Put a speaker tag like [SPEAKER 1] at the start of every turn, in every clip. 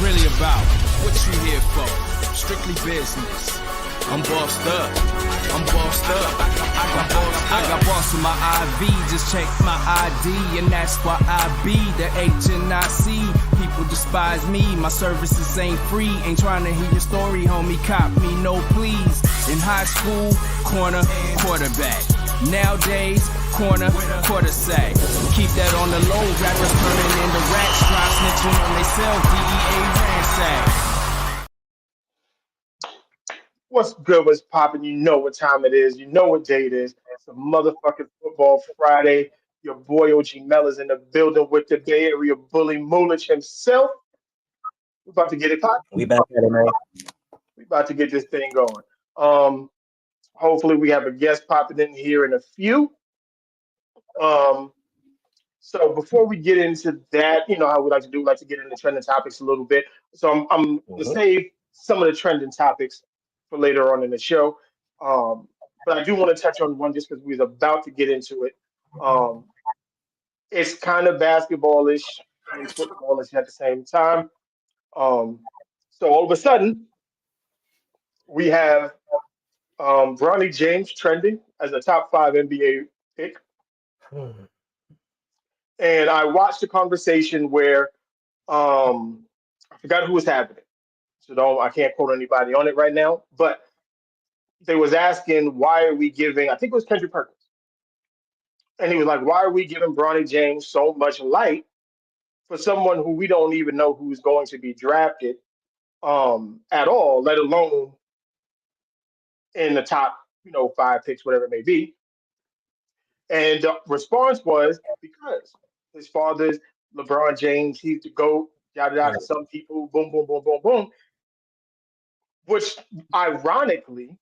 [SPEAKER 1] really about? What you here for? Strictly business. I'm bossed up. I got boss in my IV. Just check my ID, and that's why I be the HNIC. People despise me. My services ain't free. Ain't trying to hear your story, homie. Cop me, no please. In high school, corner, quarterback. Nowadays, corner, quarter sack. Keep that on the low. Rappers turning into rats. Try snitching on themselves. DEA ransack.
[SPEAKER 2] What's good? What's popping? You know what time it is. You know what day it is. It's a motherfucking football Friday. Your boy OG Mel is in the building with the Bay Area bully Mulich himself. We're about to get it popping.
[SPEAKER 3] We back at it, man.
[SPEAKER 2] We about to get this thing going. Hopefully we have a guest popping in here in a few. So before we get into that, you know how we like to do, like to get into trending topics a little bit. So I'm to save some of the trending topics for later on in the show. But I do want to touch on one just because we was about to get into it. It's kind of basketballish and footballish at the same time. So all of a sudden, we have Bronny James trending as a top 5 NBA pick. And I watched a conversation where I forgot who was having it. So I can't quote anybody on it right now. But they was asking, why are we giving, I think it was Kendrick Perkins. And he was like, why are we giving Bronny James so much light for someone who we don't even know who's going to be drafted at all, let alone in the top, 5 picks, whatever it may be. And the response was because his father's LeBron James, he's the GOAT, yada yada, some people, boom, boom, boom, boom, boom. Which ironically,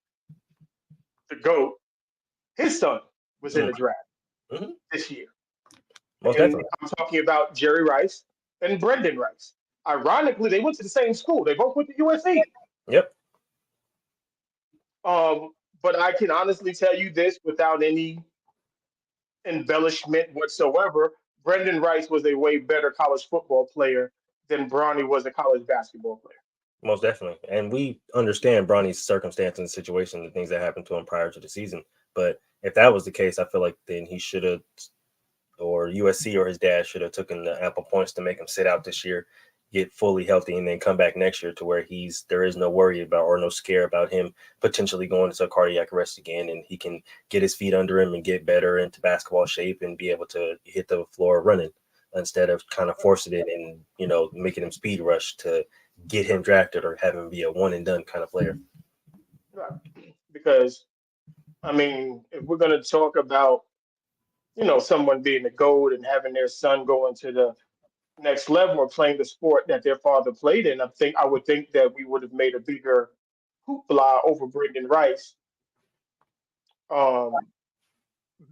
[SPEAKER 2] the GOAT, his son was in the draft this year. And I'm talking about Jerry Rice and Brendan Rice. Ironically, they went to the same school. They both went to USC.
[SPEAKER 3] Yep.
[SPEAKER 2] But I can honestly tell you this without any embellishment whatsoever. Brendan Rice was a way better college football player than Bronny was a college basketball player.
[SPEAKER 3] Most definitely. And we understand Bronny's circumstance and situation, the things that happened to him prior to the season. But if that was the case, I feel like then he should have, or USC or his dad should have taken the ample points to make him sit out this year, get fully healthy, and then come back next year to where there is no worry about or no scare about him potentially going into cardiac arrest again, and he can get his feet under him and get better into basketball shape and be able to hit the floor running instead of kind of forcing it and, making him speed rush to get him drafted or have him be a one and done kind of player.
[SPEAKER 2] Because, if we're going to talk about, someone being the GOAT and having their son go into the next level or playing the sport that their father played in, I would think that we would have made a bigger hoopla over Brendan Rice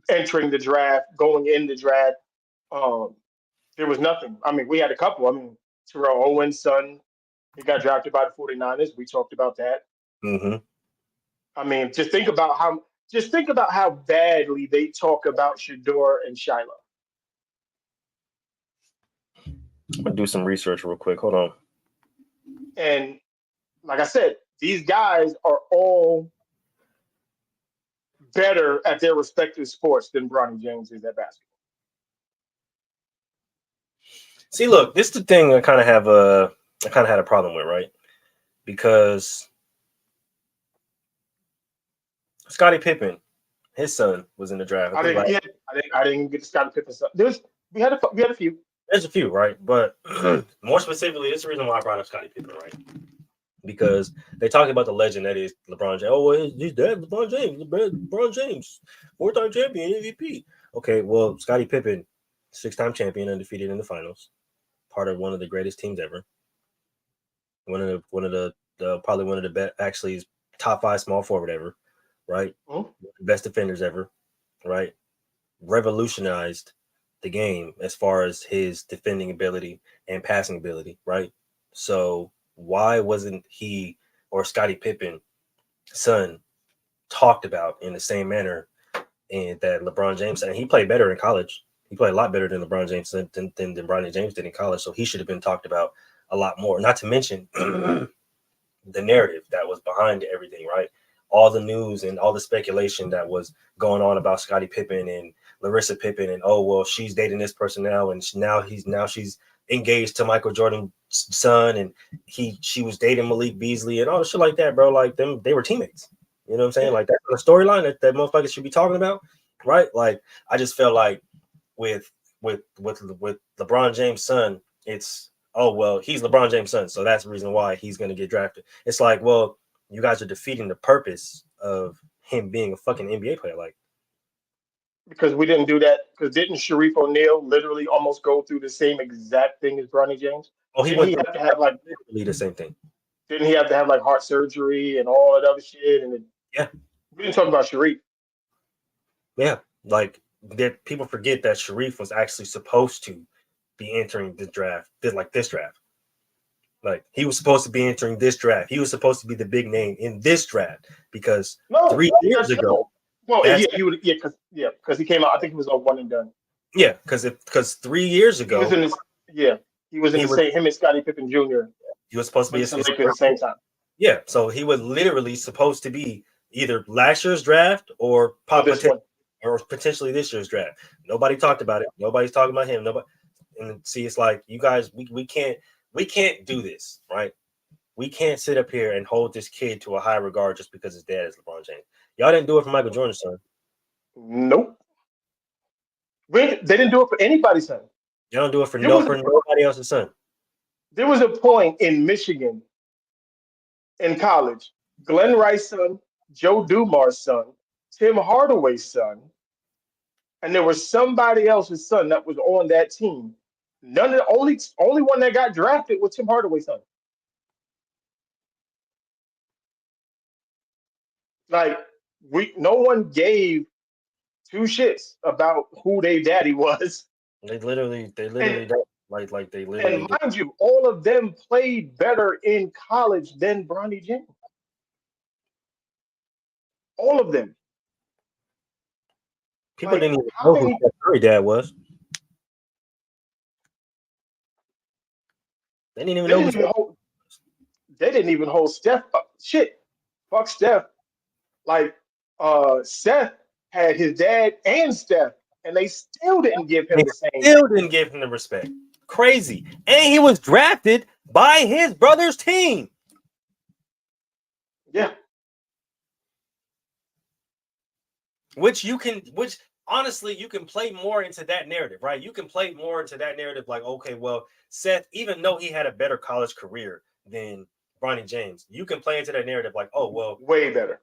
[SPEAKER 2] entering the draft, going in the draft. There was nothing. We had a couple. Terrell Owens' son, he got drafted by the 49ers. We talked about that. Just think about how badly they talk about Shador and Shiloh.
[SPEAKER 3] I'm going to do some research real quick. Hold on.
[SPEAKER 2] And like I said, these guys are all better at their respective sports than Bronny James is at basketball.
[SPEAKER 3] See, look, this is the thing I kind of had a problem with, right? Because Scottie Pippen, his son, was in the draft.
[SPEAKER 2] I didn't get Scottie Pippen's son. We had a few.
[SPEAKER 3] There's a few, right? But more specifically, this is the reason why I brought up Scottie Pippen, right? Because they talk about the legend that is LeBron James. Oh, well, his dad, LeBron James, 4-time champion, MVP. Okay, well, Scottie Pippen, 6-time champion, undefeated in the finals, part of one of the greatest teams ever. One of the probably one of the best, actually, top 5 small forward ever, right? Best defenders ever, right? Revolutionized the game as far as his defending ability and passing ability, right? So why wasn't he or Scottie Pippen son talked about in the same manner and that LeBron James, and he played better in college. He played a lot better than LeBron James than Bronny James did in college. So he should have been talked about a lot more. Not to mention the narrative that was behind everything, right? All the news and all the speculation that was going on about Scottie Pippen and Larissa Pippen, and oh well, she's dating this person now, and now she's engaged to Michael Jordan's son, and she was dating Malik Beasley and all the shit like that, bro. Like they were teammates. You know what I'm saying? Like that's the storyline that motherfuckers should be talking about, right? Like I just felt like with LeBron James' son, it's oh well, he's LeBron James' son, so that's the reason why he's gonna get drafted. It's like, well, you guys are defeating the purpose of him being a fucking NBA player. Like,
[SPEAKER 2] because we didn't do that. Because didn't Sharif O'Neal literally almost go through the same exact thing as Bronny James?
[SPEAKER 3] oh, he
[SPEAKER 2] Didn't
[SPEAKER 3] went
[SPEAKER 2] he
[SPEAKER 3] through
[SPEAKER 2] have to have like?
[SPEAKER 3] literally the same thing.
[SPEAKER 2] Didn't he have to have like heart surgery and all that other shit? And
[SPEAKER 3] Yeah,
[SPEAKER 2] we didn't talk about Sharif.
[SPEAKER 3] yeah. Like that, people forget that Sharif was actually supposed to be entering the draft, this draft. Like he was supposed to be entering this draft. He was supposed to be the big name in this draft because
[SPEAKER 2] No,
[SPEAKER 3] 3 years ago.
[SPEAKER 2] Well, yeah, he would, because he came out. I think he was a one and done.
[SPEAKER 3] Yeah, because 3 years ago
[SPEAKER 2] He was in this. Yeah, he was in the same. Him and Scottie Pippen Jr.
[SPEAKER 3] He was supposed to be
[SPEAKER 2] his at the same time.
[SPEAKER 3] Yeah, so he was literally supposed to be either last year's draft or potentially this year's draft. Nobody talked about it. Nobody's talking about him. Nobody. And see, it's like you guys, we can't do this, right? We can't sit up here and hold this kid to a high regard just because his dad is LeBron James. Y'all didn't do it for Michael Jordan's son.
[SPEAKER 2] Nope. They didn't do it for anybody's son.
[SPEAKER 3] Y'all don't do it for nobody else's son.
[SPEAKER 2] There was a point in Michigan in college, Glenn Rice's son, Joe Dumars' son, Tim Hardaway's son, and there was somebody else's son that was on that team. Only one that got drafted was Tim Hardaway's son. Like no one gave two shits about who their daddy was.
[SPEAKER 3] They literally don't. Like they literally.
[SPEAKER 2] And mind you, all of them played better in college than Bronny James. All of them.
[SPEAKER 3] People didn't even know who Steph Curry dad was. They didn't even know.
[SPEAKER 2] They didn't even hold Steph up. Shit. Fuck Steph. Like Seth had his dad and Steph, and they still didn't give him the same.
[SPEAKER 3] Still didn't give him the respect. Crazy. And he was drafted by his brother's team.
[SPEAKER 2] Yeah.
[SPEAKER 3] Which honestly, you can play more into that narrative, right? You can play more into that narrative like, okay, well, Seth, even though he had a better college career than Bronny James, you can play into that narrative like, oh, well,
[SPEAKER 2] way better.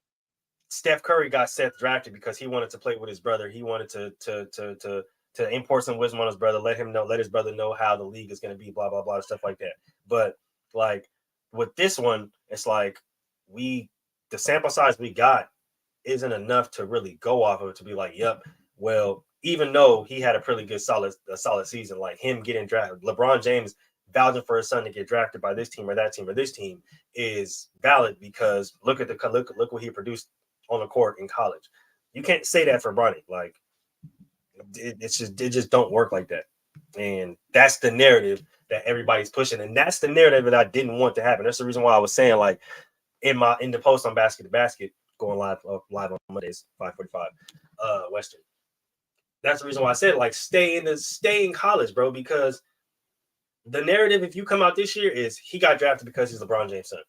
[SPEAKER 3] Steph Curry got Seth drafted because he wanted to play with his brother. He wanted to import some wisdom on his brother, let his brother know how the league is going to be, blah, blah, blah, stuff like that. But like with this one, it's like the sample size we got isn't enough to really go off of it to be like, yep, well, even though he had a pretty good solid season, like him getting drafted, LeBron James vouching for his son to get drafted by this team or that team or this team is valid because look what he produced on the court in college. You can't say that for Bronny. Like it just don't work like that. And that's the narrative that everybody's pushing. And that's the narrative that I didn't want to happen. That's the reason why I was saying like in the post on Basket to Basket, going live on Mondays, 5:45 Western. That's the reason why I said like stay in college, bro, because the narrative, if you come out this year, is he got drafted because he's LeBron James' son.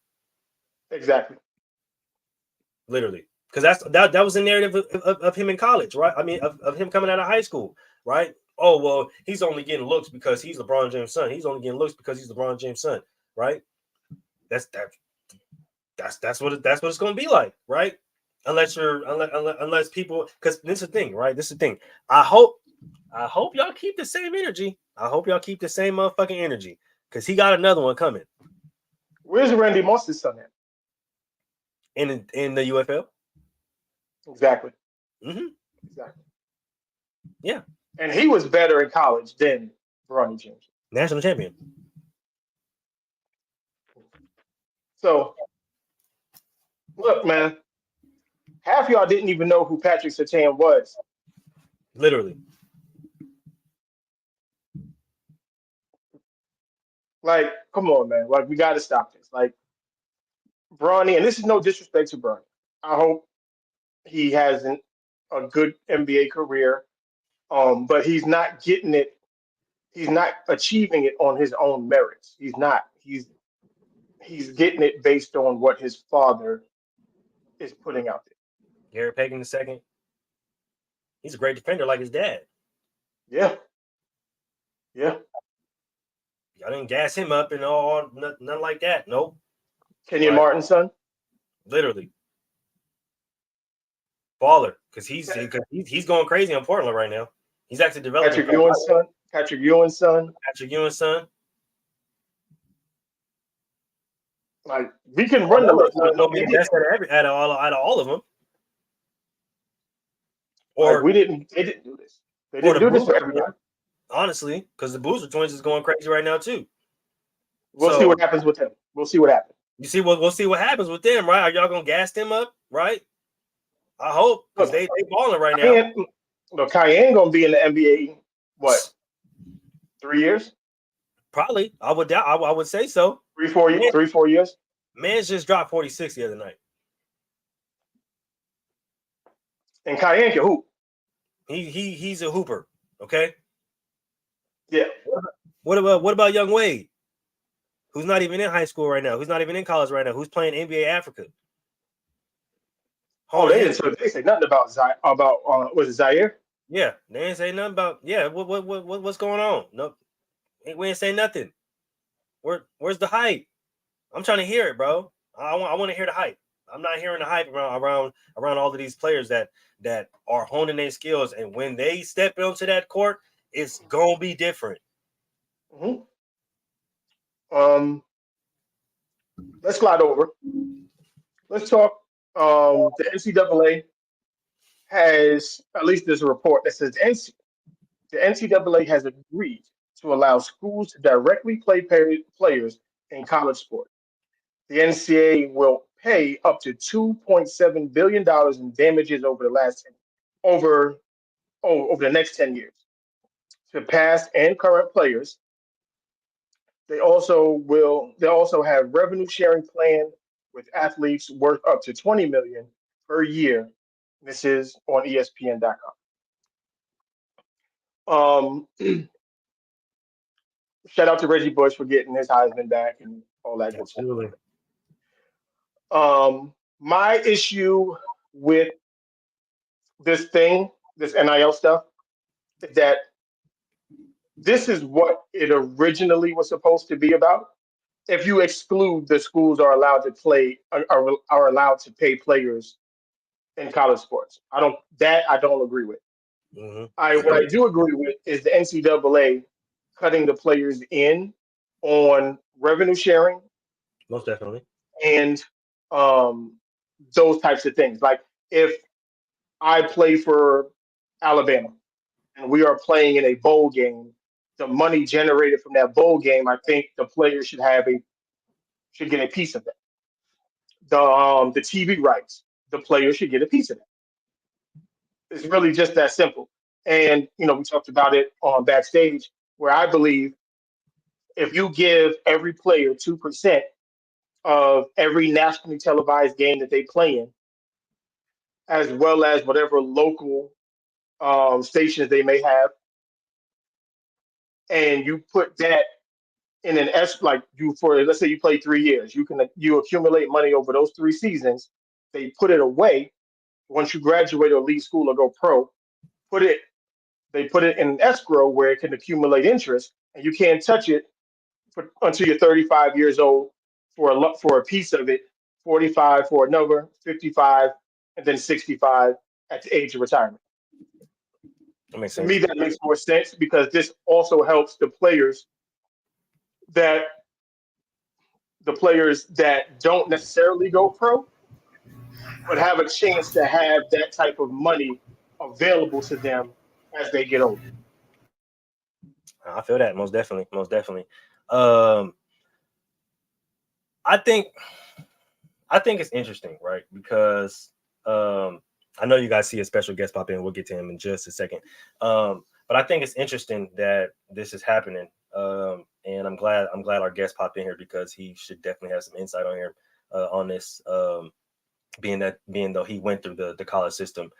[SPEAKER 2] Exactly.
[SPEAKER 3] Literally. Because that was the narrative of him in college, right? I mean, of him coming out of high school, right? Oh, well, he's only getting looks because he's LeBron James' son. He's only getting looks because he's LeBron James' son, right? That's what it's going to be like, right? Unless people, because this is the thing, right? This is the thing. I hope y'all keep the same energy. I hope y'all keep the same motherfucking energy because he got another one coming.
[SPEAKER 2] Where's Randy Moss's son at?
[SPEAKER 3] In the UFL.
[SPEAKER 2] Exactly.
[SPEAKER 3] Mm-hmm.
[SPEAKER 2] Exactly.
[SPEAKER 3] Yeah.
[SPEAKER 2] And he was better in college than Bronny James.
[SPEAKER 3] National champion.
[SPEAKER 2] So, look, man. Half y'all didn't even know who Patrick Surtain was.
[SPEAKER 3] Literally.
[SPEAKER 2] Like, come on, man. Like, we got to stop this. Like, Bronny, and this is no disrespect to Bronny. I hope he has a good NBA career. But he's not getting it. He's not achieving it on his own merits. He's not. He's getting it based on what his father is putting out there.
[SPEAKER 3] Gary Payton II. He's a great defender like his dad.
[SPEAKER 2] Yeah. Yeah.
[SPEAKER 3] Y'all didn't gas him up and all, nothing like that. Nope.
[SPEAKER 2] Kenyon Martin's son.
[SPEAKER 3] Literally. Baller. Because he's going crazy in Portland right now. He's actually developing.
[SPEAKER 2] Patrick Ewing's son. Patrick Ewing's son. Like, we can run the list.
[SPEAKER 3] Out of all of them.
[SPEAKER 2] Or they didn't do this. They didn't do this for everybody.
[SPEAKER 3] Honestly, because the Booster Twins is going crazy right now too.
[SPEAKER 2] We'll see what happens with him. We'll see what happens.
[SPEAKER 3] You see we'll see what happens with them, right? Are y'all gonna gas them up, right? I hope, because they balling right now.
[SPEAKER 2] Look, Cayenne gonna be in the NBA. What? 3 years?
[SPEAKER 3] Probably. I would say so.
[SPEAKER 2] 4 years. 4 years.
[SPEAKER 3] Man's just dropped 46 the other night.
[SPEAKER 2] And Cayenne can hoop.
[SPEAKER 3] He's a hooper. Okay.
[SPEAKER 2] Yeah.
[SPEAKER 3] What about young Wade, who's not even in high school right now, who's not even in college right now, who's playing NBA Africa?
[SPEAKER 2] They didn't say nothing about was it Zaire?
[SPEAKER 3] Yeah, they didn't say nothing about what's going on? Nope, we didn't say nothing. Where's the hype? I'm trying to hear it, bro. I want to hear the hype. I'm not hearing the hype around all of these players that are honing their skills, and when they step onto that court, it's gonna be different.
[SPEAKER 2] Mm-hmm. Let's slide over. Let's talk. The NCAA has, at least there's a report that says the NCAA has agreed to allow schools to directly play players in college sports. The NCAA will pay up to $2.7 billion in damages over the next 10 years to past and current players. They also have revenue sharing plan with athletes worth up to $20 million per year. This is on ESPN.com. Shout out to Reggie Bush for getting his Heisman back and all that good stuff.
[SPEAKER 3] Absolutely.
[SPEAKER 2] My issue with this NIL stuff, is that this is what it originally was supposed to be about. If you exclude the schools are allowed to are allowed to pay players in college sports, I don't agree with.
[SPEAKER 3] Mm-hmm.
[SPEAKER 2] What I do agree with is the NCAA cutting the players in on revenue sharing,
[SPEAKER 3] most definitely,
[SPEAKER 2] and those types of things. Like, if I play for Alabama and we are playing in a bowl game, the money generated from that bowl game, I think the players should get a piece of that. The TV rights, the players should get a piece of that. It's really just that simple. And we talked about it on backstage, where I believe if you give every player 2% of every nationally televised game that they play in, as well as whatever local stations they may have, and you put that in an let's say you play 3 years, you accumulate money over those 3 seasons. They put it away once you graduate or leave school or go pro. They put it in an escrow where it can accumulate interest, and you can't touch it until you're 35 years old for a piece of it, 45 for another, 55, and then 65 at the age of retirement.
[SPEAKER 3] That makes sense.
[SPEAKER 2] To me, that makes more sense, because this also helps the players that don't necessarily go pro, but have a chance to have that type of money available to them as they get older.
[SPEAKER 3] I feel that most definitely. I think it's interesting, right? Because I know you guys see a special guest pop in. We'll get to him in just a second. But I think it's interesting that this is happening. And I'm glad our guest popped in here because he should definitely have some insight on here on this. Being though he went through the college system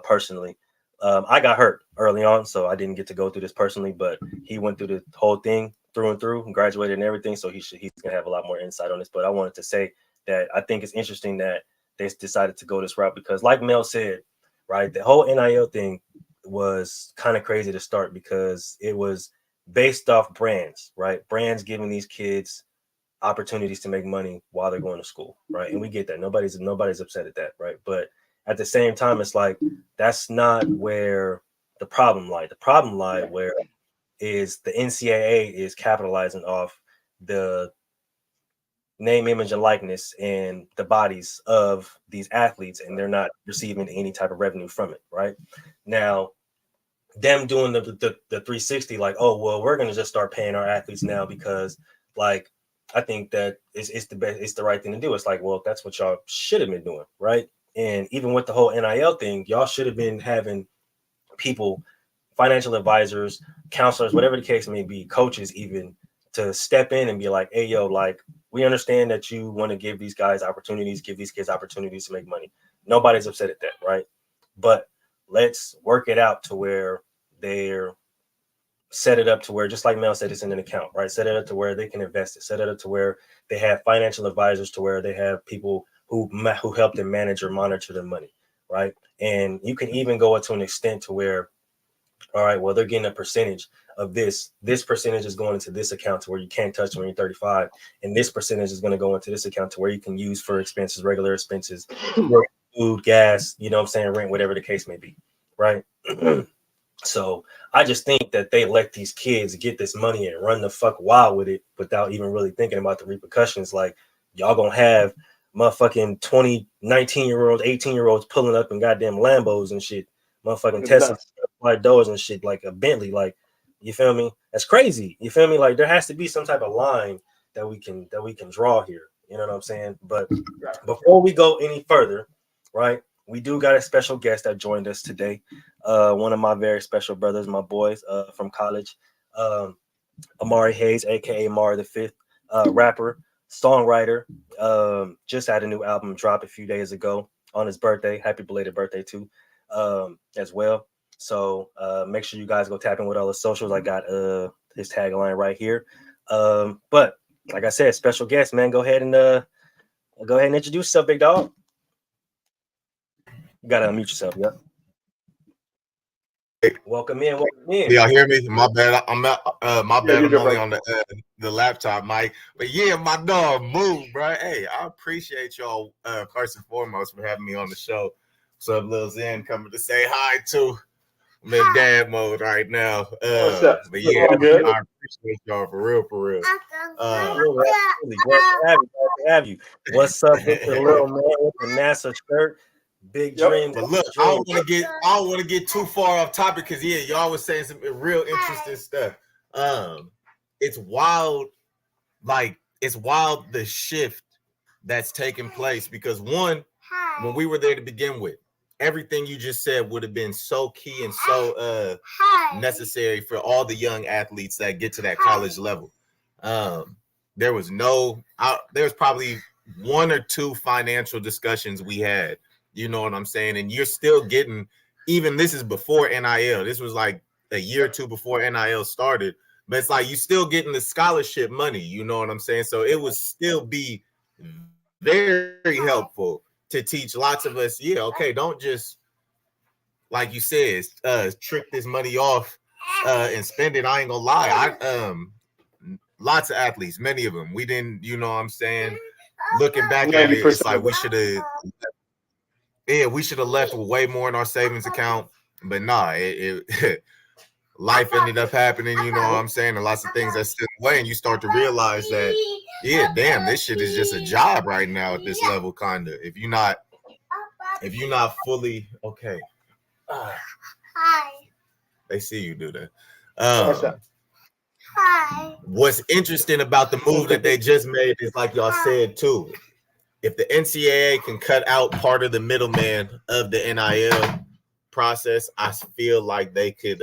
[SPEAKER 3] personally. I got hurt early on, so I didn't get to go through this personally, but he went through the whole thing through and through and graduated and everything. So he's gonna have a lot more insight on this. But I wanted to say that I think it's interesting that they decided to go this route because, like Mel said, right, the whole NIL thing was kind of crazy to start because it was based off brands, right? Brands giving these kids opportunities to make money while they're going to school, right? And we get that. Nobody's upset at that, right? But at the same time, it's like that's not where the problem lied. The problem lied where is the NCAA is capitalizing off the name, image, and likeness and the bodies of these athletes, and they're not receiving any type of revenue from it, right? Now, them doing the 360, like, oh, well, we're going to just start paying our athletes now because, like, I think that it's the right thing to do. It's like, well, that's what y'all should have been doing, right? And even with the whole NIL thing, y'all should have been having people, financial advisors, counselors, whatever the case may be, coaches even, to step in and be like, hey, yo, like, we understand that you want to give these guys opportunities, give these kids opportunities to make money. Nobody's upset at that, right? But let's work it out to where they're set it up to where, just like Mel said, it's in an account, right? Set it up to where they can invest it. Set it up to where they have financial advisors, to where they have people who help them manage or monitor their money, right? And you can even go to an extent to where, all right, well, they're getting a percentage of this. This percentage is going into this account to where you can't touch when you're 35. And this percentage is going to go into this account to where you can use for expenses, regular expenses, food, gas, you know what I'm saying, rent, whatever the case may be, right? So I just think that they let these kids get this money and run the fuck wild with it without even really thinking about the repercussions. Like, y'all gonna have motherfucking 20, 19-year-olds, 18-year-olds pulling up in goddamn Lambos and shit, motherfucking Tesla flight doors and shit, like a Bentley. Like, you feel me? That's crazy. You feel me? Like, there has to be some type of line that we can draw here. You know what I'm saying? But before we go any further, right, we do got a special guest that joined us today. One of my very special brothers, my boys from college, Amari Hayes, aka Amari the Fifth, rapper, songwriter. Just had a new album drop a few days ago on his birthday. Happy belated birthday too, as well. So make sure you guys go tap in with all the socials. I got his tagline right here. But like I said, special guest, man. Go ahead and introduce yourself, big dog. You gotta unmute yourself. Yep. Welcome in.
[SPEAKER 4] Y'all hear me? My bad. I'm only on the laptop mic. But yeah, my dog moved, bro. Hey, I appreciate y'all first and foremost for having me on the show. What's up, Lil Zen, coming to say hi to. I'm in dad mode right now. But yeah, I appreciate y'all for real.
[SPEAKER 3] Really glad to have you. What's up with the little man with the NASA shirt? Big dreams.
[SPEAKER 4] But look, I don't want to get too far off topic because y'all was saying some real interesting stuff. It's wild, the shift that's taking place because when we were there to begin with, everything you just said would have been so key and so necessary for all the young athletes that get to that college level. There was probably one or two financial discussions we had. You know what I'm saying? And you're still getting, even this is before NIL. This was like a year or two before NIL started. But it's like you still getting the scholarship money. You know what I'm saying? So it would still be very helpful to teach lots of us, don't just, like you said, trick this money off and spend it. I ain't gonna lie. Lots of athletes, many of them, we didn't, you know what I'm saying? Looking back at it, it's like we should have left way more in our savings account. But nah, life ended up happening, you know what I'm saying? And lots of things that stood away, and you start to realize that, this shit is just a job right now at this level, kind of. If you're not fully okay. Hi. They see you do that. Hi. What's interesting about the move that they just made is, like y'all said too, if the NCAA can cut out part of the middleman of the NIL process, I feel like they could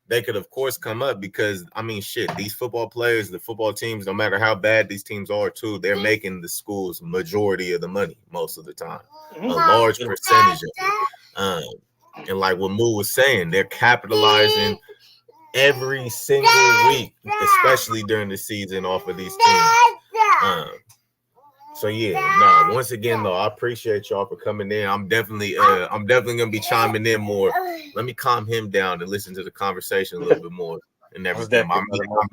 [SPEAKER 4] they could of course come up because I mean shit, these football players, the football teams, no matter how bad these teams are too, they're making the school's majority of the money most of the time, a large percentage of it. And like what Moo was saying, they're capitalizing every single week, especially during the season, off of these teams. So yeah, once again though, I appreciate y'all for coming in. I'm definitely gonna be chiming in more. Let me calm him down and listen to the conversation a little bit more and everything. I'm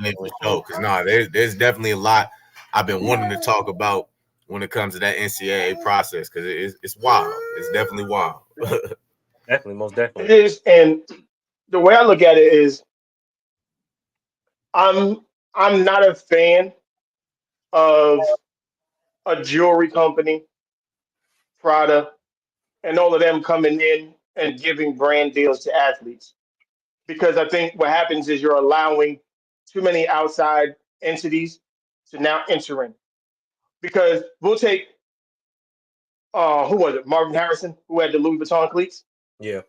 [SPEAKER 4] in for show because there's definitely a lot I've been wanting to talk about when it comes to that NCAA process because it's wild. It's definitely wild.
[SPEAKER 3] Definitely, most definitely.
[SPEAKER 2] It is, and the way I look at it is, I'm not a fan of a jewelry company, Prada, and all of them coming in and giving brand deals to athletes. Because I think what happens is you're allowing too many outside entities to now enter in. Because we'll take, who was it? Marvin Harrison, who had the Louis Vuitton cleats.
[SPEAKER 3] Yeah.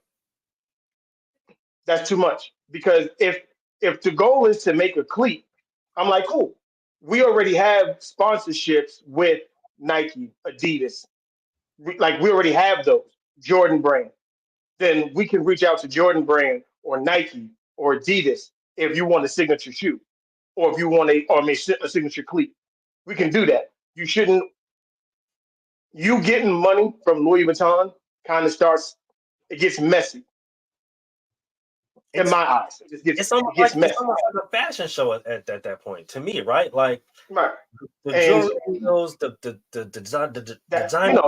[SPEAKER 2] That's too much. Because if the goal is to make a cleat, I'm like, cool. We already have sponsorships with Nike, Adidas. We already have those, Jordan brand. Then we can reach out to Jordan brand or Nike or Adidas if you want a signature shoe, or if you want a signature cleat. We can do that. You shouldn't. You getting money from Louis Vuitton kind of starts. It gets messy in my eyes. It gets messy.
[SPEAKER 3] It's almost like a fashion show at that point to me, right? Like
[SPEAKER 2] right.
[SPEAKER 3] The jewelry deals, the design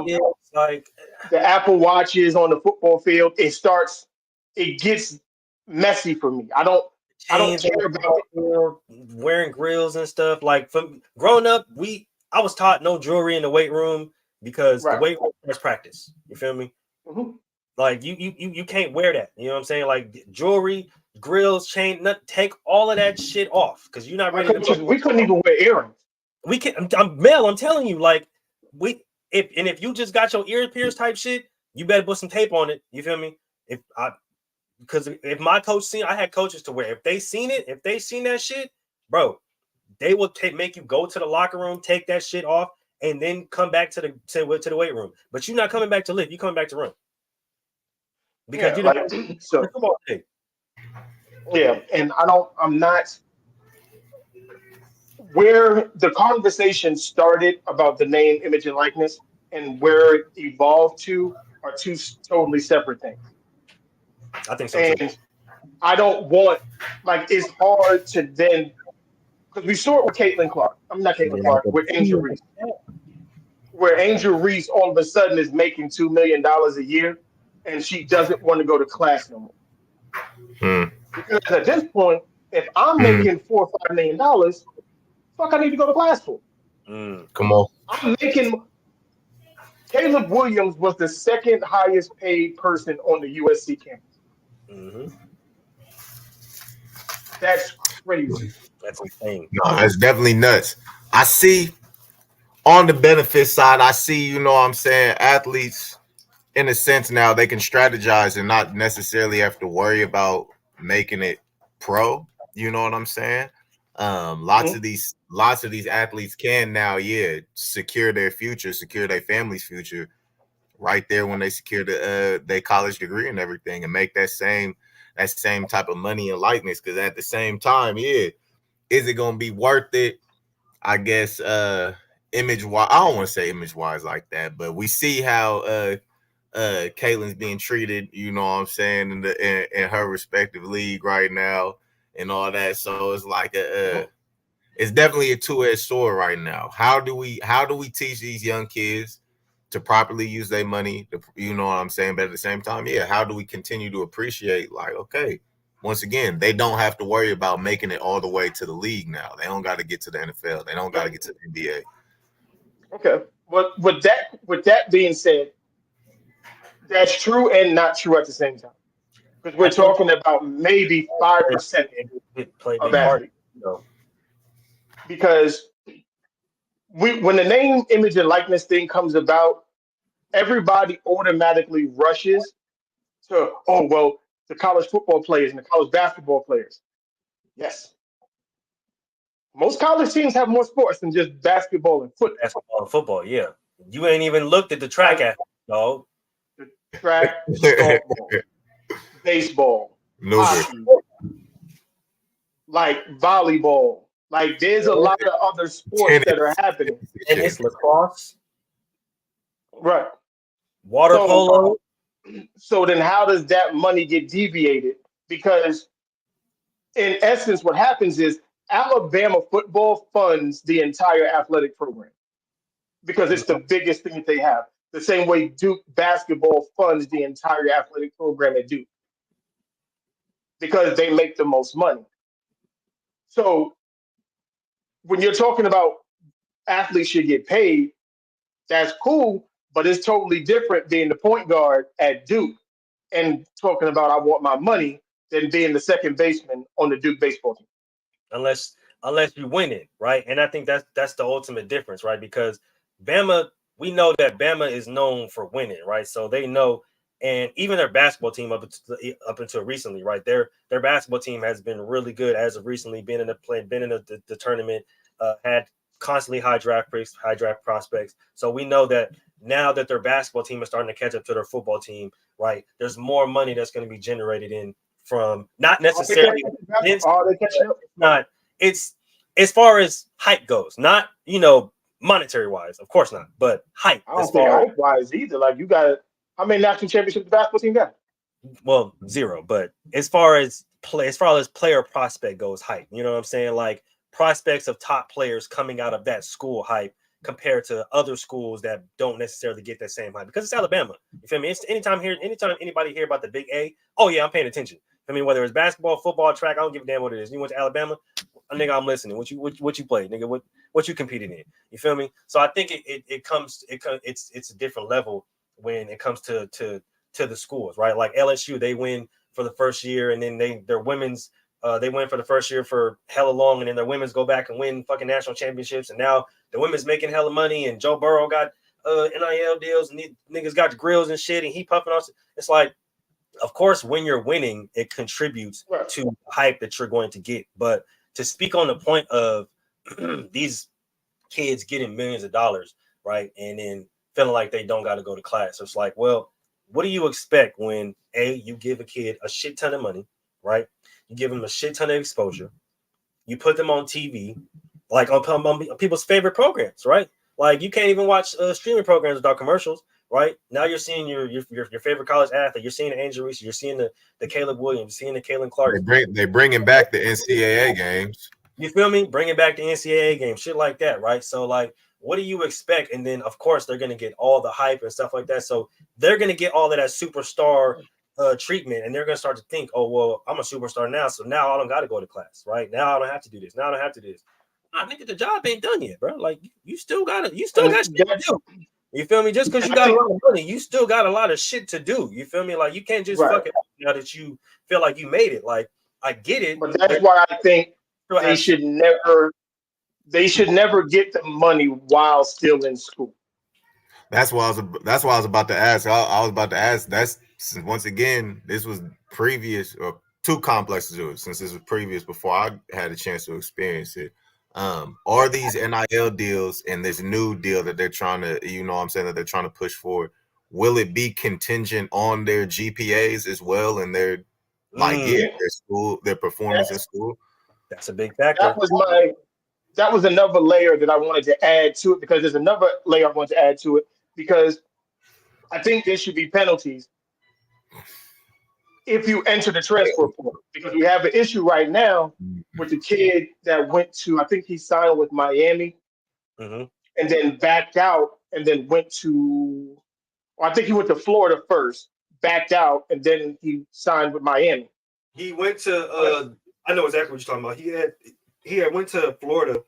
[SPEAKER 3] deals, like
[SPEAKER 2] the Apple Watches on the football field. It gets messy for me. I don't care about
[SPEAKER 3] wearing grills and stuff. Like from growing up, I was taught no jewelry in the weight room because the weight room is practice. You feel me?
[SPEAKER 2] Mm-hmm.
[SPEAKER 3] Like you can't wear that. You know what I'm saying? Like jewelry, grills, chain, take all of that shit off because you're not ready to.
[SPEAKER 2] We couldn't even wear earrings.
[SPEAKER 3] We can. I'm Mel. I'm telling you, like if you just got your ear pierced type shit, you better put some tape on it. You feel me? Because if my coach I had coaches to where if they seen that shit, bro, they will make you go to the locker room, take that shit off, and then come back to the weight room. But you're not coming back to lift. You're coming back to run. Because
[SPEAKER 2] and I'm not. Where the conversation started about the name, image, and likeness, and where it evolved to are two totally separate things.
[SPEAKER 3] I think so too.
[SPEAKER 2] I don't want, it's hard to then, because we saw it with Caitlin Clark. I'm not Caitlin Clark, with Angel Reese. Where Angel Reese all of a sudden is making $2 million a year, and she doesn't want to go to class no more. Because at this point, if I'm making $4 or $5 million, fuck, I need to go to class for.
[SPEAKER 4] Come on.
[SPEAKER 2] I'm making. Caleb Williams was the second highest paid person on the USC campus.
[SPEAKER 3] Mm-hmm.
[SPEAKER 2] That's crazy.
[SPEAKER 3] That's insane.
[SPEAKER 4] No, that's definitely nuts. I see on the benefit side, you know what I'm saying, athletes, in a sense now, they can strategize and not necessarily have to worry about making it pro. You know what I'm saying? Lots of these athletes can now, secure their future, secure their family's future right there when they secure their college degree and everything, and make that same type of money and likeness. Because at the same time, is it gonna be worth it? I guess image wise, I don't want to say image wise like that, but we see how Caitlin's being treated, you know what I'm saying, in her respective league right now. And all that, so it's like it's definitely a two-edged sword right now. How do we teach these young kids to properly use their money? You know what I'm saying? But at the same time, how do we continue to appreciate? Like, okay, once again, they don't have to worry about making it all the way to the league now. They don't got to get to the NFL. They don't got to get to the NBA.
[SPEAKER 2] Okay, but with that being said, that's true and not true at the same time. Because we're talking about maybe 5% of athletes. Because when the name, image, and likeness thing comes about, everybody automatically rushes to, the college football players and the college basketball players? Yes. Most college teams have more sports than just basketball and football.
[SPEAKER 3] Basketball and football, yeah. You ain't even looked at the track athlete, dog.
[SPEAKER 2] The track, softball, baseball, hockey, like volleyball. Like there's a lot of other sports that are happening.
[SPEAKER 3] Tennis, lacrosse,
[SPEAKER 2] right?
[SPEAKER 3] Water polo.
[SPEAKER 2] So then, how does that money get deviated? Because in essence, what happens is Alabama football funds the entire athletic program because it's the biggest thing that they have. The same way Duke basketball funds the entire athletic program at Duke because they make the most money. So when you're talking about athletes should get paid, that's cool, but it's totally different being the point guard at Duke and talking about I want my money than being the second baseman on the Duke baseball team.
[SPEAKER 3] Unless you win it, right? And I think that's the ultimate difference, right? Because Bama, we know that Bama is known for winning, right? So they know, and even their basketball team up until recently, right? Their basketball team has been really good as of recently, been in the tournament, had constantly high draft picks, high draft prospects. So we know that now that their basketball team is starting to catch up to their football team, right? There's more money that's going to be generated in from not necessarily it's as far as hype goes, not monetary wise, of course not, but hype.
[SPEAKER 2] I don't think hype wise either. Like you got how many national championships the basketball team got?
[SPEAKER 3] Well, 0. But as far as player prospect goes, hype. You know what I'm saying? Like prospects of top players coming out of that school hype compared to other schools that don't necessarily get that same hype because it's Alabama. You feel me? It's anytime anybody hear about the big A, oh yeah, I'm paying attention. I mean, whether it's basketball, football, track, I don't give a damn what it is. You went to Alabama, nigga, I'm listening. What you played, nigga? What you competed in? You feel me? So I think it's a different level when it comes to the schools, right? Like LSU, they win for the first year, and then their women's they win for the first year for hella long, and then their women's go back and win fucking national championships, and now the women's making hella money, and Joe Burrow got NIL deals, and niggas got the grills and shit, and he puffing on. It's like, of course, when you're winning, it contributes to the hype that you're going to get. But to speak on the point of these kids getting millions of dollars, right, and then feeling like they don't got to go to class, so it's like, well, what do you expect when you give a kid a shit ton of money, right? You give them a shit ton of exposure. You put them on TV, like on people's favorite programs, right? Like you can't even watch streaming programs without commercials. Right now, you're seeing your favorite college athlete. You're seeing the Angel Reese. You're seeing the Caleb Williams. You're seeing the Kalen Clark.
[SPEAKER 4] They bringing back the NCAA games.
[SPEAKER 3] You feel me? Bringing back the NCAA games, shit like that, right? So, like, what do you expect? And then, of course, they're gonna get all the hype and stuff like that. So they're gonna get all of that superstar treatment, and they're gonna start to think, oh, well, I'm a superstar now, so now I don't got to go to class, right? Now I don't have to do this. Now I don't have to do this. I think the job ain't done yet, bro. Like, you still got shit to do. You feel me? Just because you got a lot of money, you still got a lot of shit to do. You feel me? Like you can't just fuck it now that you feel like you made it. Like I get it,
[SPEAKER 2] but that's why I think they should never get the money while still in school.
[SPEAKER 4] That's why I was about to ask. I was about to ask. That's once again, this was previous or too complex to do it since this was previous before I had a chance to experience it. Are these NIL deals and this new deal that they're trying to, that they're trying to push forward, will it be contingent on their GPAs as well and their their performance in school?
[SPEAKER 3] That's a big factor.
[SPEAKER 2] That was another layer that I wanted to add to it because there's another layer I want to add to it because I think there should be penalties if you enter the transfer portal, because we have an issue right now with the kid that went to, I think he signed with Miami and then backed out and then went to, I think he went to Florida first, backed out, and then he signed with Miami.
[SPEAKER 3] He went to, I know exactly what you're talking about. He had went to Florida,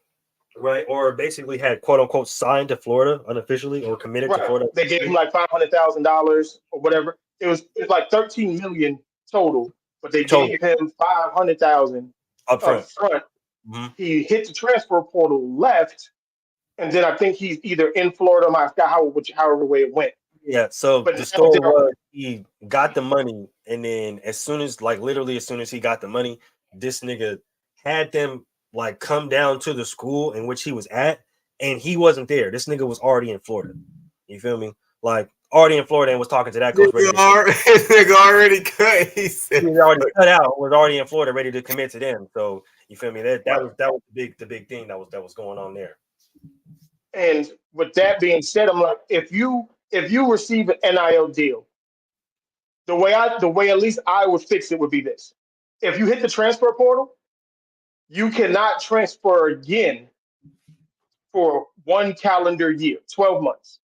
[SPEAKER 3] right? Or basically had quote unquote signed to Florida unofficially or committed to Florida.
[SPEAKER 2] They gave him like $500,000 or whatever. It was like $13 million total, but they gave him $500,000 up front. He hit the transfer portal, left, and then I think he's either in Florida. I forgot however way it went.
[SPEAKER 3] Yeah. So but the story was he got the money And then as soon as he got the money, this nigga had them like come down to the school in which he was at, and he wasn't there. This nigga was already in Florida. You feel me? Like already in Florida and was talking to that coach.
[SPEAKER 4] Nigga already cut. He
[SPEAKER 3] was already cut out. Was already in Florida, ready to commit to them. So you feel me? That was the big thing that was going on there.
[SPEAKER 2] And with that being said, I'm like, if you receive an NIL deal, the way at least I would fix it would be this: if you hit the transfer portal, you cannot transfer again for 1 calendar year, 12 months,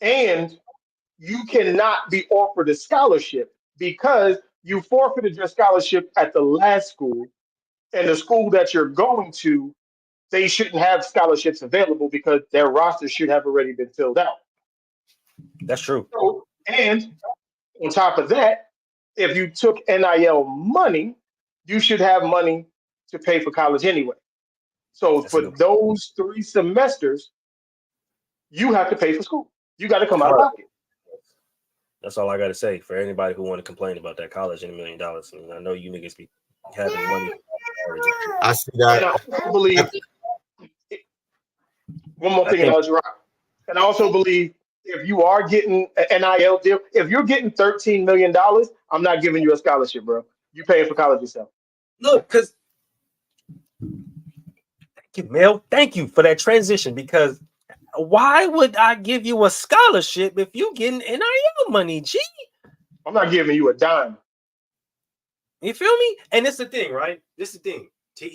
[SPEAKER 2] and you cannot be offered a scholarship because you forfeited your scholarship at the last school, and the school that you're going to, they shouldn't have scholarships available because their roster should have already been filled out.
[SPEAKER 3] That's true.
[SPEAKER 2] So, and on top of that, if you took NIL money, you should have money to pay for college anyway. So for those 3 semesters, you have to pay for school. You got to come out of pocket.
[SPEAKER 3] That's all I got to say for anybody who want to complain about that college and $1 million. I mean, I know you niggas be having money.
[SPEAKER 4] I see that.
[SPEAKER 2] And I also believe one more thing, and I also believe if you are getting an NIL deal, if you're getting $13 million, I'm not giving you a scholarship, bro. You paying for college yourself.
[SPEAKER 3] Look, because Mel, thank you for that transition, because why would I give you a scholarship if you getting NIL money, G?
[SPEAKER 2] I'm not giving you a dime.
[SPEAKER 3] You feel me? And it's the thing, right? This is the thing. To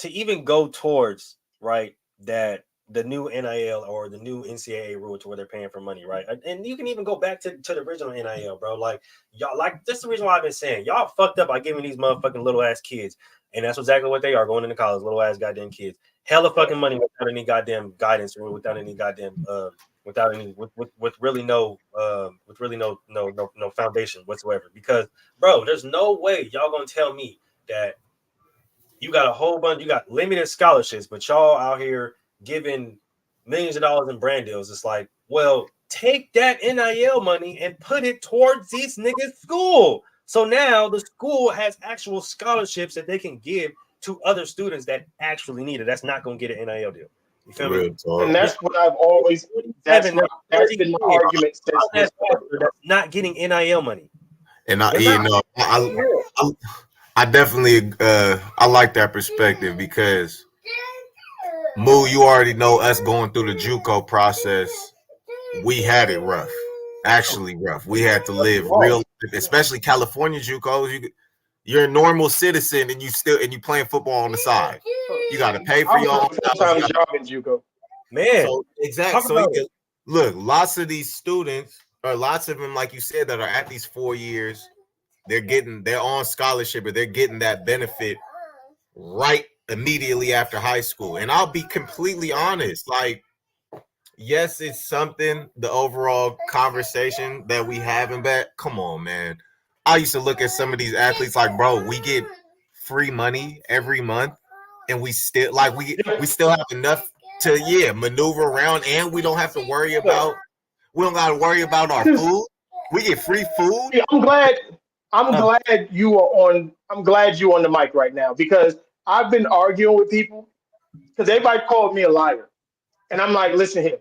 [SPEAKER 3] even go towards, right, that the new NIL or the new NCAA rule to where they're paying for money, right? And you can even go back to the original NIL, bro. Like, y'all, like, that's the reason why I've been saying y'all fucked up by giving these motherfucking little ass kids, and that's exactly what they are, going into college, little ass goddamn kids. Hella fucking money without any goddamn guidance or without any goddamn with really no foundation whatsoever. Because, bro, there's no way y'all gonna tell me that you got a whole bunch, you got limited scholarships, but y'all out here giving millions of dollars in brand deals. It's like, well, take that NIL money and put it towards these niggas' school. So now the school has actual scholarships that they can give to other students that actually need it. That's not going to get an NIL deal. You feel me?
[SPEAKER 2] And that's what I've always. That's been my argument.
[SPEAKER 3] That's not getting NIL money.
[SPEAKER 4] And I definitely I like that perspective, because Moo, you already know us going through the JUCO process. We had it rough, actually rough. We had to live real, especially California JUCOs. You're a normal citizen and you playing football on the side. You got to pay for your own
[SPEAKER 2] job in JUCO.
[SPEAKER 3] Man,
[SPEAKER 4] so, exactly. So look, lots of these students, or lots of them, like you said, that are at these 4 years, they're on scholarship, or they're getting that benefit right immediately after high school. And I'll be completely honest, like, yes, it's something, the overall conversation that we have in that. Come on, man. I used to look at some of these athletes like, bro, we get free money every month, and we still like we still have enough to maneuver around, and we don't have to worry about our food. We get free food.
[SPEAKER 2] I'm glad you are on. I'm glad you're on the mic right now, because I've been arguing with people because everybody called me a liar, and I'm like, listen here,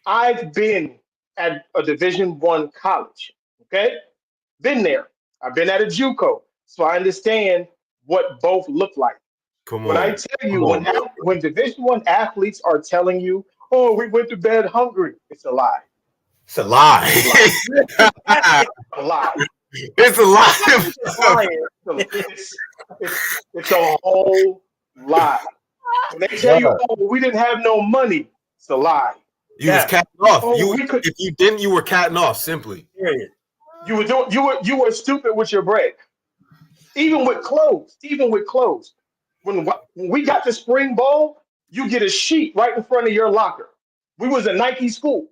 [SPEAKER 2] I've been at a Division I college. Okay. Been there. I've been at a JUCO, so I understand what both look like. When I tell you, when Division I athletes are telling you, "Oh, we went to bed hungry," it's a lie.
[SPEAKER 4] It's a lie.
[SPEAKER 2] It's a lie.
[SPEAKER 4] It's a lie.
[SPEAKER 2] It's a whole lie. When they tell you, "Oh, we didn't have no money," it's a lie.
[SPEAKER 4] You was catting off. If you didn't, you were catting off. Simply.
[SPEAKER 3] Period.
[SPEAKER 2] You were stupid with your bread. Even with clothes. When we got the spring ball, you get a sheet right in front of your locker. We was a Nike school,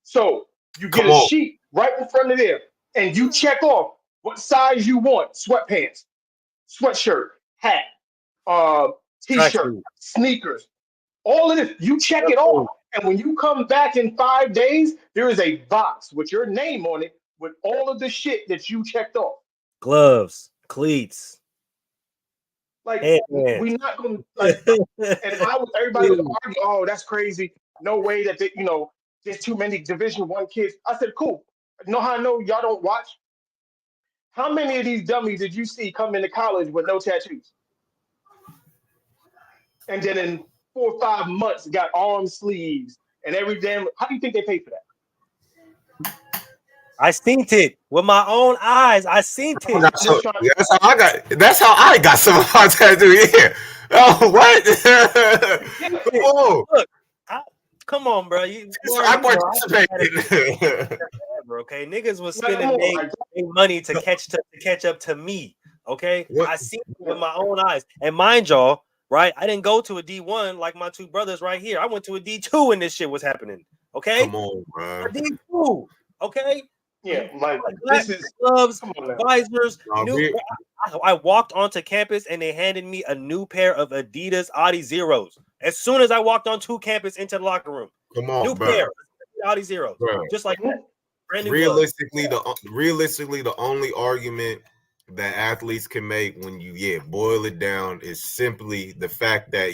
[SPEAKER 2] so you get a sheet right in front of there, and you check off what size you want: sweatpants, sweatshirt, hat, t-shirt, sneakers, all of this. You check it off, and when you come back in 5 days, there is a box with your name on it with all of the shit that you checked off.
[SPEAKER 3] Gloves, cleats.
[SPEAKER 2] Like,
[SPEAKER 3] Hey,
[SPEAKER 2] we're not going to, like, and everybody was arguing, oh, that's crazy. No way that, there's too many Division I kids. I said, cool. Know how I know y'all don't watch? How many of these dummies did you see come into college with no tattoos? And then in 4 or 5 months, got arm sleeves and every damn, how do you think they pay for that?
[SPEAKER 3] I seen it with my own eyes. I seen it.
[SPEAKER 4] That's how I got some of my tattoos. Yeah. Oh, what?
[SPEAKER 3] Oh, look, come on, bro.
[SPEAKER 4] I participated.
[SPEAKER 3] Okay, niggas was spending their money to catch up to me. Okay, I seen it with my own eyes, and mind y'all, right? I didn't go to a D1 like my two brothers right here. I went to a D2 when this shit was happening. Okay,
[SPEAKER 4] come on, bro.
[SPEAKER 3] A D2. Okay.
[SPEAKER 2] Yeah, like
[SPEAKER 3] this is gloves, visors. I walked onto campus and they handed me a new pair of Adidas Audi Zeros. As soon as I walked onto campus into the locker room,
[SPEAKER 4] come on,
[SPEAKER 3] new
[SPEAKER 4] bro.
[SPEAKER 3] pair of Audi Zeros, bro. Just like that. Brand new
[SPEAKER 4] realistically, the only argument that athletes can make when you boil it down is simply the fact that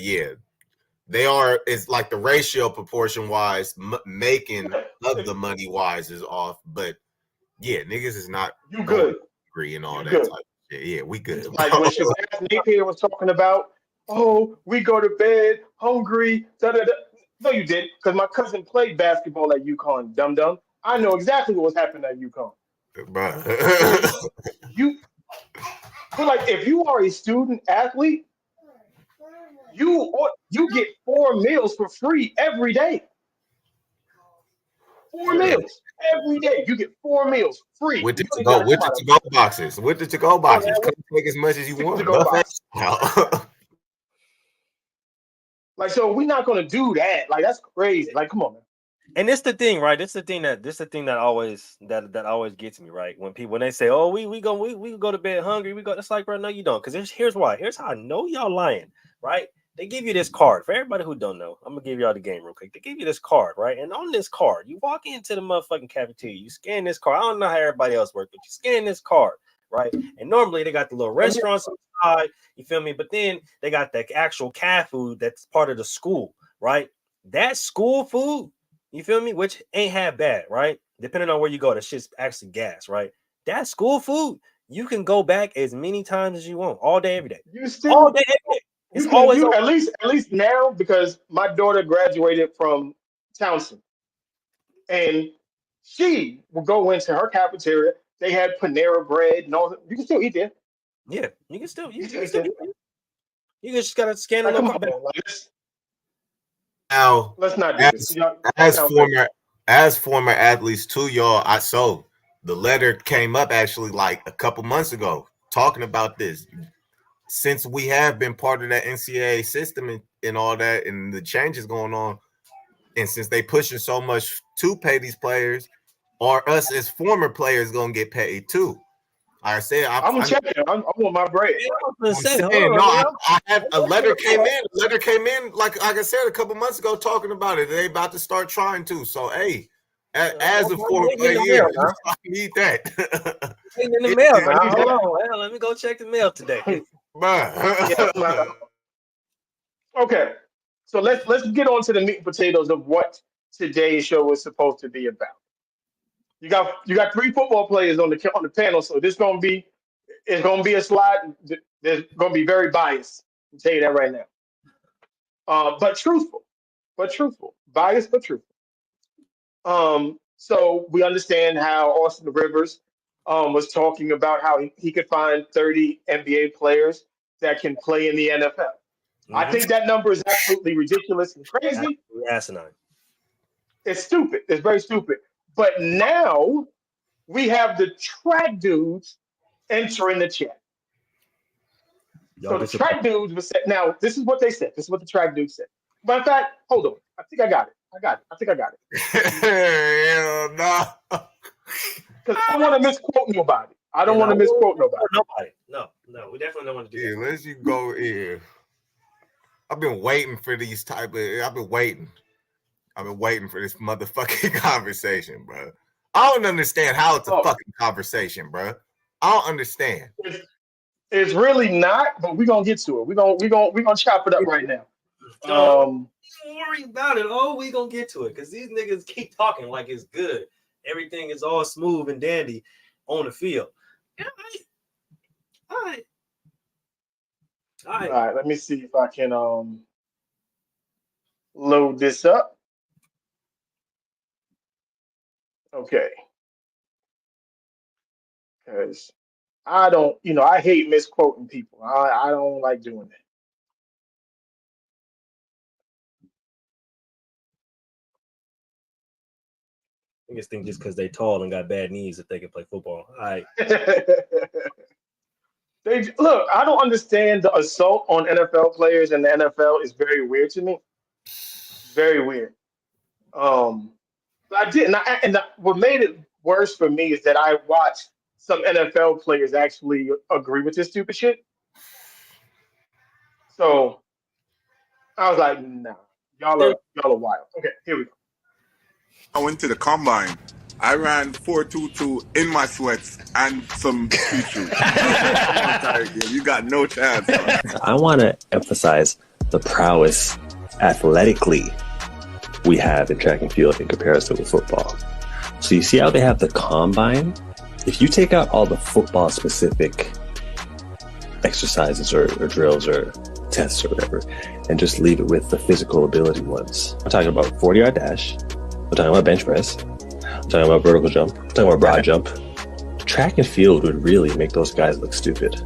[SPEAKER 4] it's like the ratio proportion wise making of the money wise is off, but niggas is not
[SPEAKER 2] you good
[SPEAKER 4] agree and all that
[SPEAKER 2] good.
[SPEAKER 4] type of shit. Yeah, we good.
[SPEAKER 2] Like when Shabazz Napier was talking about, oh, we go to bed hungry. Da, da, da. No, you didn't, because my cousin played basketball at UConn. Dum dum. I know exactly what was happening at UConn. But like, if you are a student athlete, you get 4 meals for free every day. 4 meals every day. You get 4 meals free.
[SPEAKER 4] With the to-go boxes. With the to-go boxes. Come take as much as you want.
[SPEAKER 2] Like, so we're not gonna do that. Like, that's crazy. Like, come on, man.
[SPEAKER 3] And it's the thing, right? This is the thing that always gets me, right? When they say, "Oh, we go to bed hungry," it's like, bro, no, you don't. Because here's why. Here's how I know y'all lying, right? They give you this card. For everybody who don't know, I'm gonna give y'all the game real quick. They give you this card, right? And on this card, you walk into the motherfucking cafeteria, you scan this card. I don't know how everybody else works, but you scan this card, right? And normally they got the little restaurants inside, you feel me? But then they got the actual cat food that's part of the school, right? That school food, you feel me? Which ain't half bad, right? Depending on where you go, that shit's actually gas, right? That school food, you can go back as many times as you want, all day, every day. All day, every day. It's always
[SPEAKER 2] at least now, because my daughter graduated from Townsend, and she would go into her cafeteria. They had Panera bread and all that. You can still eat there.
[SPEAKER 3] Yeah, you can still eat there. You just gotta scan it.
[SPEAKER 4] Now,
[SPEAKER 2] let's not do this.
[SPEAKER 4] As former athletes too, y'all. The letter came up actually like a couple months ago talking about this. Since we have been part of that NCAA system and all that, and the changes going on, and since they pushing so much to pay these players, or us as former players gonna get paid too. I said I'm
[SPEAKER 2] checking. I want my bread.
[SPEAKER 4] I had a letter came in. A letter came in like I said a couple months ago talking about it. They about to start trying to. So hey, as a former player, I need that.
[SPEAKER 3] In the mail, man. Hold on. Let me go check the mail today.
[SPEAKER 2] Okay, so let's get on to the meat and potatoes of what today's show is supposed to be about. You got 3 football players on the panel, so it's gonna be a slide. There's gonna be very biased. I'll tell you that right now. But truthful, biased but truthful. So we understand how Austin Rivers was talking about how he could find 30 NBA players that can play in the NFL. Mm-hmm. I think that number is absolutely ridiculous and crazy.
[SPEAKER 3] Absolutely asinine.
[SPEAKER 2] It's stupid. It's very stupid. But now we have the track dudes entering the chat. So the track dudes were said. Now, this is what they said. This is what the track dudes said. But in fact, hold on. I think I got it. I think I got it.
[SPEAKER 4] Hell no.
[SPEAKER 2] Because I don't want to misquote nobody. I don't want to misquote nobody.
[SPEAKER 3] No, we definitely don't want to do that.
[SPEAKER 4] Let's you go here. I've been waiting for these I've been waiting for this motherfucking conversation, bro. I don't understand how it's a
[SPEAKER 2] Oh.
[SPEAKER 4] fucking conversation, bro. I don't understand.
[SPEAKER 2] It's really not, but we're gonna get to it. We're gonna chop it up right now.
[SPEAKER 3] Don't worry about it. Oh, we gonna get to it because these niggas keep talking like it's good. Everything is all smooth and dandy on the field. All right.
[SPEAKER 2] All right, let me see if I can load this up. Okay. Because I don't, I hate misquoting people. I don't like doing that.
[SPEAKER 3] I just think just because they tall and got bad knees that they can play football. All right.
[SPEAKER 2] Look, I don't understand the assault on NFL players in the NFL is very weird to me. Very weird. I didn't, and what made it worse for me is that I watched some NFL players actually agree with this stupid shit. So I was like, nah, y'all are wild. Okay, here we go.
[SPEAKER 5] I went to the combine. I ran 4.22 in my sweats and some street shoes. Come on, Tyreek Hill, you got no chance. Man.
[SPEAKER 6] I want to emphasize the prowess athletically we have in track and field in comparison with football. So you see how they have the combine? If you take out all the football specific exercises or drills or tests or whatever, and just leave it with the physical ability ones. I'm talking about 40-yard dash. I'm talking about bench press. I'm talking about vertical jump. I'm talking about broad jump. Track and field would really make those guys look stupid.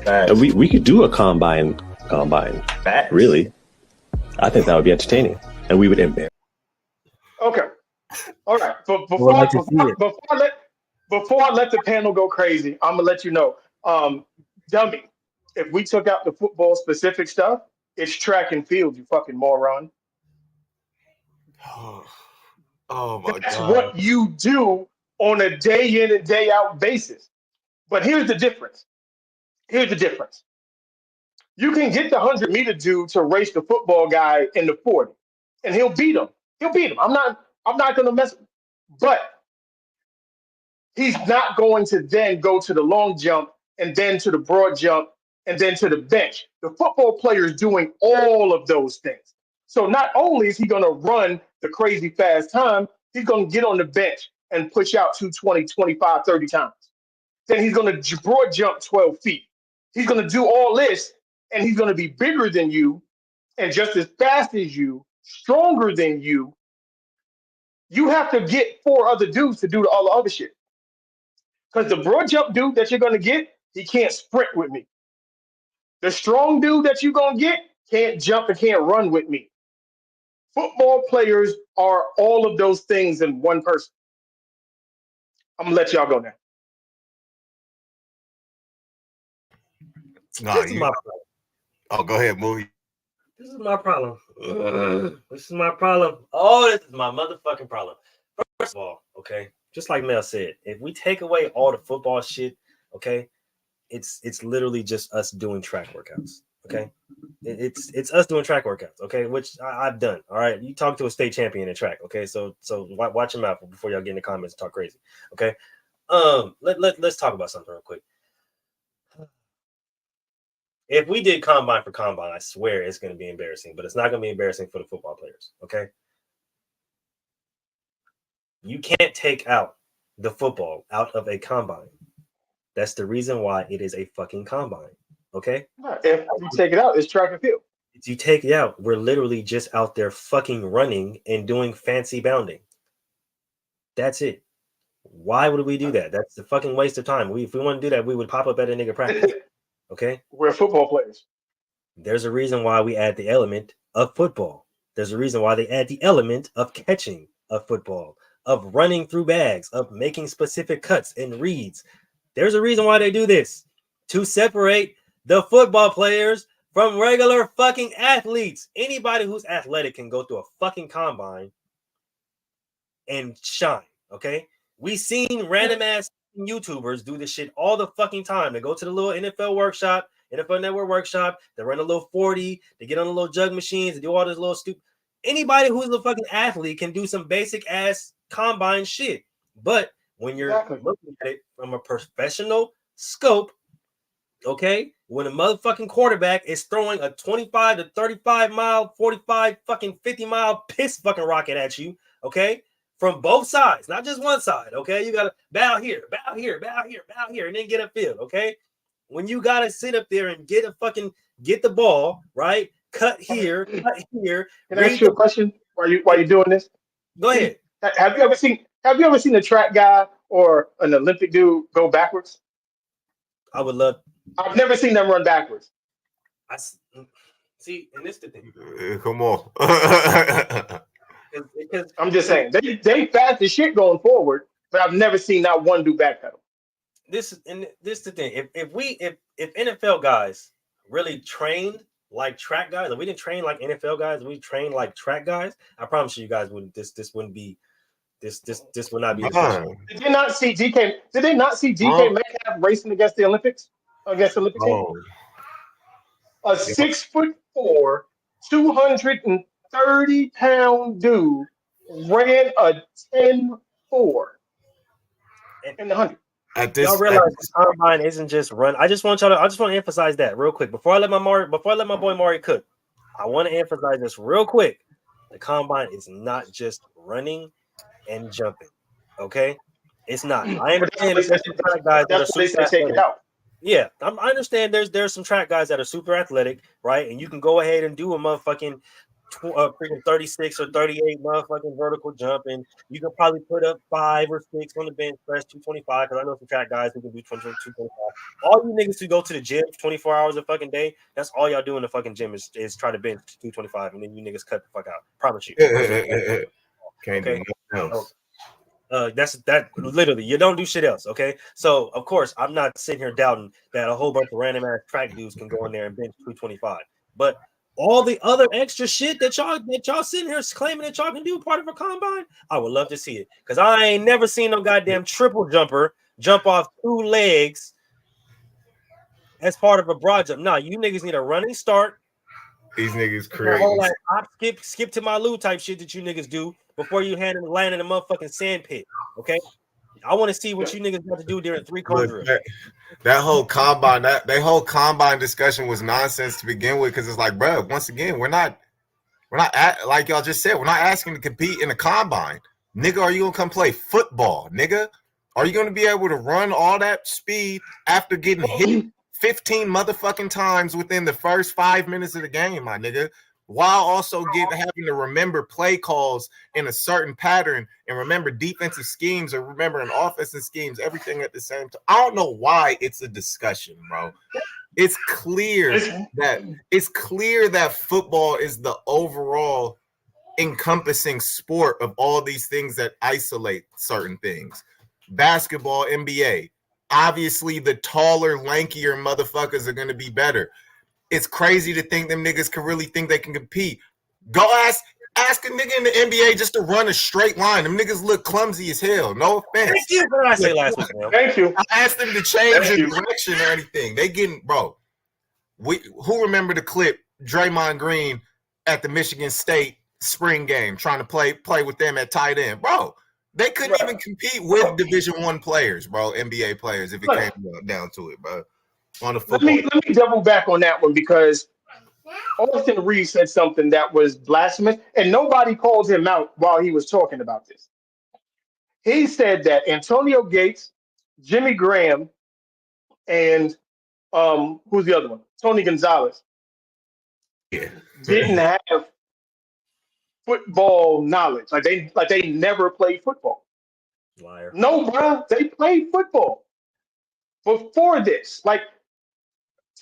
[SPEAKER 6] And we could do a combine.
[SPEAKER 3] Facts.
[SPEAKER 6] Really. I think that would be entertaining. And we would embarrass.
[SPEAKER 2] Okay. All right. But before I let the panel go crazy, I'm gonna let you know. Dummy, if we took out the football specific stuff, it's track and field, you fucking moron.
[SPEAKER 4] Oh my
[SPEAKER 2] That's
[SPEAKER 4] God.
[SPEAKER 2] what you do on a day in and day out basis. But here's the difference. You can get the 100-meter dude to race the football guy in the 40, and he'll beat him. I'm not gonna mess. But he's not going to then go to the long jump and then to the broad jump and then to the bench. The football player is doing all of those things. So not only is he going to run the crazy fast time, he's going to get on the bench and push out 220, 25, 30 times. Then he's going to broad jump 12 feet. He's going to do all this, and he's going to be bigger than you and just as fast as you, stronger than you. You have to get 4 other dudes to do all the other shit. Because the broad jump dude that you're going to get, he can't sprint with me. The strong dude that you're going to get can't jump and can't run with me. Football players are all of those things in one person. I'm going to let y'all go now.
[SPEAKER 4] Nah, go ahead, movie.
[SPEAKER 3] This is my problem. This is my problem. Oh, this is my motherfucking problem. First of all, okay, just like Mel said, if we take away all the football shit, okay, it's literally just us doing track workouts. Okay, it's us doing track workouts. Okay, which I've done. All right, you talk to a state champion in track. Okay, so watch your mouth before y'all get in the comments and talk crazy. Okay, let's talk about something real quick. If we did combine for combine, I swear it's going to be embarrassing, but it's not going to be embarrassing for the football players. Okay, you can't take out the football out of a combine. That's the reason why it is a fucking combine. Okay.
[SPEAKER 2] If you take it out, it's track and field.
[SPEAKER 3] If you take it out, we're literally just out there fucking running and doing fancy bounding. That's it. Why would we do that? That's a fucking waste of time. If we want to do that, we would pop up at a nigga practice. Okay.
[SPEAKER 2] We're football players.
[SPEAKER 3] There's a reason why we add the element of football. There's a reason why they add the element of catching of football, of running through bags, of making specific cuts and reads. There's a reason why they do this, to separate the football players from regular fucking athletes. Anybody who's athletic can go through a fucking combine and shine, okay? We seen random ass YouTubers do this shit all the fucking time. They go to the little NFL workshop, NFL Network workshop, they run a little 40, they get on the little jug machines, they do all this little stupid. Anybody who's a fucking athlete can do some basic ass combine shit. But when you're
[SPEAKER 2] Exactly.
[SPEAKER 3] looking at it from a professional scope, okay, when a motherfucking quarterback is throwing a 25 to 35 mile, 45 fucking 50 mile piss fucking rocket at you, okay, from both sides, not just one side, okay, you gotta bow here, bow here, bow here, bow here, and then get upfield, okay. When you gotta sit up there and get the ball, right, cut here,
[SPEAKER 2] Can I ask you a question while you doing this?
[SPEAKER 3] go ahead.
[SPEAKER 2] Have you ever seen a track guy or an Olympic dude go backwards?
[SPEAKER 3] I would love.
[SPEAKER 2] I've never seen them run backwards.
[SPEAKER 3] See, and this the thing.
[SPEAKER 4] Come on.
[SPEAKER 3] Because
[SPEAKER 2] I'm just saying they fast as shit going forward, but I've never seen not one do backpedal.
[SPEAKER 3] This the thing. If NFL guys really trained like track guys, if we didn't train like NFL guys, we trained like track guys, I promise you guys wouldn't this would not be a discussion.
[SPEAKER 2] Did they not see DK? Did they not see DK Metcalf racing against the Olympic team? A 6'4", 230-pound dude ran a 10.4 in the 100.
[SPEAKER 3] Y'all realize the combine isn't just run. I just want to emphasize that real quick before I let my boy Mari cook. I want to emphasize this real quick. The combine is not just running and jumping. Okay, it's not. I understand there's some track guys that are super athletic. Yeah, I understand. There's some track guys that are super athletic, right? And you can go ahead and do a motherfucking freaking 36 or 38 motherfucking vertical jump, and you can probably put up 5 or 6 on the bench press 225. Because I know some track guys who can do 225. All you niggas who go to the gym 24 hours a fucking day, that's all y'all do in the fucking gym is try to bench 225, and then you niggas cut the fuck out. Promise you.
[SPEAKER 4] Can't do nothing else.
[SPEAKER 3] That literally you don't do shit else. Okay, so of course I'm not sitting here doubting that a whole bunch of random ass track dudes can go in there and bench 225, but all the other extra shit that y'all sitting here claiming that y'all can do part of a combine, I would love to see it, because I ain't never seen no goddamn triple jumper jump off 2 legs as part of a broad jump. Nah, you niggas need a running start.
[SPEAKER 4] These niggas crazy.
[SPEAKER 3] Whole like skip to my loo type shit that you niggas do before you land in a motherfucking sand pit. Okay, I want to see what you niggas got to do during 3-cone drill.
[SPEAKER 4] That whole combine, that whole combine discussion was nonsense to begin with, because it's like, bro, once again, we're not like y'all just said, we're not asking to compete in a combine. Nigga, are you gonna come play football? Nigga, are you gonna be able to run all that speed after getting hit 15 motherfucking times within the first 5 minutes of the game, my nigga? While also having to remember play calls in a certain pattern and remember defensive schemes or remembering offensive schemes, everything at the same time. I don't know why it's a discussion, bro. It's clear that football is the overall encompassing sport of all these things that isolate certain things. Basketball, NBA. Obviously, the taller, lankier motherfuckers are going to be better. It's crazy to think them niggas can really think they can compete. Go ask a nigga in the NBA just to run a straight line. Them niggas look clumsy as hell. No offense.
[SPEAKER 3] Thank you for what I say last week, man.
[SPEAKER 2] Thank you.
[SPEAKER 4] I asked them to change the direction or anything. They getting, bro. Who remember the clip Draymond Green at the Michigan State spring game trying to play with them at tight end, bro? They couldn't even compete with Division I players, bro. NBA players, if it came down to it, bro. On the football.
[SPEAKER 2] Let me double back on that one, because Austin Reed said something that was blasphemous, and nobody called him out while he was talking about this. He said that Antonio Gates, Jimmy Graham, and who's the other one? Tony Gonzalez.
[SPEAKER 4] Yeah.
[SPEAKER 2] Didn't have football knowledge. Like they never played football.
[SPEAKER 3] Liar.
[SPEAKER 2] No, bro, they played football before this. Like,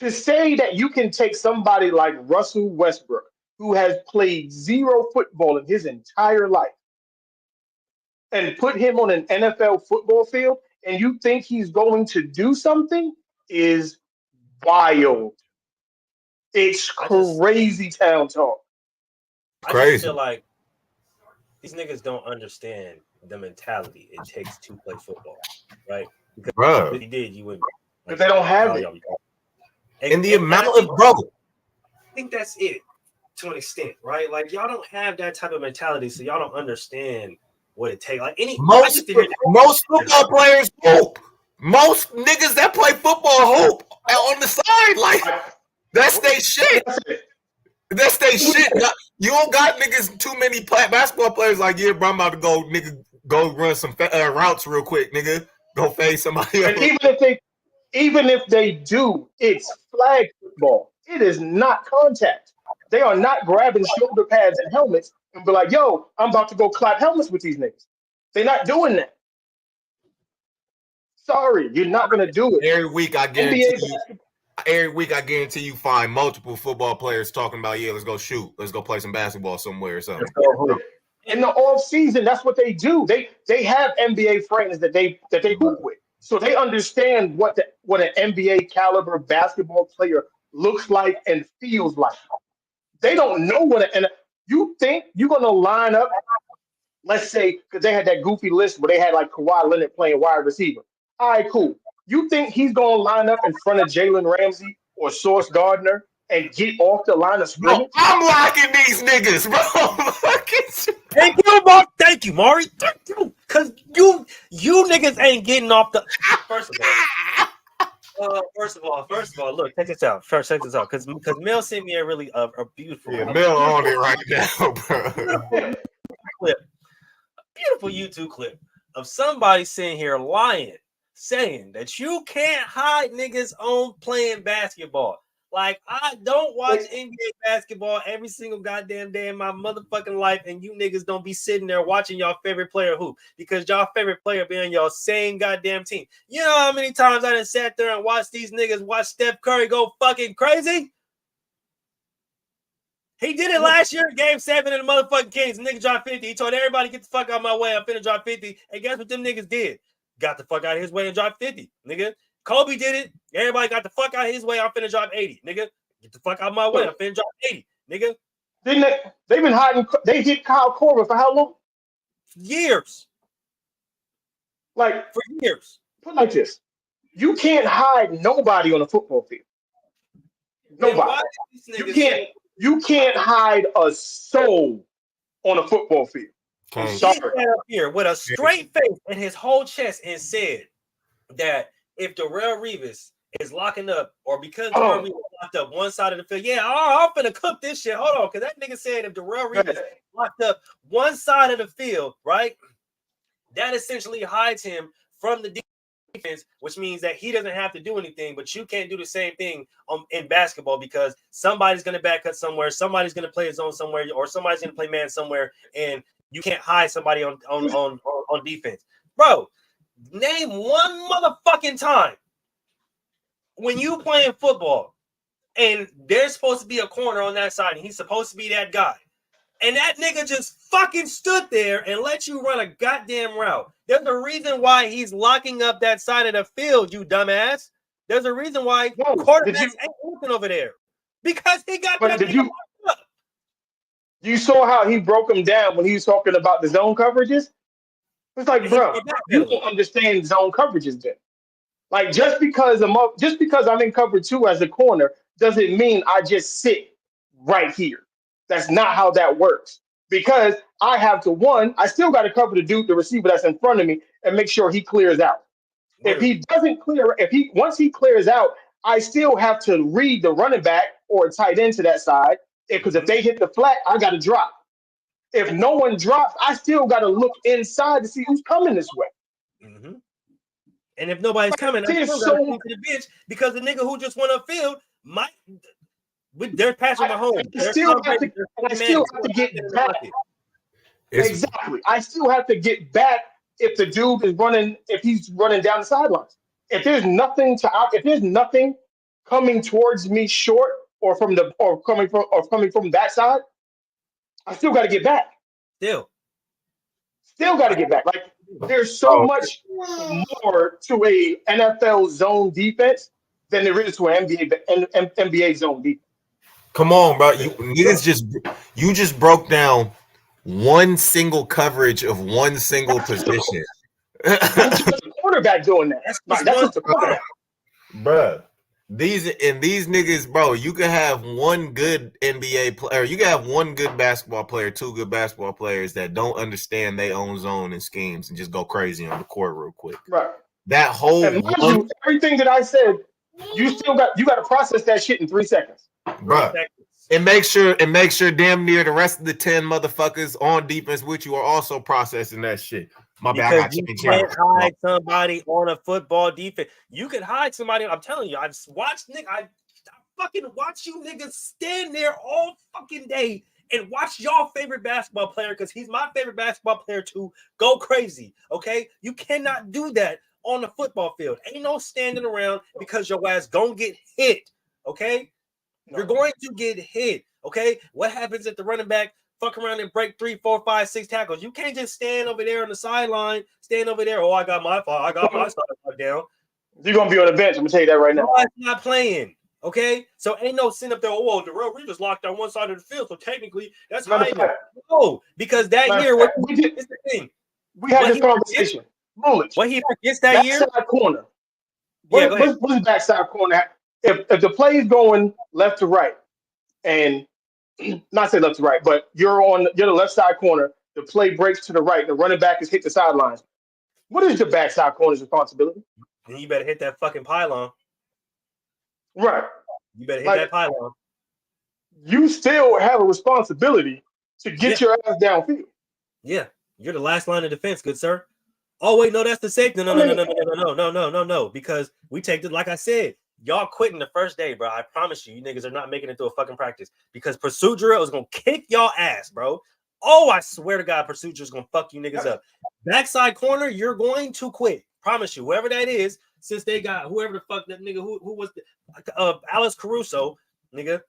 [SPEAKER 2] to say that you can take somebody like Russell Westbrook, who has played 0 football in his entire life, and put him on an NFL football field, and you think he's going to do something, is wild. It's crazy town talk.
[SPEAKER 3] I just feel like these niggas don't understand the mentality it takes to play football, right? Because if you did, you wouldn't.
[SPEAKER 2] But they don't have it.
[SPEAKER 4] And the amount of bro.
[SPEAKER 3] I think that's it to an extent, right? Like, y'all don't have that type of mentality, so y'all don't understand what it take. Like
[SPEAKER 4] most football players hoop. Most niggas that play football hoop on the side. Like that's their shit. That's their shit. You don't got niggas too many basketball players like, yeah, bro, I'm about to go run some routes real quick, nigga. Go face somebody else.
[SPEAKER 2] And even if they do, it's flag football. It is not contact. They are not grabbing shoulder pads and helmets and be like, yo, I'm about to go clap helmets with these niggas. They're not doing that. Sorry, you're not going to do it.
[SPEAKER 4] Every week, I guarantee you find multiple football players talking about, yeah, let's go shoot. Let's go play some basketball somewhere or something.
[SPEAKER 2] In the off season, that's what they do. They have NBA friends that they hoop with. So they understand what an NBA caliber basketball player looks like and feels like. They don't know and you think you're going to line up, let's say, because they had that goofy list where they had like Kawhi Leonard playing wide receiver. All right, cool. You think he's going to line up in front of Jalen Ramsey or Sauce Gardner and get off the line of scrimmage?
[SPEAKER 4] No, I'm locking these niggas, bro.
[SPEAKER 3] Thank you, Maury. Thank you. Because you niggas ain't getting off the... First of all, look, check this out. Because Mel sent me a beautiful...
[SPEAKER 4] Yeah, Mel on it right now, bro.
[SPEAKER 3] Beautiful YouTube clip of somebody sitting here lying, saying that you can't hide niggas on playing basketball. Like, I don't watch NBA basketball every single goddamn day in my motherfucking life, and you niggas don't be sitting there watching y'all favorite player hoop because y'all favorite player be on y'all same goddamn team. You know how many times I done sat there and watched these niggas watch Steph Curry go fucking crazy? He did it last year, Game 7 in the motherfucking Kings. Nigga dropped 50. He told everybody, get the fuck out of my way. I'm finna drop 50. And guess what them niggas did? Got the fuck out of his way and dropped 50, nigga. Kobe did it. Everybody got the fuck out of his way. I'm finna drop 80, nigga. Get the fuck out of my way. I'm finna drop 80, nigga.
[SPEAKER 2] They've been hiding. They hit Kyle Korver for how long?
[SPEAKER 3] Years.
[SPEAKER 2] Like,
[SPEAKER 3] for years.
[SPEAKER 2] Put it like this. You can't hide nobody on a football field. Nobody. You can't hide a soul on a football field.
[SPEAKER 3] He sat up here with a straight face and his whole chest and said that if Darrelle Revis is locking up, or because Darrelle Revis locked up one side of the field, I'm finna cook this shit. Hold on, because that nigga said if Darrelle Revis locked up one side of the field, right, that essentially hides him from the defense, which means that he doesn't have to do anything, but you can't do the same thing in basketball because somebody's going to back cut somewhere, somebody's going to play a zone somewhere, or somebody's going to play man somewhere, and you can't hide somebody on defense. Bro, name one motherfucking time when you playing football and there's supposed to be a corner on that side and he's supposed to be that guy, and that nigga just fucking stood there and let you run a goddamn route. There's a reason why he's locking up that side of the field, you dumbass. There's a reason why quarterbacks ain't looking over there. Because he got that nigga up.
[SPEAKER 2] You saw how he broke him down when he was talking about the zone coverages? It's like, bro, you don't understand zone coverages then. Like, just because I'm in cover 2 as a corner doesn't mean I just sit right here. That's not how that works. Because I have to, I still got to cover the receiver that's in front of me and make sure he clears out. If he doesn't clear, once he clears out, I still have to read the running back or tight end to that side. Because if they hit the flat, I got to drop. If no one drops, I still got to look inside to see who's coming this way.
[SPEAKER 3] Mm-hmm. And if nobody's coming, I still got to to the bench because the nigga who just went upfield might. They're passing Mahomes. I still have to
[SPEAKER 2] get back. Exactly. I still have to get back if the dude is running. If he's running down the sidelines. If there's nothing coming towards me short or coming from that side, I still got to get back. Still got to get back. Like, there's so much more to a NFL zone defense than there is to an NBA zone defense.
[SPEAKER 4] Come on, bro. You just broke down one single coverage of one single position.
[SPEAKER 2] That's just the quarterback doing that. That's just the quarterback.
[SPEAKER 4] Bruh. These niggas, bro, you could have one good NBA player, you can have one good basketball player, two good basketball players that don't understand their own zone and schemes and just go crazy on the court real quick.
[SPEAKER 2] Right.
[SPEAKER 4] That whole
[SPEAKER 2] And mind you, everything that I said, you got to process that shit in 3 seconds.
[SPEAKER 4] Bro. And make sure damn near the rest of the 10 motherfuckers on defense with you are also processing that shit. My bad.
[SPEAKER 3] Because you can't hide somebody on a football defense. You can hide somebody. I'm telling you, I've watched I fucking watch you niggas stand there all fucking day and watch y'all favorite basketball player, because he's my favorite basketball player too, go crazy. Okay, you cannot do that on the football field. Ain't no standing around because your ass gonna get hit. Okay, you're going to get hit. Okay, what happens if the running back fuck around and break 3, 4, 5, 6 tackles? You can't just stand over there on the sideline, stand over there. Oh, I got my sideline down.
[SPEAKER 2] You're gonna be on the bench. I'm gonna tell you that right now.
[SPEAKER 3] No, not playing. Okay, so ain't no sitting up there. Oh, Darrell Reeves locked on one side of the field, so technically that's high. No, because that year, it's the thing.
[SPEAKER 2] We had this conversation. Mulich.
[SPEAKER 3] What he forgets that year?
[SPEAKER 2] Backside corner.
[SPEAKER 3] Yeah, go ahead.
[SPEAKER 2] What is backside corner? If the play is going left to right, and not say left to right, but you're the left side corner, the play breaks to the right, the running back is hit the sidelines. What is your backside corner's responsibility?
[SPEAKER 3] Then you better hit that fucking pylon.
[SPEAKER 2] Right.
[SPEAKER 3] You better hit that pylon.
[SPEAKER 2] You still have a responsibility to get your ass downfield.
[SPEAKER 3] Yeah. You're the last line of defense, good sir. Oh, wait, no, that's the safety. No. Because we take it, like I said, y'all quitting the first day, bro. I promise you, you niggas are not making it through a fucking practice, because Pursuit Drill is going to kick y'all ass, bro. Oh, I swear to God, Pursuit Drill is going to fuck you niggas up. Backside corner, you're going to quit. Promise you, whoever that is, since they got whoever the fuck that nigga, who was the, Alex Caruso, nigga,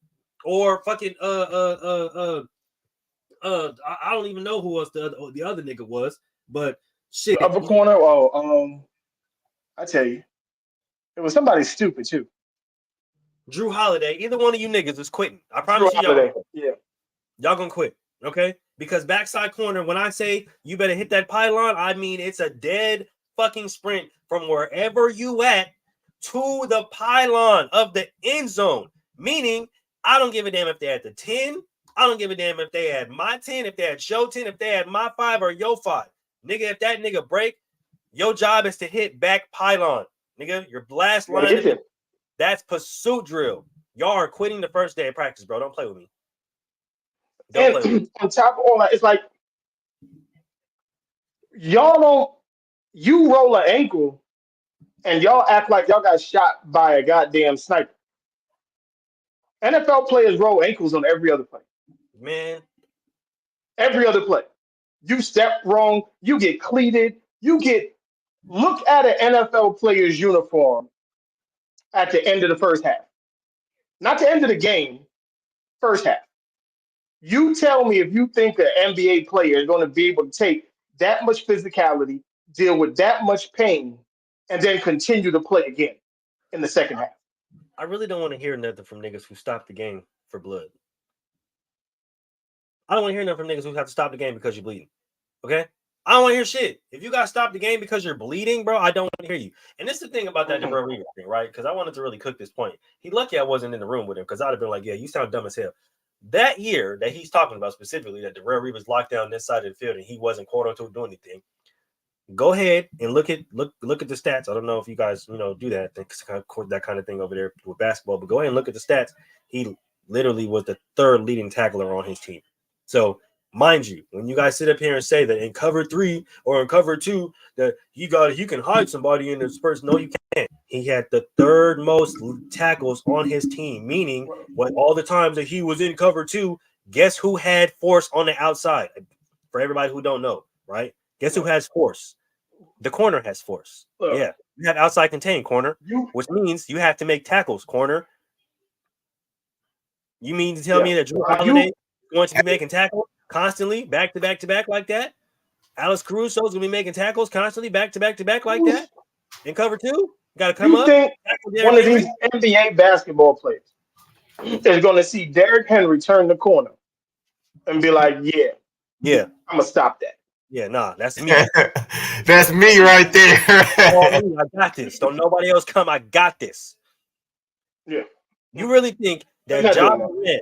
[SPEAKER 3] or fucking, I don't even know who else the other nigga was, but shit.
[SPEAKER 2] The upper corner, I tell you, it was somebody stupid too.
[SPEAKER 3] Drew Holiday. Either one of you niggas is quitting. I promise
[SPEAKER 2] Drew Holiday. Y'all
[SPEAKER 3] gonna quit, okay? Because backside corner, when I say you better hit that pylon, I mean it's a dead fucking sprint from wherever you at to the pylon of the end zone. Meaning, I don't give a damn if they're at the 10. I don't give a damn if they had my 10, if they had your 10, if they had my 5 or your 5. Nigga, if that nigga break, your job is to hit back pylon. Nigga, your last line. That's Pursuit Drill. Y'all are quitting the first day of practice, bro. Don't play with me.
[SPEAKER 2] Don't play with me. On top of all that, it's like you roll an ankle and y'all act like y'all got shot by a goddamn sniper. NFL players roll ankles on every other play.
[SPEAKER 3] Man.
[SPEAKER 2] Every other play. You step wrong, you get cleated, look at an NFL player's uniform at the end of the first half. Not the end of the game, first half. You tell me if you think an NBA player is going to be able to take that much physicality, deal with that much pain, and then continue to play again in the second half.
[SPEAKER 3] I really don't want to hear nothing from niggas who stopped the game for blood. I don't want to hear nothing from niggas who have to stop the game because you're bleeding. Okay? I don't want to hear shit. If you got to stop the game because you're bleeding, bro, I don't want to hear you. And this is the thing about that Darrell Reeves thing, right? Because I wanted to really cook this point. He lucky I wasn't in the room with him, because I'd have been like, yeah, you sound dumb as hell. That year that he's talking about specifically, that Darrell Reeves locked down this side of the field and he wasn't quote unquote doing anything. Go ahead and look at the stats. I don't know if you guys do that kind of thing over there with basketball, but go ahead and look at the stats. He literally was the third leading tackler on his team. So mind you, when you guys sit up here and say that in cover 3 or in cover 2 that you can hide somebody in this person, no, you can't. He had the third most tackles on his team, meaning when all the times that he was in cover 2, guess who had force on the outside? For everybody who don't know, right? Guess who has force? The corner has force. Yeah, you have outside contain corner, which means you have to make tackles corner. You mean to tell me that Drew Holiday is going to be making tackles constantly, back to back to back like that? Alex Caruso is going to be making tackles constantly, back to back to back like that? In cover 2? Got to come up.
[SPEAKER 2] Think one of these NBA basketball players is going to see Derrick Henry turn the corner and be like, yeah, I'm going to stop that.
[SPEAKER 3] Yeah, nah, that's me.
[SPEAKER 4] That's me right there.
[SPEAKER 3] I got this. Don't nobody else come. I got this.
[SPEAKER 2] Yeah.
[SPEAKER 3] You really think
[SPEAKER 2] They're
[SPEAKER 3] that
[SPEAKER 2] not
[SPEAKER 3] Ja
[SPEAKER 2] doing that.
[SPEAKER 3] Morant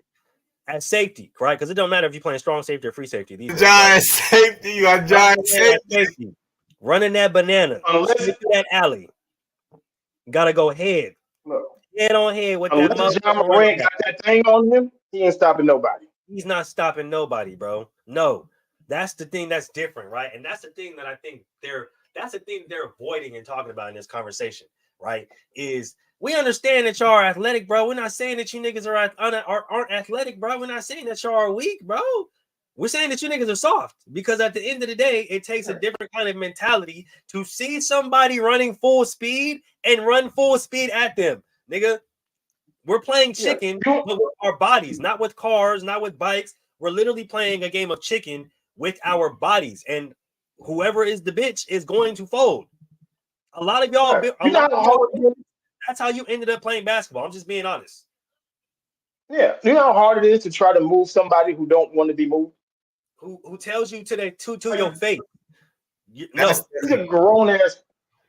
[SPEAKER 3] at safety, right? Because it don't matter if you're playing strong safety or free safety. These days,
[SPEAKER 4] Giant
[SPEAKER 3] right?
[SPEAKER 4] safety, you got
[SPEAKER 3] Ja
[SPEAKER 4] giant
[SPEAKER 3] Morant at
[SPEAKER 4] safety.
[SPEAKER 3] safety, running that banana,
[SPEAKER 2] Unless
[SPEAKER 3] straight through that alley. Gotta go head
[SPEAKER 2] look,
[SPEAKER 3] on head with that
[SPEAKER 2] unless John
[SPEAKER 3] motherfucking running
[SPEAKER 2] Morant
[SPEAKER 3] back.
[SPEAKER 2] got that thing on him, he ain't stopping nobody.
[SPEAKER 3] He's not stopping nobody, bro. No, that's the thing that's different, right? And that's the thing that I think that's the thing they're avoiding and talking about in this conversation, right? Is we understand that y'all are athletic, bro. We're not saying that you niggas aren't athletic, bro. We're not saying that y'all are weak, bro. We're saying that you niggas are soft because at the end of the day, it takes a different kind of mentality to see somebody running full speed and run full speed at them, nigga. We're playing chicken but with our bodies, not with cars, not with bikes. We're literally playing a game of chicken with our bodies, and whoever is the bitch is going to fold. A lot of y'all, that's how you ended up playing basketball. I'm just being honest.
[SPEAKER 2] Yeah, you know how hard it is to try to move somebody who don't want to be moved.
[SPEAKER 3] Who tells you to your face?
[SPEAKER 2] No, he's a grown ass.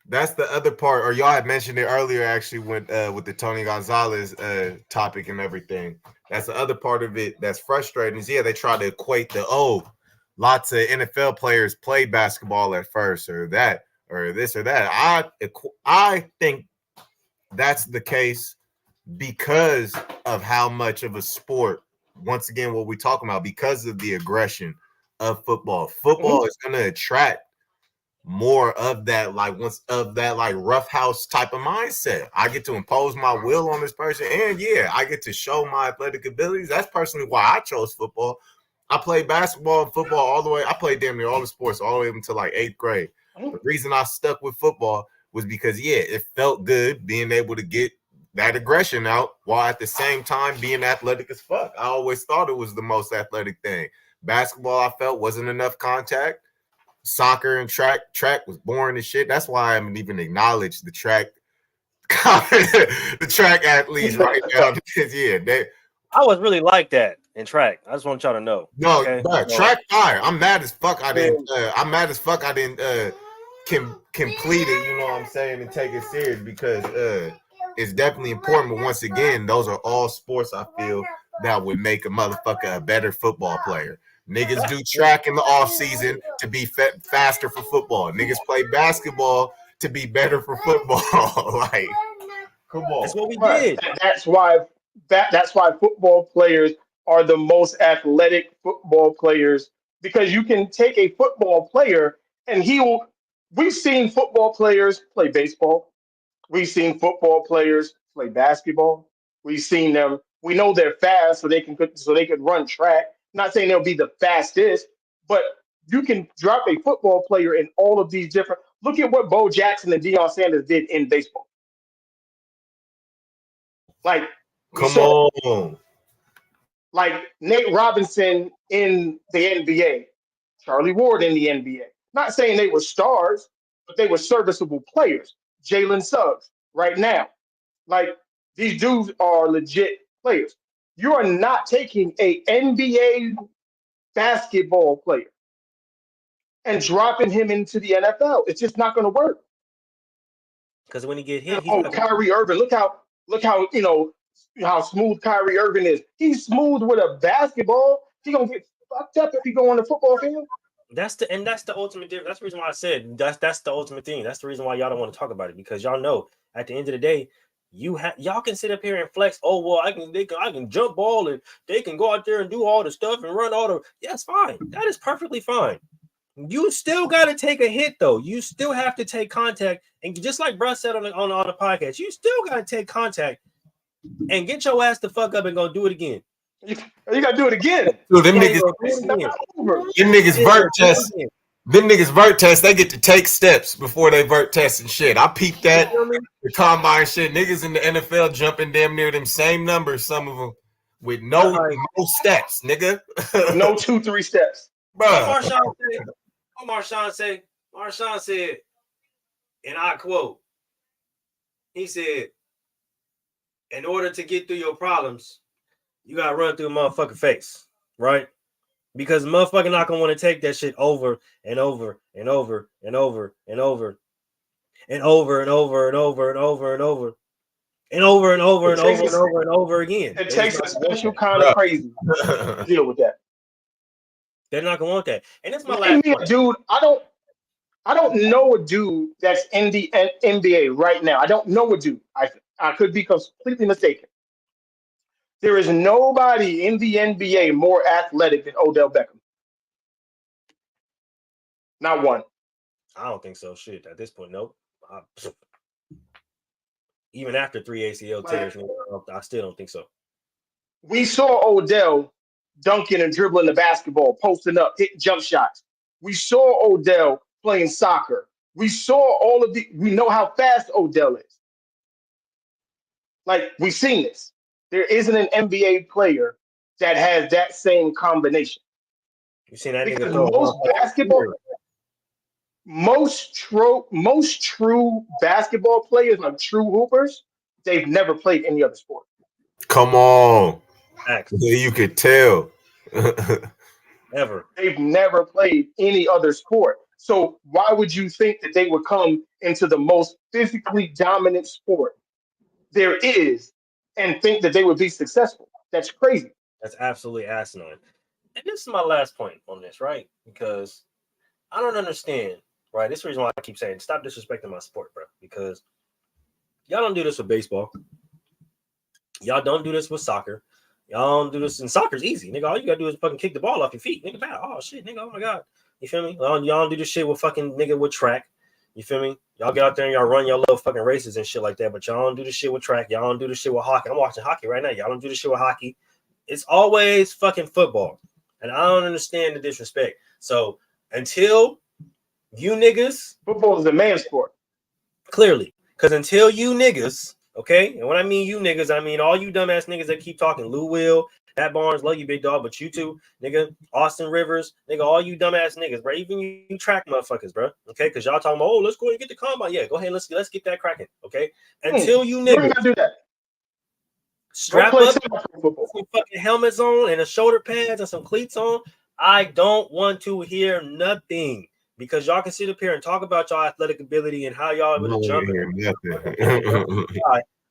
[SPEAKER 4] That's the other part, or y'all had mentioned it earlier, actually, with the Tony Gonzalez topic and everything. That's the other part of it that's frustrating. Is they try to equate lots of NFL players play basketball at first, or that, or this or that. I think that's the case because of how much of a sport. Once again, what we're talking about, because of the aggression of football. Football is going to attract more of that, like roughhouse type of mindset. I get to impose my will on this person, and I get to show my athletic abilities. That's personally why I chose football. I played basketball and football all the way. I played damn near all the sports all the way up until like 8th grade. The reason I stuck with football was because it felt good being able to get that aggression out while at the same time being athletic as fuck. I always thought it was the most athletic thing. Basketball, I felt, wasn't enough contact. Soccer and track was boring as shit. That's why I haven't even acknowledged the track the track athletes right now, because
[SPEAKER 3] I was really like that in track. I just want y'all to know.
[SPEAKER 4] No,
[SPEAKER 3] okay?
[SPEAKER 4] Track fire. I'm mad as fuck I didn't complete it, you know what I'm saying, and take it serious, because it's definitely important. But once again, those are all sports I feel that would make a motherfucker a better football player. Niggas do track in the off season to be faster for football. Niggas play basketball to be better for football. Like, come on.
[SPEAKER 3] That's what we did.
[SPEAKER 2] That's why football players are the most athletic football players, because you can take a football player and we've seen football players play baseball. We've seen football players play basketball. We've seen them. We know they're fast, so they could run track. Not saying they'll be the fastest, but you can drop a football player in all of these different. Look at what Bo Jackson and Deion Sanders did in baseball. Like,
[SPEAKER 4] come on.
[SPEAKER 2] Like Nate Robinson in the NBA, Charlie Ward in the NBA. Not saying they were stars, but they were serviceable players. Jalen Suggs right now. Like, these dudes are legit players. You are not taking a NBA basketball player and dropping him into the NFL. It's just not going to work.
[SPEAKER 3] Because when he get hit,
[SPEAKER 2] Kyrie Irving, look how how smooth Kyrie Irving is. He's smooth with a basketball. He gonna get fucked up if he go on the football field.
[SPEAKER 3] That's the ultimate difference. That's the reason why I said that's the ultimate thing. That's the reason why y'all don't want to talk about it, because y'all know at the end of the day, y'all can sit up here and flex. Oh well, I can jump ball and they can go out there and do all the stuff and run all the. Yeah, it's fine. That is perfectly fine. You still got to take a hit though. You still have to take contact, and just like Bruh said on the podcast, you still got to take contact and get your ass the fuck up and go do it again.
[SPEAKER 2] You got to do it again.
[SPEAKER 4] Dude, them niggas vert test. Them niggas vert test. They get to take steps before they vert test and shit. I peeped that. The combine shit. Niggas in the NFL jumping damn near them same numbers. Some of them with no steps, nigga.
[SPEAKER 2] No 2-3 steps.
[SPEAKER 3] Bro. Marshawn said, and I quote, he said, in order to get through your problems, you gotta run through a motherfucking face, right? Because motherfucker not gonna want to take that shit over and over and over and over and over and over and over and over and over and over. and over and over
[SPEAKER 2] It
[SPEAKER 3] and over
[SPEAKER 2] takes
[SPEAKER 3] and over and over again.
[SPEAKER 2] It
[SPEAKER 3] They're
[SPEAKER 2] takes
[SPEAKER 3] just
[SPEAKER 2] a
[SPEAKER 3] not gonna want
[SPEAKER 2] special
[SPEAKER 3] that.
[SPEAKER 2] kind of crazy to deal with that.
[SPEAKER 3] They're not gonna want that. And that's my
[SPEAKER 2] Name
[SPEAKER 3] last
[SPEAKER 2] me a
[SPEAKER 3] point.
[SPEAKER 2] dude. I don't know a dude that's in the NBA right now. I don't know a dude. I could be completely mistaken. There is nobody in the NBA more athletic than Odell Beckham. Not one.
[SPEAKER 3] I don't think so. Shit, at this point, nope. Even after 3 ACL tears, I still don't think so.
[SPEAKER 2] We saw Odell dunking and dribbling the basketball, posting up, hitting jump shots. We saw Odell playing soccer. We saw all of the. We know how fast Odell is. Like we've seen this. There isn't an NBA player that has that same combination.
[SPEAKER 3] You seen that nigga
[SPEAKER 2] Because
[SPEAKER 3] throw
[SPEAKER 2] most basketball, most true basketball players, like true hoopers, they've never played any other sport.
[SPEAKER 4] Come on.
[SPEAKER 3] Facts.
[SPEAKER 4] You could tell.
[SPEAKER 3] Ever.
[SPEAKER 2] They've never played any other sport. So why would you think that they would come into the most physically dominant sport there is and think that they would be successful? That's crazy.
[SPEAKER 3] That's absolutely asinine. And this is my last point on this, right? Because I don't understand, right? This is the reason why I keep saying stop disrespecting my sport, bro. Because y'all don't do this with baseball. Y'all don't do this with soccer. Y'all don't do this. And soccer's easy, nigga. All you gotta do is fucking kick the ball off your feet, nigga. Oh shit, nigga. Oh my god. You feel me? Y'all don't do this shit with fucking nigga with track. You feel me? Y'all get out there and y'all run your little fucking races and shit like that, but y'all don't do this shit with track. Y'all don't do this shit with hockey. I'm watching hockey right now. Y'all don't do this shit with hockey. It's always fucking football. And I don't understand the disrespect. So until you niggas,
[SPEAKER 2] football is a man's sport.
[SPEAKER 3] Clearly. Because until you niggas, okay? And when I mean you niggas, I mean all you dumbass niggas that keep talking. Lou Will, Pat Barnes, love you, big dog, but you too, nigga. Austin Rivers, nigga, all you dumbass niggas, bro. Even you track motherfuckers, bro. Okay? Because y'all talking about, oh, let's go and get the combine. Yeah, go ahead, let's get that cracking. Okay? Until you
[SPEAKER 2] You
[SPEAKER 3] niggas
[SPEAKER 2] gotta do that.
[SPEAKER 3] strap up some fucking helmets on and a shoulder pads and some cleats on. I don't want to hear nothing. Because y'all can sit up here and talk about y'all athletic ability and how y'all able to jump.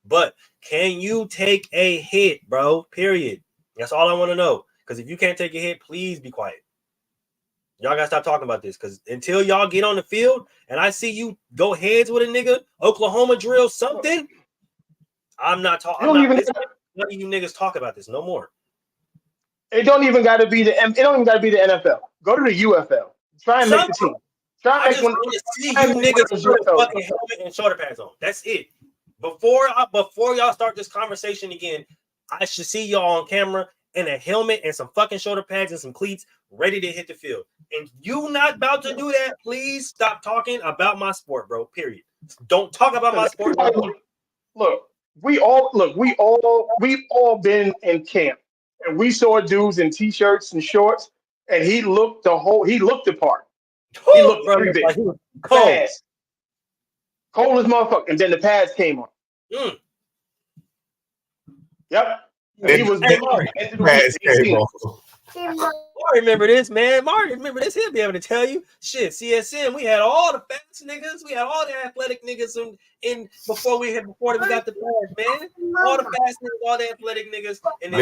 [SPEAKER 3] But can you take a hit, bro? Period. That's all I want to know. Because if you can't take a hit, please be quiet. Y'all gotta stop talking about this. Because until y'all get on the field and I see you go heads with a nigga, Oklahoma drill something, I'm not talking. None of you niggas talk about this no more.
[SPEAKER 2] It don't even gotta be the NFL. Go to the UFL. Try and make the team.
[SPEAKER 3] I just want to see you niggas put a fucking helmet and shoulder pads on. That's it. Before y'all start this conversation again, I should see y'all on camera in a helmet and some fucking shoulder pads and some cleats ready to hit the field. And you not about to do that, please stop talking about my sport, bro. Period. Don't talk about my sport no more.
[SPEAKER 2] Look, we all been in camp and we saw dudes in t-shirts and shorts and he looked the part. He looked very big. Cold. Cold as motherfucker. And then the pads came on. Yep. He was
[SPEAKER 3] Mari remember this, man. Mari remember this. He'll be able to tell you. Shit, CSN, we had all the fast niggas. We had all the athletic niggas in before we got the pads, man. All the fast niggas, all the athletic niggas. And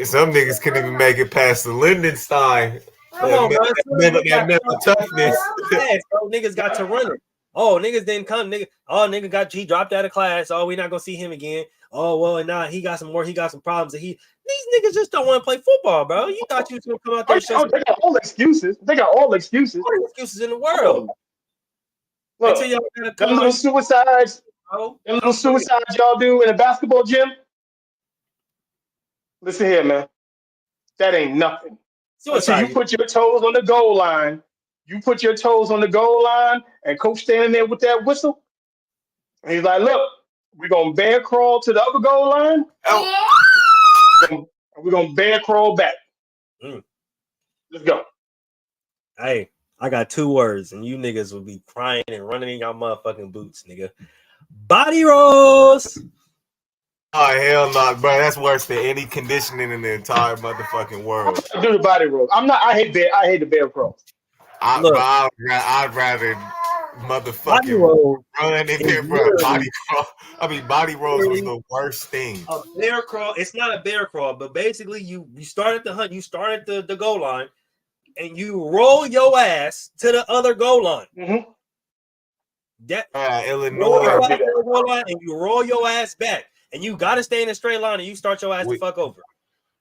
[SPEAKER 4] some niggas couldn't even make it past the Lindenstein.
[SPEAKER 3] Come on, bro.
[SPEAKER 4] Mental toughness.
[SPEAKER 3] Bro, niggas got to run it. Oh, niggas didn't come, nigga. Oh, he dropped out of class. Oh, we're not gonna see him again. Oh, well, nah, he got some problems. These niggas just don't want to play football, bro. You thought you was gonna come out there?
[SPEAKER 2] They got all excuses. All the excuses
[SPEAKER 3] in the world.
[SPEAKER 2] Look, them little suicides y'all do in a basketball gym. Listen here, man. That ain't nothing. So you put your toes on the goal line. And coach standing there with that whistle. And he's like, look, we're going to bear crawl to the other goal line. And we're going to bear crawl back. Let's go.
[SPEAKER 3] Hey, I got 2 words, and you niggas will be crying and running in your motherfucking boots, nigga. Body rolls.
[SPEAKER 4] Oh, hell no, bro. That's worse than any conditioning in the entire motherfucking world.
[SPEAKER 2] I do the body rolls. I hate the bear crawls.
[SPEAKER 4] I'd rather motherfucking run in there, bro. Body crawl. I mean, body rolls was the worst thing.
[SPEAKER 3] A bear crawl. It's not a bear crawl, but basically you start at the hunt. You start at the goal line, and you roll your ass to the other goal line.
[SPEAKER 2] Mm-hmm.
[SPEAKER 3] That
[SPEAKER 4] Illinois,
[SPEAKER 3] goal line, and you roll your ass back, and you got to stay in a straight line, and you start your ass to fuck over.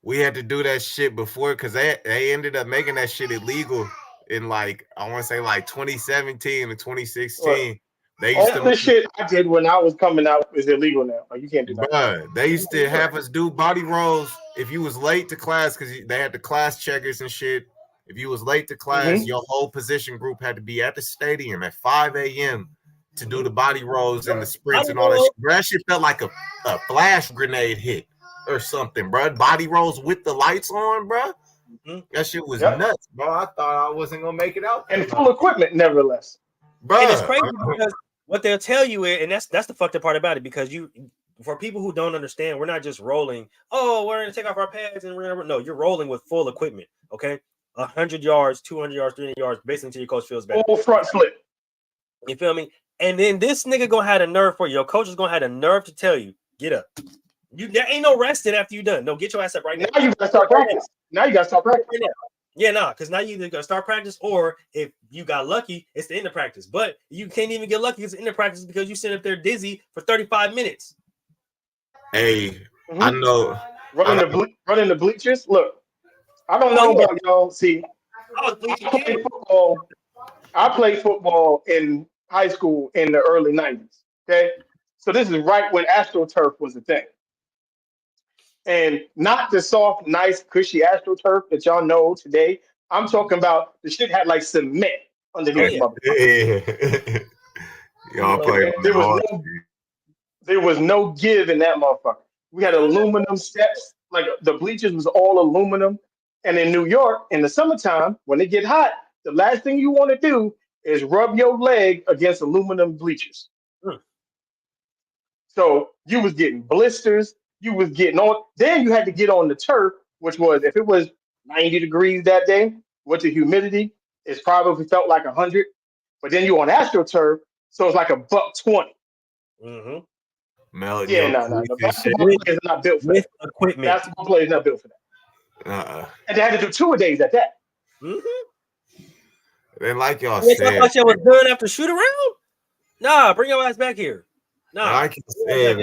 [SPEAKER 4] We had to do that shit before because they ended up making that shit illegal in like I want to say like 2017 and 2016.
[SPEAKER 2] Right.
[SPEAKER 4] They used
[SPEAKER 2] all the shit I did when I was coming out is illegal now. Like, you can't do that.
[SPEAKER 4] Bruh, they used to have us do body rolls if you was late to class because they had the class checkers and shit. If you was late to class, your whole position group had to be at the stadium at 5 a.m. to do the body rolls and the sprints and all that shit. That shit felt like a flash grenade hit or something, bro. Body rolls with the lights on, bro. That shit was nuts, bro. I thought I wasn't gonna make it out.
[SPEAKER 2] And full equipment, nevertheless.
[SPEAKER 4] Bro,
[SPEAKER 3] and it's crazy because what they'll tell you is, and that's the fucked up part about it, because for people who don't understand, we're not just rolling. Oh, we're gonna take off our pads and we're no, you're rolling with full equipment. Okay, 100 yards, 200 yards, 300 yards, basically until your coach feels better.
[SPEAKER 2] Full front flip.
[SPEAKER 3] You feel me? And then this nigga gonna have a nerve for you. Your coach is gonna have a nerve to tell you, get up. There ain't no resting after you done. No, get your ass up right now.
[SPEAKER 2] Now you gotta start practice. Now you gotta start practice.
[SPEAKER 3] Yeah, because now you either gotta start practice, or if you got lucky, it's the end of practice. But you can't even get lucky, it's the end of practice because you sit up there dizzy for 35 minutes.
[SPEAKER 4] Hey, I know.
[SPEAKER 2] Running the bleachers. Look, I don't know about y'all. See, I played football in high school in the early 90s. Okay, so this is right when AstroTurf was a thing. And not the soft, nice, cushy AstroTurf that y'all know today. I'm talking about the shit had like cement underneath.
[SPEAKER 4] Y'all played.
[SPEAKER 2] There was no give in that motherfucker. We had aluminum steps. Like, the bleachers was all aluminum. And in New York, in the summertime, when it get hot, the last thing you want to do is rub your leg against aluminum bleachers. So you was getting blisters. You was getting on. Then you had to get on the turf, which was, if it was 90 degrees that day, with the humidity, it probably felt like 100. But then you on AstroTurf, so it's like $120. No. Basketball players are not built for that. Equipment. Basketball players not built for that. And they had to do 2 days at that.
[SPEAKER 4] And like y'all said,
[SPEAKER 3] I thought y'all was done after shoot around. Nah, bring your ass back here. Nah,
[SPEAKER 4] like you said,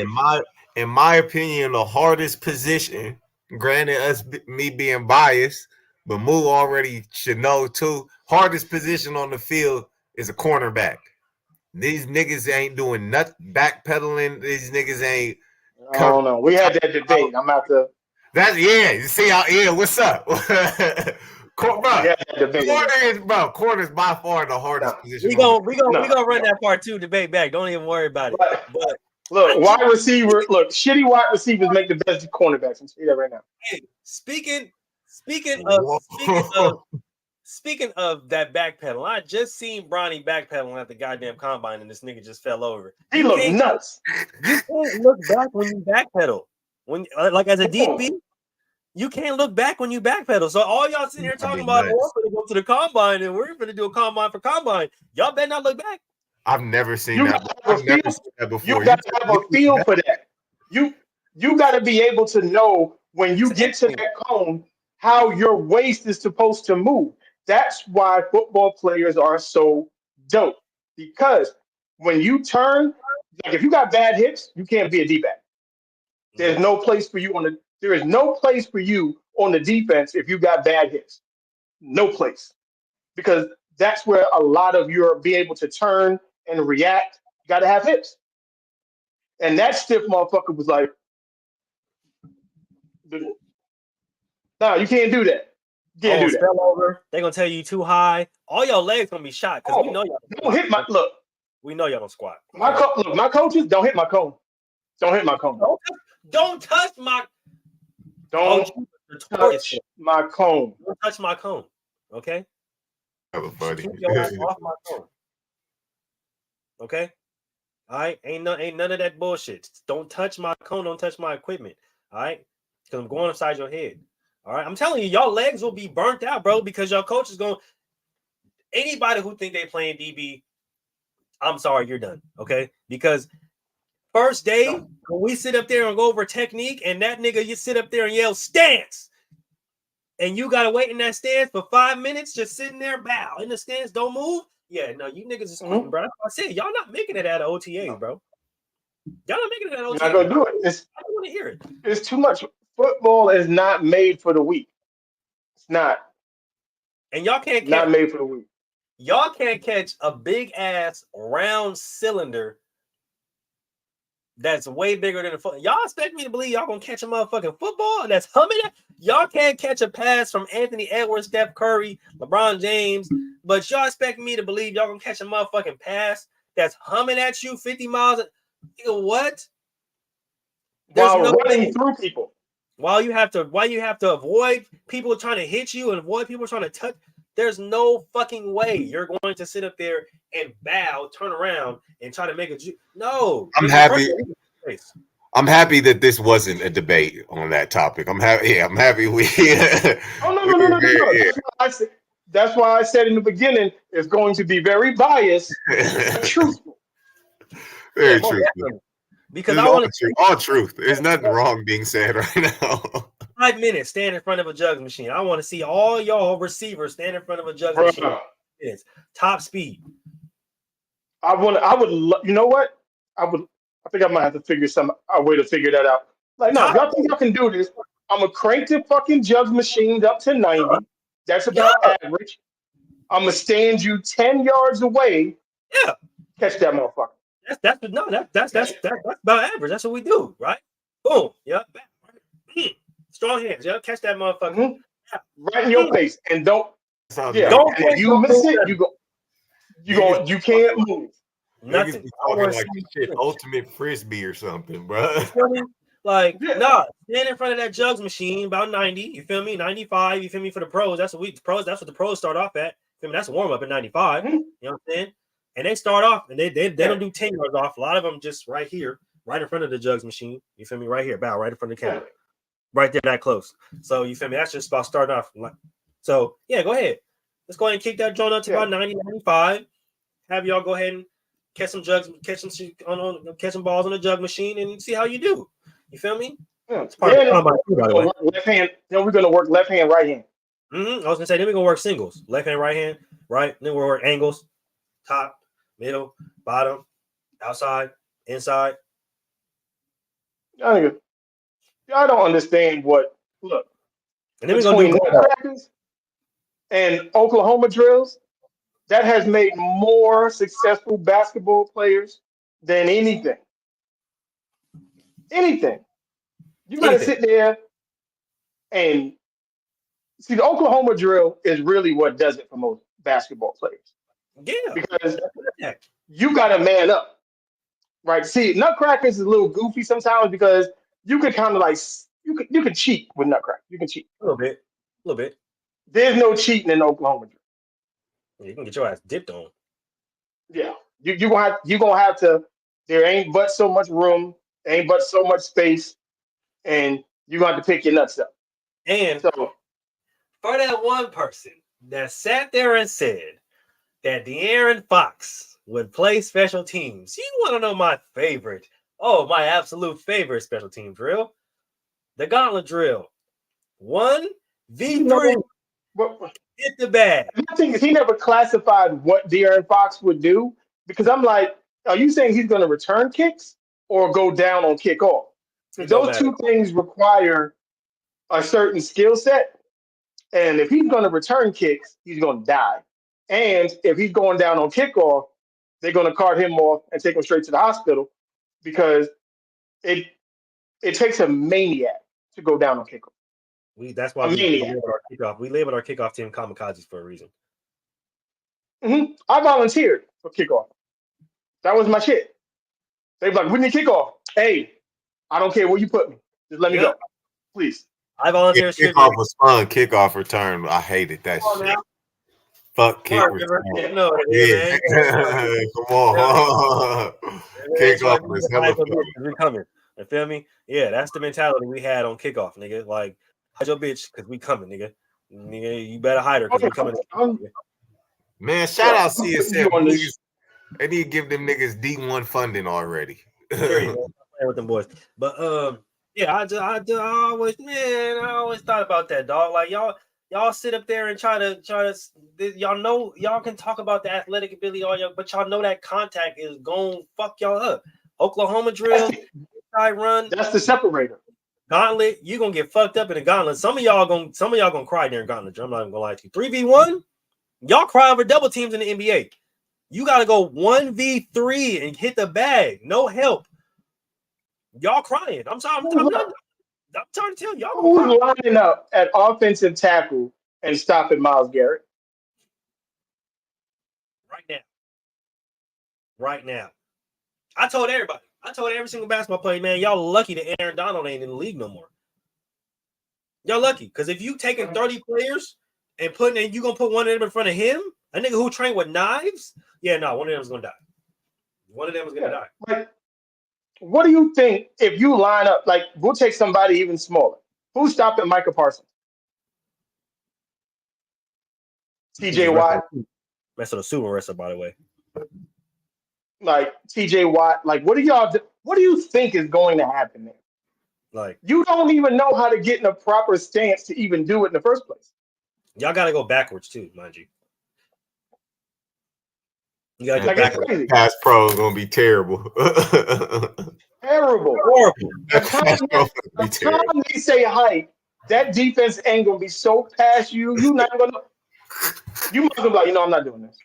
[SPEAKER 4] in my opinion, the hardest position, granted me being biased, but Moo already should know too, hardest position on the field is a cornerback. These niggas ain't doing nothing backpedaling. These niggas ain't.
[SPEAKER 2] I don't know. We had that debate. I'm out to.
[SPEAKER 4] You see how? Yeah, what's up? Corner's by far the hardest position.
[SPEAKER 3] We gonna run that part 2 debate back. Don't even worry about it. But
[SPEAKER 2] look, wide receiver. Look, shitty wide receivers make the best cornerbacks. I'm saying that right now.
[SPEAKER 3] Hey, speaking of that backpedal, I just seen Bronny backpedaling at the goddamn combine, and this nigga just fell over.
[SPEAKER 2] He looked nuts.
[SPEAKER 3] You can't look back when you backpedal. When, like, as a DB, you can't look back when you backpedal. So all y'all sitting here talking about, we're going to go to the combine and we're going to do a combine for combine. Y'all better not look back.
[SPEAKER 4] I've never seen that. I've never seen that before.
[SPEAKER 2] You got to have a feel for that. You got to be able to know when you get to that cone how your waist is supposed to move. That's why football players are so dope. Because when you turn, like, if you got bad hips, you can't be a D-back. There's no place for you there is no place for you on the defense if you got bad hits. No place. Because that's where a lot of your be able to turn and react. You got to have hips. And that stiff motherfucker was like, no, you can't do that. You can't do that.
[SPEAKER 3] Fell over. They're going to tell you too high. All your legs going to be shot because we know y'all
[SPEAKER 2] don't hit my look.
[SPEAKER 3] We know y'all don't squat.
[SPEAKER 2] My coaches don't hit my cone. Don't hit my cone.
[SPEAKER 3] Don't touch my.
[SPEAKER 2] Don't touch my cone.
[SPEAKER 3] Don't touch my cone. Okay.
[SPEAKER 4] That was funny.
[SPEAKER 3] Keep your ass off my cone. Okay. All right. Ain't none of that bullshit. Don't touch my cone. Don't touch my equipment. All right. Because I'm going upside your head. All right. I'm telling you, y'all legs will be burnt out, bro. Because your coach is going. Anybody who think they playing DB, I'm sorry, you're done. Okay, because first day when we sit up there and go over technique, and that nigga you sit up there and yell stance, and you gotta wait in that stance for 5 minutes, just sitting there, bow in the stance, don't move. Yeah, no, you niggas is quitting, bro. I said y'all not making it out of OTAs, bro. Y'all not making it out of OTAs.
[SPEAKER 2] You're not gonna do it.
[SPEAKER 3] I don't want to hear it.
[SPEAKER 2] It's too much. Football is not made for the weak. It's not.
[SPEAKER 3] And y'all can't
[SPEAKER 2] Not made for the weak.
[SPEAKER 3] Y'all can't catch a big ass round cylinder that's way bigger than a foot. Y'all expect me to believe y'all gonna catch a motherfucking football that's humming? Y'all can't catch a pass from Anthony Edwards, Steph Curry, LeBron James, but y'all expect me to believe y'all gonna catch a motherfucking pass that's humming at you 50 miles. What?
[SPEAKER 2] While running through people.
[SPEAKER 3] While you have to avoid people trying to hit you and avoid people trying to touch. There's no fucking way you're going to sit up there and bow, turn around, and try to make a no.
[SPEAKER 4] I'm happy. I'm happy that this wasn't a debate on that topic. I'm happy. Yeah, I'm happy we.
[SPEAKER 2] Oh no. Yeah. That's why I said in the beginning it's going to be very biased, and truthful.
[SPEAKER 4] Very truthful.
[SPEAKER 3] Because I want to
[SPEAKER 4] all truth. There's nothing wrong being said right now.
[SPEAKER 3] 5 minutes, stand in front of a jugs machine. I want to see all y'all receivers stand in front of a jugs machine. It's top speed.
[SPEAKER 2] I would. You know what? I think I might have to figure a way to figure that out. Like, no, y'all think y'all can do this? I'm gonna crank the fucking jugs machines up to 90. That's about average. I'm gonna stand you 10 yards away.
[SPEAKER 3] Yeah,
[SPEAKER 2] catch that motherfucker.
[SPEAKER 3] That's about average. That's what we do, right? Boom. Yeah. Strong hands. Yeah. Catch that motherfucker.
[SPEAKER 2] Mm-hmm. Yeah. Right in your face. And don't. Yeah.
[SPEAKER 3] Don't.
[SPEAKER 2] And if you miss it, you can't move.
[SPEAKER 3] Nothing.
[SPEAKER 4] Be talking like shit, ultimate frisbee or something, bro.
[SPEAKER 3] Like, stand in front of that jugs machine about 90. You feel me? 95. You feel me? For the pros, that's what the pros start off at. You feel me? That's a warm up at 95. Mm-hmm. You know what I'm saying? And they start off and they don't do 10 yards off. A lot of them just right here, right in front of the jugs machine. You feel me? Right here, bow right in front of the camera, right there, that close. So you feel me? That's just about starting off. So yeah, go ahead. Let's go ahead and kick that joint up to about 90, 95. Have y'all go ahead and catch some balls on the jug machine and see how you do. You feel me?
[SPEAKER 2] Yeah. Left hand. Then we're gonna work left hand, right hand.
[SPEAKER 3] I was gonna say then we're gonna work singles, left hand, right hand, right. Then we'll work angles, top, middle, bottom, outside, inside.
[SPEAKER 2] I don't understand what look.
[SPEAKER 3] And then we're gonna do
[SPEAKER 2] nutcrackers and Oklahoma drills. That has made more successful basketball players than anything. Anything. You got to sit there and see the Oklahoma drill is really what does it for most basketball players.
[SPEAKER 3] Yeah.
[SPEAKER 2] Because you got to man up. Right. See, nutcrackers is a little goofy sometimes because you could kind of like you can cheat with nutcrackers. You can cheat.
[SPEAKER 3] A little bit.
[SPEAKER 2] There's no cheating in Oklahoma drill.
[SPEAKER 3] You can get your ass dipped on.
[SPEAKER 2] Yeah, you gonna have to. There ain't but so much room, ain't but so much space, and you got to pick your nuts up.
[SPEAKER 3] And so, for that one person that sat there and said that De'Aaron Fox would play special teams, you want to know my absolute favorite special team drill, the Gauntlet drill, 1v3. Hit the bag.
[SPEAKER 2] The thing is, he never classified what De'Aaron Fox would do because I'm like, are you saying he's going to return kicks or go down on kickoff? Because those two things require a certain skill set. And if he's going to return kicks, he's going to die. And if he's going down on kickoff, they're going to cart him off and take him straight to the hospital because it takes a maniac to go down on kickoff.
[SPEAKER 3] That's why we labeled our kickoff team kamikazes for a reason.
[SPEAKER 2] Mm-hmm. I volunteered for kickoff. That was my shit. They were like, "We need kickoff." Hey, I don't care where you put me. Just let me go, please.
[SPEAKER 3] I volunteered.
[SPEAKER 4] Kickoff was fun. Kickoff return. I hated that shit.
[SPEAKER 3] Now.
[SPEAKER 4] Fuck kick return. Yeah. Come on. Kickoff was hella fun.
[SPEAKER 3] We're coming. You feel me? Yeah, that's the mentality we had on kickoff, nigga. Like, hide your bitch because we coming, nigga. Nigga, you better hide her because we coming.
[SPEAKER 4] Man, shout out CSM. They need to give them niggas D1 funding already.
[SPEAKER 3] There you go. With them boys. But yeah, I always thought about that, dog. Like y'all sit up there and try to y'all know y'all can talk about the athletic ability all y'all, but y'all know that contact is gonna fuck y'all up. Oklahoma drill, I run.
[SPEAKER 2] That's the separator.
[SPEAKER 3] Gauntlet, you gonna get fucked up in a gauntlet. Some of y'all gonna cry during gauntlet. I'm not even gonna lie to you. 3v1, y'all cry over double teams in the NBA. You gotta go 1v3 and hit the bag. No help. Y'all crying. I'm trying to tell y'all.
[SPEAKER 2] Who's lining up at offensive tackle and stopping Myles Garrett?
[SPEAKER 3] Right now. I told everybody. I told every single basketball player, man, y'all lucky that Aaron Donald ain't in the league no more. Y'all lucky. Because if you taking 30 players and you gonna put one of them in front of him, a nigga who trained with knives, one of them is gonna die. One of them is gonna die.
[SPEAKER 2] Like, what do you think if you line up? Like, we'll take somebody even smaller. Who's stopping Micah Parsons? TJ Watt.
[SPEAKER 3] That's a super wrestler, by the way.
[SPEAKER 2] Like TJ Watt. Like, what do you think is going to happen there?
[SPEAKER 3] Like,
[SPEAKER 2] you don't even know how to get in a proper stance to even do it in the first place.
[SPEAKER 3] Y'all got to go backwards too, mind you. You got to go backwards.
[SPEAKER 4] Pass pro is gonna be terrible.
[SPEAKER 2] Terrible.
[SPEAKER 3] Horrible.
[SPEAKER 2] The time they say height, that defense ain't gonna be so past you. You not gonna. You must be like, I'm not doing this.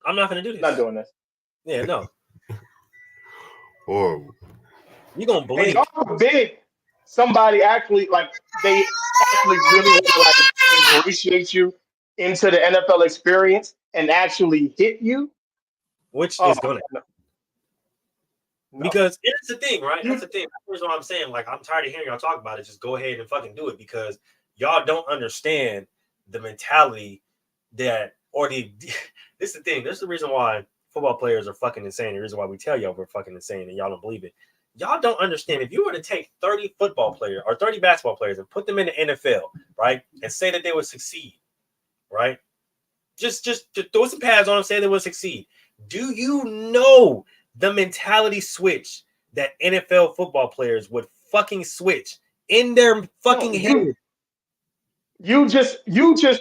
[SPEAKER 3] I'm not gonna do this.
[SPEAKER 2] Not doing this.
[SPEAKER 3] Yeah, no.
[SPEAKER 4] Horrible.
[SPEAKER 3] You gonna blink.
[SPEAKER 2] And God forbid somebody actually really want to ingratiate you into the NFL experience and actually hit you.
[SPEAKER 3] Which is gonna
[SPEAKER 2] no.
[SPEAKER 3] Because it's the thing, right? That's the thing. That's what I'm saying. Like, I'm tired of hearing y'all talk about it. Just go ahead and fucking do it because y'all don't understand the mentality this is the thing. This is the reason why football players are fucking insane. The reason why we tell y'all we're fucking insane and y'all don't believe it. Y'all don't understand. If you were to take 30 football players or 30 basketball players and put them in the NFL, right, and say that they would succeed, right? Just throw some pads on them, say they would succeed. Do you know the mentality switch that NFL football players would fucking switch in their fucking head?
[SPEAKER 2] You just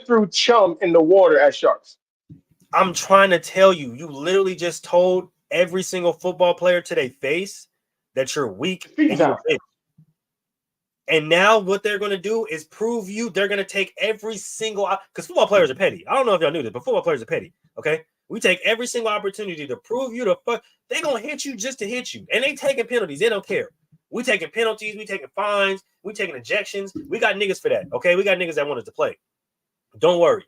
[SPEAKER 2] threw chum in the water at Sharks.
[SPEAKER 3] I'm trying to tell you, you literally just told every single football player to their face that you're weak and you're bitch. And now what they're going to do is prove you. They're going to take every single because football players are petty. I don't know if y'all knew this, but football players are petty. Okay, we take every single opportunity to prove you the fuck. They're going to hit you just to hit you, and they taking penalties. They don't care. We taking penalties. We taking fines. We taking ejections. We got niggas for that. Okay, we got niggas that want us to play. Don't worry.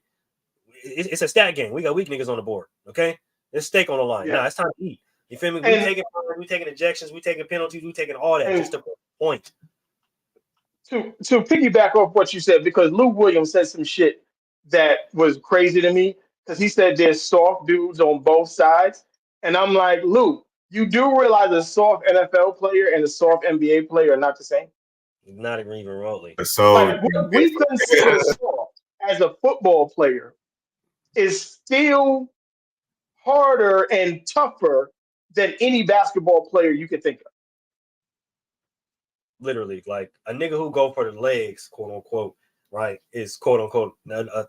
[SPEAKER 3] It's a stat game. We got weak niggas on the board. Okay, there's steak on the line. Yeah. Nah, it's time to eat. You feel me? We taking ejections. We taking penalties. We taking all that just to point.
[SPEAKER 2] To piggyback off what you said, because Lou Williams said some shit that was crazy to me, because he said there's soft dudes on both sides, and I'm like, Lou, you do realize a soft NFL player and a soft NBA player are not the same?
[SPEAKER 3] Not even remotely.
[SPEAKER 4] So
[SPEAKER 2] what we consider soft as a football player is still harder and tougher than any basketball player you can think of.
[SPEAKER 3] Literally, like a nigga who go for the legs, quote unquote, right, is quote unquote,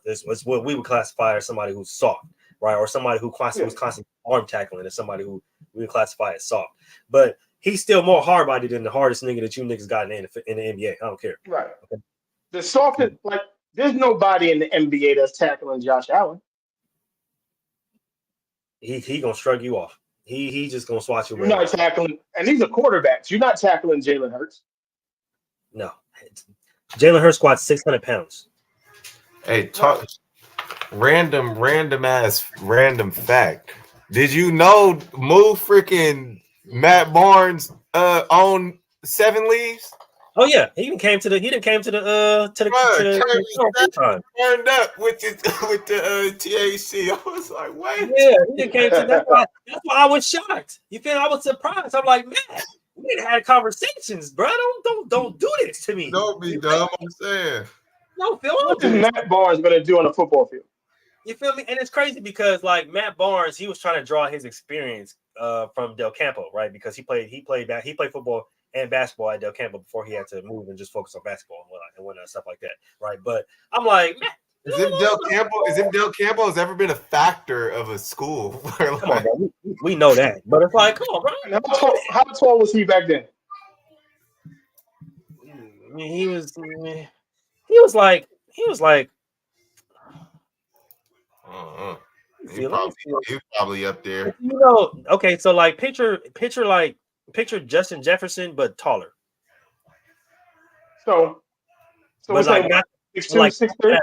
[SPEAKER 3] it's what we would classify as somebody who's soft, right, or somebody who was constantly arm tackling, is somebody who we would classify as soft. But he's still more hard bodied than the hardest nigga that you niggas got in the NBA. I don't care.
[SPEAKER 2] Right. Okay. The softest, there's nobody in the NBA that's tackling Josh Allen.
[SPEAKER 3] He gonna shrug you off. He just gonna swat you.
[SPEAKER 2] You're not tackling, and these are quarterbacks. You're not tackling Jalen Hurts.
[SPEAKER 3] No, Jalen Hurts squats 600 pounds.
[SPEAKER 4] Hey, talk random fact. Did you know freaking Matt Barnes owned 7 leaves?
[SPEAKER 3] Oh yeah, he didn't came to the
[SPEAKER 4] turned up with the THC. I was like, wait.
[SPEAKER 3] Yeah, he didn't came to that's why I was shocked. You feel? I was surprised. I'm like, man, we didn't have conversations, bro. Don't do this to me.
[SPEAKER 4] Don't be dumb. I'm saying.
[SPEAKER 3] No, Phil.
[SPEAKER 2] What is Matt Barnes gonna do on a football field?
[SPEAKER 3] You feel me? And it's crazy because like Matt Barnes, he was trying to draw his experience from Del Campo, right? Because he played football and basketball at Del Campo before he had to move and just focus on basketball and whatnot, stuff like that, right? But I'm like, man,
[SPEAKER 4] As if Del Campo has ever been a factor of a school. Where,
[SPEAKER 3] come on, bro. We know that, but it's like, come on, bro.
[SPEAKER 2] And how tall was he back then?
[SPEAKER 3] I mean, he was like.
[SPEAKER 4] He probably up there.
[SPEAKER 3] You know, okay, so like picture Justin Jefferson, but taller.
[SPEAKER 2] So
[SPEAKER 3] But
[SPEAKER 2] we're saying
[SPEAKER 3] like
[SPEAKER 2] 6'2",
[SPEAKER 3] like
[SPEAKER 2] 6'3"?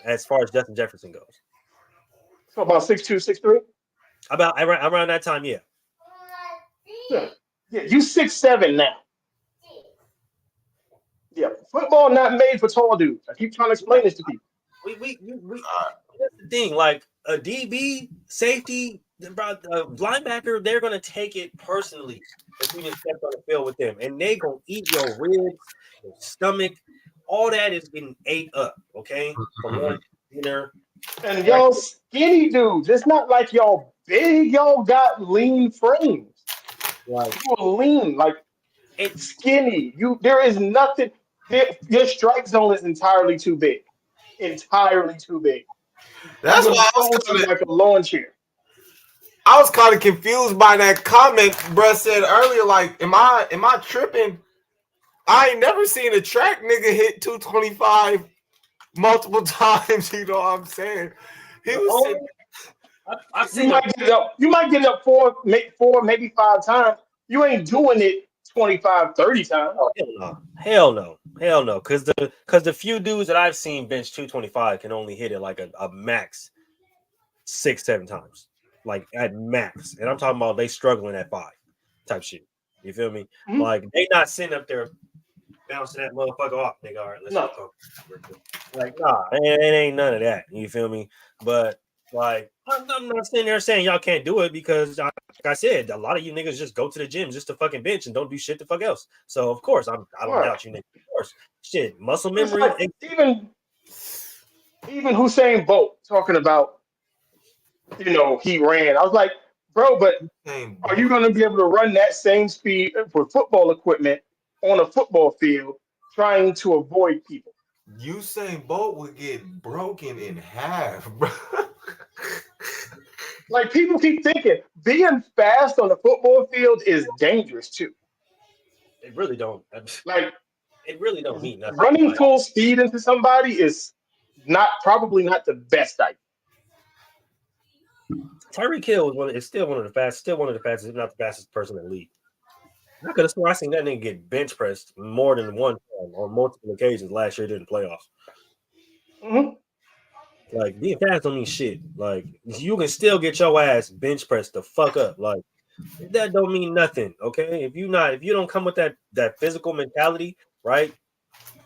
[SPEAKER 3] as far as Justin Jefferson goes.
[SPEAKER 2] So about 6'2", 6'3"?
[SPEAKER 3] About around that time, yeah.
[SPEAKER 2] Yeah. You 6'7" now. Yeah, football not made for tall dudes. I keep trying to explain this to people.
[SPEAKER 3] We that's the thing. Like a DB, safety, linebacker, they're gonna take it personally if you just step on the field with them, and they gonna eat your ribs, your stomach. All that is getting ate up. Okay, for lunch, dinner.
[SPEAKER 2] And y'all skinny dudes. It's not like y'all big. Y'all got lean frames.
[SPEAKER 3] Like
[SPEAKER 2] You're lean, like
[SPEAKER 3] it's
[SPEAKER 2] skinny. There is nothing. Your strike zone is entirely too big. Entirely too big.
[SPEAKER 4] That's why I
[SPEAKER 2] was like a lawn chair.
[SPEAKER 4] I was kind of confused by that comment bruh said earlier. Like, am I tripping? I ain't never seen a track nigga hit 225 multiple times. You know what I'm saying? He was.
[SPEAKER 2] You might get up four, maybe 5 times. You ain't doing it 25, 30 times.
[SPEAKER 3] Oh, hell no. Because the few dudes that I've seen bench 225 can only hit it like a max 6-7 times, like at max. And I'm talking about they struggling at 5 type shit. You feel me? Mm-hmm. Like they not sitting up there bouncing that motherfucker off. Nigga, all right, let's go. Like nah, it ain't none of that. You feel me? But like I'm not sitting there saying y'all can't do it because like I said, a lot of you niggas just go to the gym just to fucking bench and don't do shit the fuck else. So of course I don't doubt you niggas. Of course, shit, muscle memory.
[SPEAKER 2] Like, even Usain Bolt talking about, he ran. I was like, bro, but are you going to be able to run that same speed for football equipment on a football field trying to avoid people?
[SPEAKER 4] Usain Bolt would get broken in half, bro.
[SPEAKER 2] Like people keep thinking being fast on the football field is dangerous too.
[SPEAKER 3] It really don't.
[SPEAKER 2] Like
[SPEAKER 3] it really don't mean nothing.
[SPEAKER 2] Running full speed into somebody is probably not the best idea.
[SPEAKER 3] Tyreek Hill is still one of the fastest, if not the fastest person in the league. I could have sworn I seen that nigga get bench pressed more than one time on multiple occasions last year during the playoffs.
[SPEAKER 2] Mm-hmm.
[SPEAKER 3] Like being fast don't mean shit. Like you can still get your ass bench pressed the fuck up. Like that don't mean nothing. Okay, if you don't come with that physical mentality, right?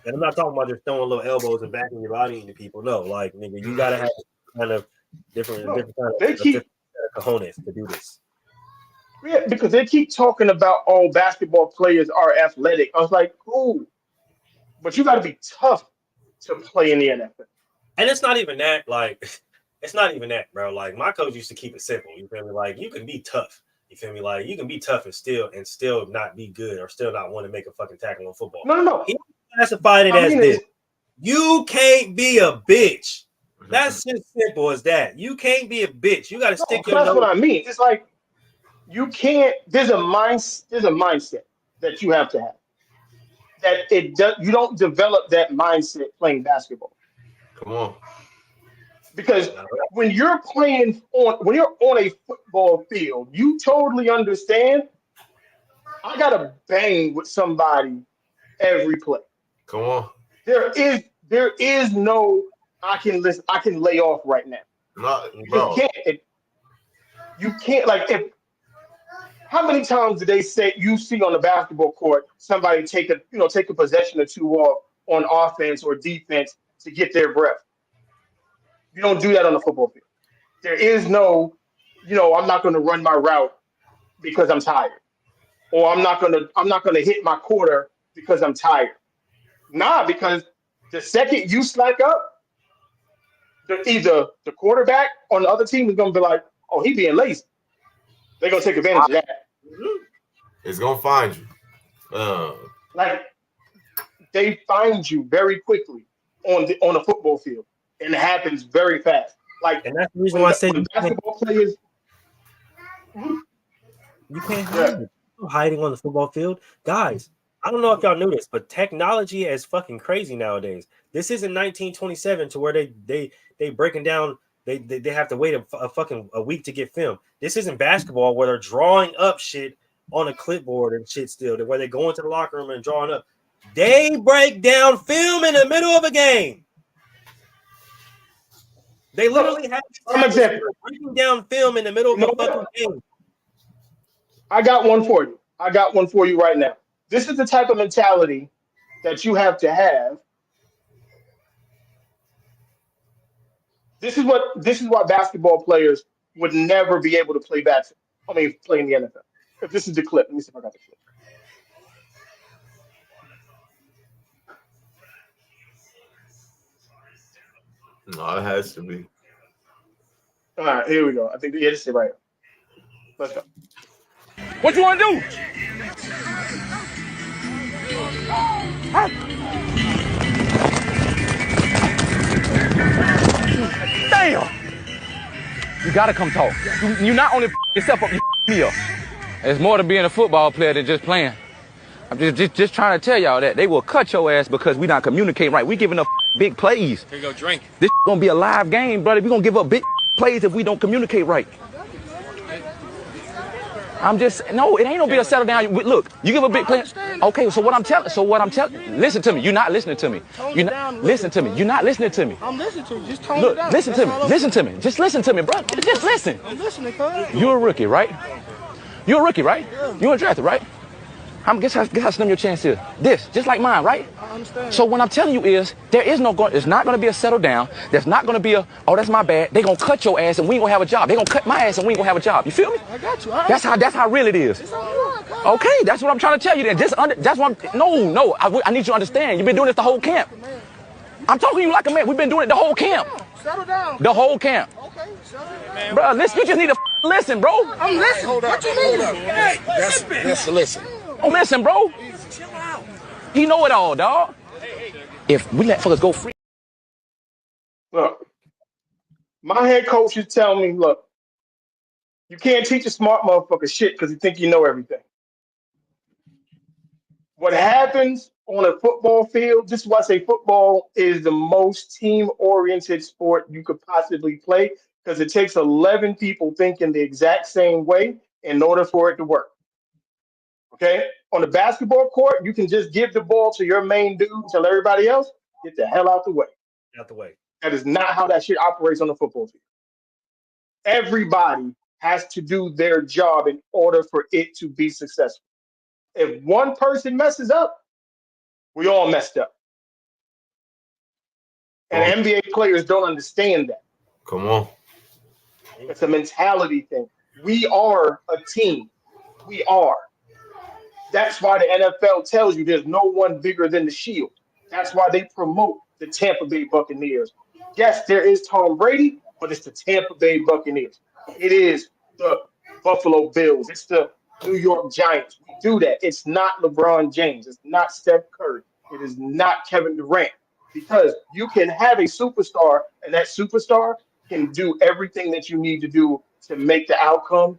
[SPEAKER 3] And I'm not talking about just throwing little elbows and backing your body into people. No, like nigga, you gotta have kind of different kind of cojones to do this.
[SPEAKER 2] Yeah, because they keep talking about all basketball players are athletic. I was like, cool, but you got to be tough to play in the NFL.
[SPEAKER 3] And it's not even that. Like, it's not even that, bro. Like my coach used to keep it simple. You feel me? Like you can be tough. You feel me? Like you can be tough and still not be good or still not want to make a fucking tackle on football.
[SPEAKER 2] No.
[SPEAKER 3] He classified it as this. You can't be a bitch. That's just simple as that. You can't be a bitch. You got to stick your nose.
[SPEAKER 2] That's what I mean. It's like you can't. There's a mindset that you have to have. That you don't develop that mindset playing basketball.
[SPEAKER 4] Come on.
[SPEAKER 2] Because when you're on a football field, you totally understand. I gotta bang with somebody every play.
[SPEAKER 4] Come on.
[SPEAKER 2] There is no I can lay off right now.
[SPEAKER 4] Bro.
[SPEAKER 2] You can't like how many times do they say you see on the basketball court somebody take a possession or two off on offense or defense to get their breath? You don't do that on the football field. There is no, I'm not going to run my route because I'm tired, or I'm not going to hit my quarter because I'm tired. Nah, because the second you slack up, either the quarterback on the other team is going to be like, oh, he being lazy. They're going to take advantage of that.
[SPEAKER 4] It's going to find you.
[SPEAKER 2] Like, they find you very quickly on a football field, and it happens very fast. Like,
[SPEAKER 3] and that's the reason why I say
[SPEAKER 2] basketball players.
[SPEAKER 3] You can't hide. Hiding on the football field, guys. I don't know if y'all knew this, but technology is fucking crazy nowadays. This isn't 1927 to where they breaking down. They have to wait a week to get film. This isn't basketball where they're drawing up shit on a clipboard and shit still. Where they go into the locker room and drawing up. They break down film in the middle of a game. They literally have breaking down film in the middle of a fucking game.
[SPEAKER 2] I got one for you. Right now. This is the type of mentality that you have to have. This is why basketball players would never be able to play play in the NFL. If this is the clip, let me see if I got the clip.
[SPEAKER 4] No, it has to be.
[SPEAKER 2] All right, here we go. I think this is right here. Let's go.
[SPEAKER 7] What you want to do? Damn! You gotta come talk. You not only yourself up, you me up. It's more to being a football player than just playing. I'm just trying to tell y'all that they will cut your ass because we not communicating right. We giving up big plays.
[SPEAKER 8] Here you go, drink.
[SPEAKER 7] This gonna be a live game, brother. We gonna give up big plays if we don't communicate right. No, it ain't no be a settle down. Look, you give a big play. Okay, so what I'm telling, listen to me. You're not listening to me. Listen to me. You're not listening to me.
[SPEAKER 8] I'm listening to you. Just tone it down.
[SPEAKER 7] Listen to me. Listen to me. Just listen to me, bro. Just listen.
[SPEAKER 8] I'm listening, cuz.
[SPEAKER 7] You're a rookie, right? You're a rookie, right? You're undrafted, right? Guess how slim your chance is. Just like mine, right?
[SPEAKER 8] I understand.
[SPEAKER 7] So what I'm telling you is, it's not going to be a settle down. There's not going to be that's my bad. They're going to cut your ass and we ain't going to have a job. They're going to cut my ass and we ain't going to have a job. You feel me?
[SPEAKER 8] I got you.
[SPEAKER 7] That's how real it is. Okay, that's what I'm trying to tell you then. That's what I need you to understand. You've been doing this the whole camp. I'm talking to you like a man. We've been doing it the whole camp.
[SPEAKER 8] Settle down.
[SPEAKER 7] The whole camp.
[SPEAKER 8] Okay, settle down.
[SPEAKER 7] Bro, listen, you just need to listen, bro.
[SPEAKER 8] I'm listening.
[SPEAKER 5] Hold up.
[SPEAKER 8] What you mean?
[SPEAKER 5] Hey, that's listen.
[SPEAKER 7] Oh, listen, bro. He know it all, dog. If we let fuckers go free.
[SPEAKER 2] Look, my head coach is telling me, look, you can't teach a smart motherfucker shit because you think you know everything. What happens on a football field, this is why I say football is the most team-oriented sport you could possibly play because it takes 11 people thinking the exact same way in order for it to work. Okay? On the basketball court, you can just give the ball to your main dude, tell everybody else, get the hell out the way.
[SPEAKER 3] Out the way.
[SPEAKER 2] That is not how that shit operates on the football field. Everybody has to do their job in order for it to be successful. If one person messes up, we all messed up. And NBA players don't understand that.
[SPEAKER 4] Come on.
[SPEAKER 2] It's a mentality thing. We are a team. We are. That's why the NFL tells you there's no one bigger than the Shield. That's why they promote the Tampa Bay Buccaneers. Yes, there is Tom Brady, but it's the Tampa Bay Buccaneers. It is the Buffalo Bills. It's the New York Giants. We do that. It's not LeBron James. It's not Steph Curry. It is not Kevin Durant. Because you can have a superstar, and that superstar can do everything that you need to do to make the outcome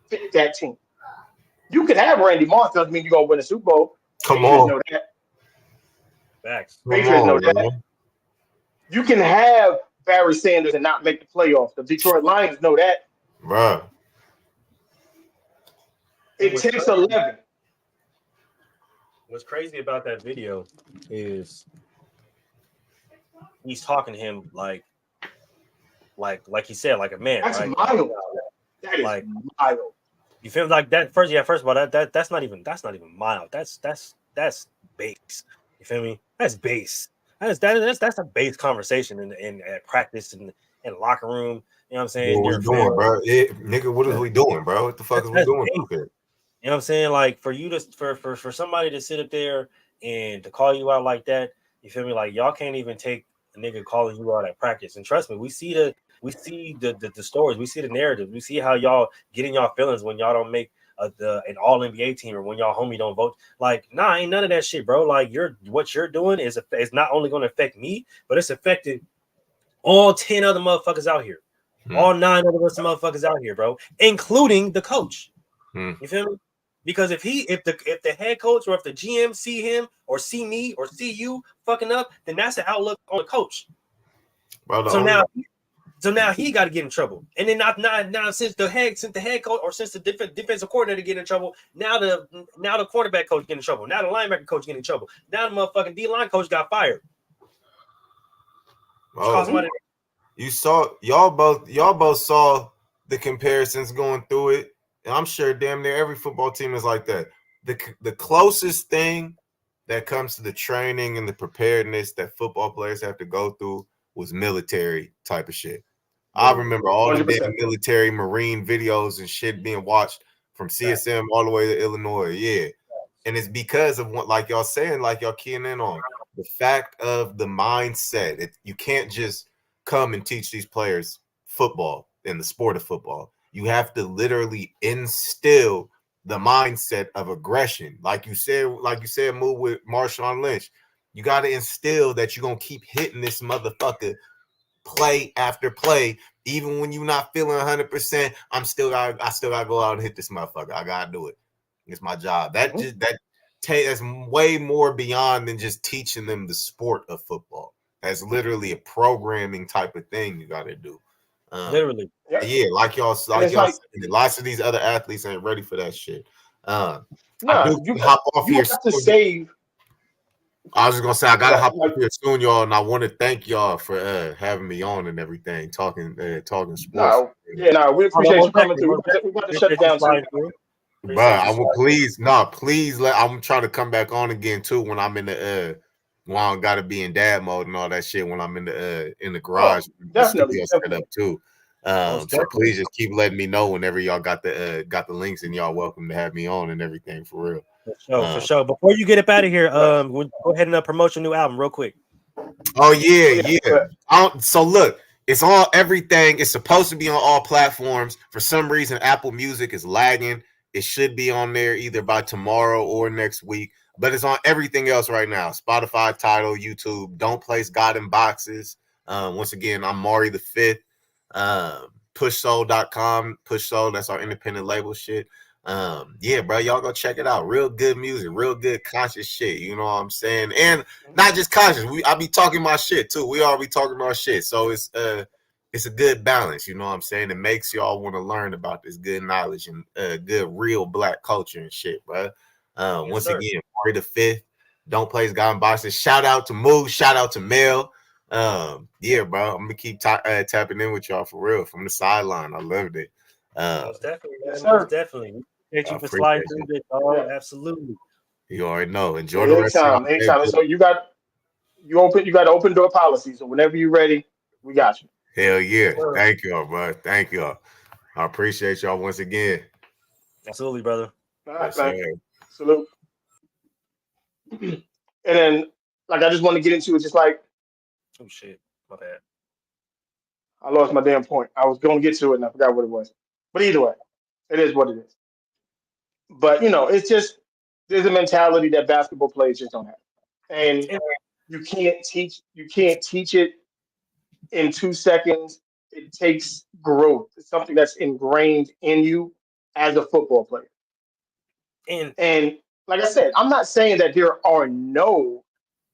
[SPEAKER 2] fit that team. You can have Randy Moss, doesn't mean you're going to win a Super Bowl.
[SPEAKER 4] Come
[SPEAKER 2] Patriots
[SPEAKER 4] on.
[SPEAKER 2] know that.
[SPEAKER 3] Facts.
[SPEAKER 2] Patriots know that. You can have Barry Sanders and not make the playoffs. The Detroit Lions know that.
[SPEAKER 4] Bruh.
[SPEAKER 2] It takes 11.
[SPEAKER 3] What's crazy about that video is he's talking to him like he said, like a man.
[SPEAKER 2] That's
[SPEAKER 3] right?
[SPEAKER 2] mild. That is
[SPEAKER 3] like
[SPEAKER 2] mild.
[SPEAKER 3] You feel like that first? Yeah, first of all, that's not even mild. That's base. You feel me? That's base. That's a base conversation in practice and in locker room. You know what I'm saying?
[SPEAKER 4] What we doing, bro? Nigga, what is we doing, bro? What the fuck is we doing up here?
[SPEAKER 3] You know what I'm saying? Like for you to for somebody to sit up there and to call you out like that, you feel me? Like y'all can't even take a nigga calling you out at practice. And trust me, we see the stories, we see the narrative, we see how y'all get in y'all feelings when y'all don't make an all NBA team or when y'all homie don't vote. Like, nah, ain't none of that shit, bro. Like, what you're doing is not only going to affect me, but it's affected all 10 other motherfuckers out here. All 9 other motherfuckers out here, bro, including the coach. You feel me? Because if the head coach or if the GM see him or see me or see you fucking up, then that's the outlook on the coach.
[SPEAKER 9] Bro,
[SPEAKER 3] So now he got to get in trouble, and then now since the head coach or since the defensive coordinator get in trouble, now the quarterback coach get in trouble, now the linebacker coach get in trouble, now the motherfucking D-line coach got fired.
[SPEAKER 9] You saw y'all both saw the comparisons going through it, and I'm sure damn near every football team is like that. The closest thing that comes to the training and the preparedness that football players have to go through was military type of shit. I remember all 100%. The damn military Marine videos and shit being watched from CSM all the way to Illinois. Yeah. And it's because of what, like y'all saying, like y'all keying in on the fact of the mindset. You can't just come and teach these players football in the sport of football. You have to literally instill the mindset of aggression. Like you said, move with Marshawn Lynch. You got to instill that you're going to keep hitting this motherfucker play after play, even when you're not feeling 100%. I still gotta go out and hit this motherfucker. I gotta do it. It's my job. That's way more beyond than just teaching them the sport of football. That's literally a programming type of thing you gotta do.
[SPEAKER 3] Literally,
[SPEAKER 9] yeah. Like y'all said, lots of these other athletes ain't ready for that shit.
[SPEAKER 2] You hop off here to save.
[SPEAKER 9] I was just gonna say I gotta hop up here soon, y'all, and I want to thank y'all for having me on and everything, talking sports.
[SPEAKER 2] We appreciate you coming through. We got to shut it down too.
[SPEAKER 9] But I will please I'm trying to come back on again too when I'm in the when I gotta be in dad mode and all that shit when I'm in the garage.
[SPEAKER 2] Definitely
[SPEAKER 9] set up too. So please just keep letting me know whenever y'all got the links, and y'all welcome to have me on and everything for real.
[SPEAKER 3] For sure. Before you get up out of here, we'll go ahead and promote your new album real quick.
[SPEAKER 9] Oh yeah. So look, it's on everything. It's supposed to be on all platforms. For some reason, Apple Music is lagging. It should be on there either by tomorrow or next week, but it's on everything else right now. Spotify, Tidal, YouTube. Don't place God in boxes. Once again, I'm Mari the Fifth. Pushsoul.com. Pushsoul, that's our independent label shit. Yeah, bro, y'all go check it out. Real good music, real good conscious shit. You know what I'm saying? And not just conscious. I be talking my shit too. We all be talking our shit. So it's a good balance. You know what I'm saying? It makes y'all want to learn about this good knowledge and good real black culture and shit, bro. Once again, Mari the Fifth. Don't place God in boxes. Shout out to Moose. Shout out to Mel. Yeah, bro. I'm gonna keep tapping in with y'all for real from the sideline. I loved it.
[SPEAKER 3] Most definitely, man. Most definitely. Thank you for sliding through this. Oh, absolutely.
[SPEAKER 9] You already know. Enjoy the rest
[SPEAKER 2] of the anytime. So you got open door policy. So whenever you're ready, we got you.
[SPEAKER 9] Hell yeah. Thank y'all, bro. Thank y'all. I appreciate y'all once again.
[SPEAKER 3] Absolutely, brother.
[SPEAKER 2] All right, man. Salute. And then, I just want to get into it, just like,
[SPEAKER 3] oh shit, my bad.
[SPEAKER 2] I lost my damn point. I was going to get to it and I forgot what it was. But either way, it is what it is. But it's just there's a mentality that basketball players just don't have, and you can't teach it in 2 seconds. It takes growth. It's something that's ingrained in you as a football player. And like I said, I'm not saying that there are no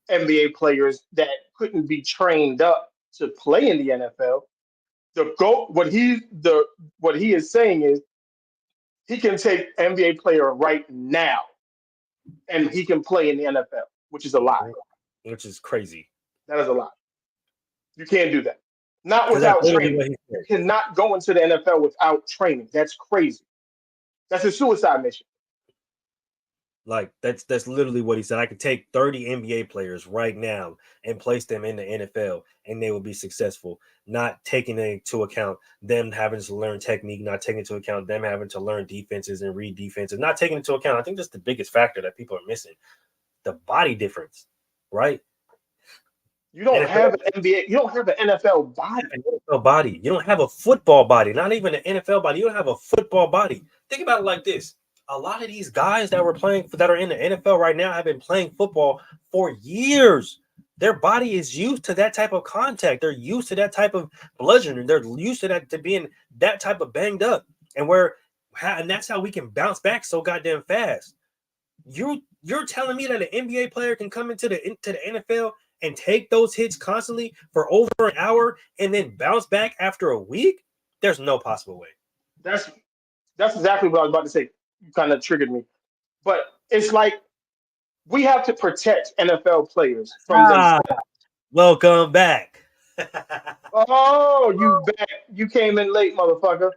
[SPEAKER 2] NBA players that couldn't be trained up to play in the NFL. What he is saying is he can take NBA player right now and he can play in the NFL, which is a lie.
[SPEAKER 3] Which is crazy.
[SPEAKER 2] That is a lie. You can't do that. Not without training. You cannot go into the NFL without training. That's crazy. That's a suicide mission.
[SPEAKER 3] Like that's literally what he said. I could take 30 NBA players right now and place them in the NFL and they will be successful, not taking into account them having to learn technique, not taking into account them having to learn defenses and read defenses, not taking into account, I think that's the biggest factor that people are missing, the body difference, right?
[SPEAKER 2] You don't have an NBA. You don't have an NFL body.
[SPEAKER 3] You don't have a football body. Not even an NFL body. You don't have a football body. Think about it like this: a lot of these guys that are in the NFL right now have been playing football for years. Their body is used to that type of contact. They're used to that type of bludgeoning. They're used to that, to being that type of banged up. And that's how we can bounce back so goddamn fast. You're telling me that an NBA player can come into the NFL and take those hits constantly for over an hour and then bounce back after a week? There's no possible way.
[SPEAKER 2] That's exactly what I was about to say. You kind of triggered me. But it's like we have to protect NFL players from themselves.
[SPEAKER 3] Welcome back.
[SPEAKER 2] Oh, you back. You came in late, motherfucker.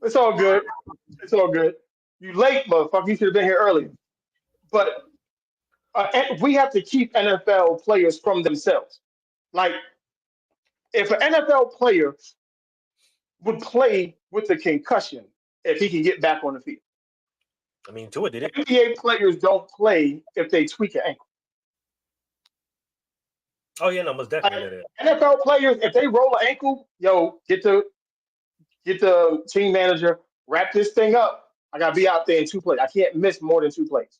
[SPEAKER 2] It's all good. It's all good. You late, motherfucker. You should have been here earlier. But we have to keep NFL players from themselves. Like, if an NFL player would play with a concussion if he can get back on the field.
[SPEAKER 3] I mean, Tua did it.
[SPEAKER 2] NBA players don't play if they tweak an ankle.
[SPEAKER 3] Oh yeah, no, most definitely.
[SPEAKER 2] NFL players, if they roll an ankle, get the team manager, wrap this thing up. I gotta be out there in 2 plays. I can't miss more than 2 plays.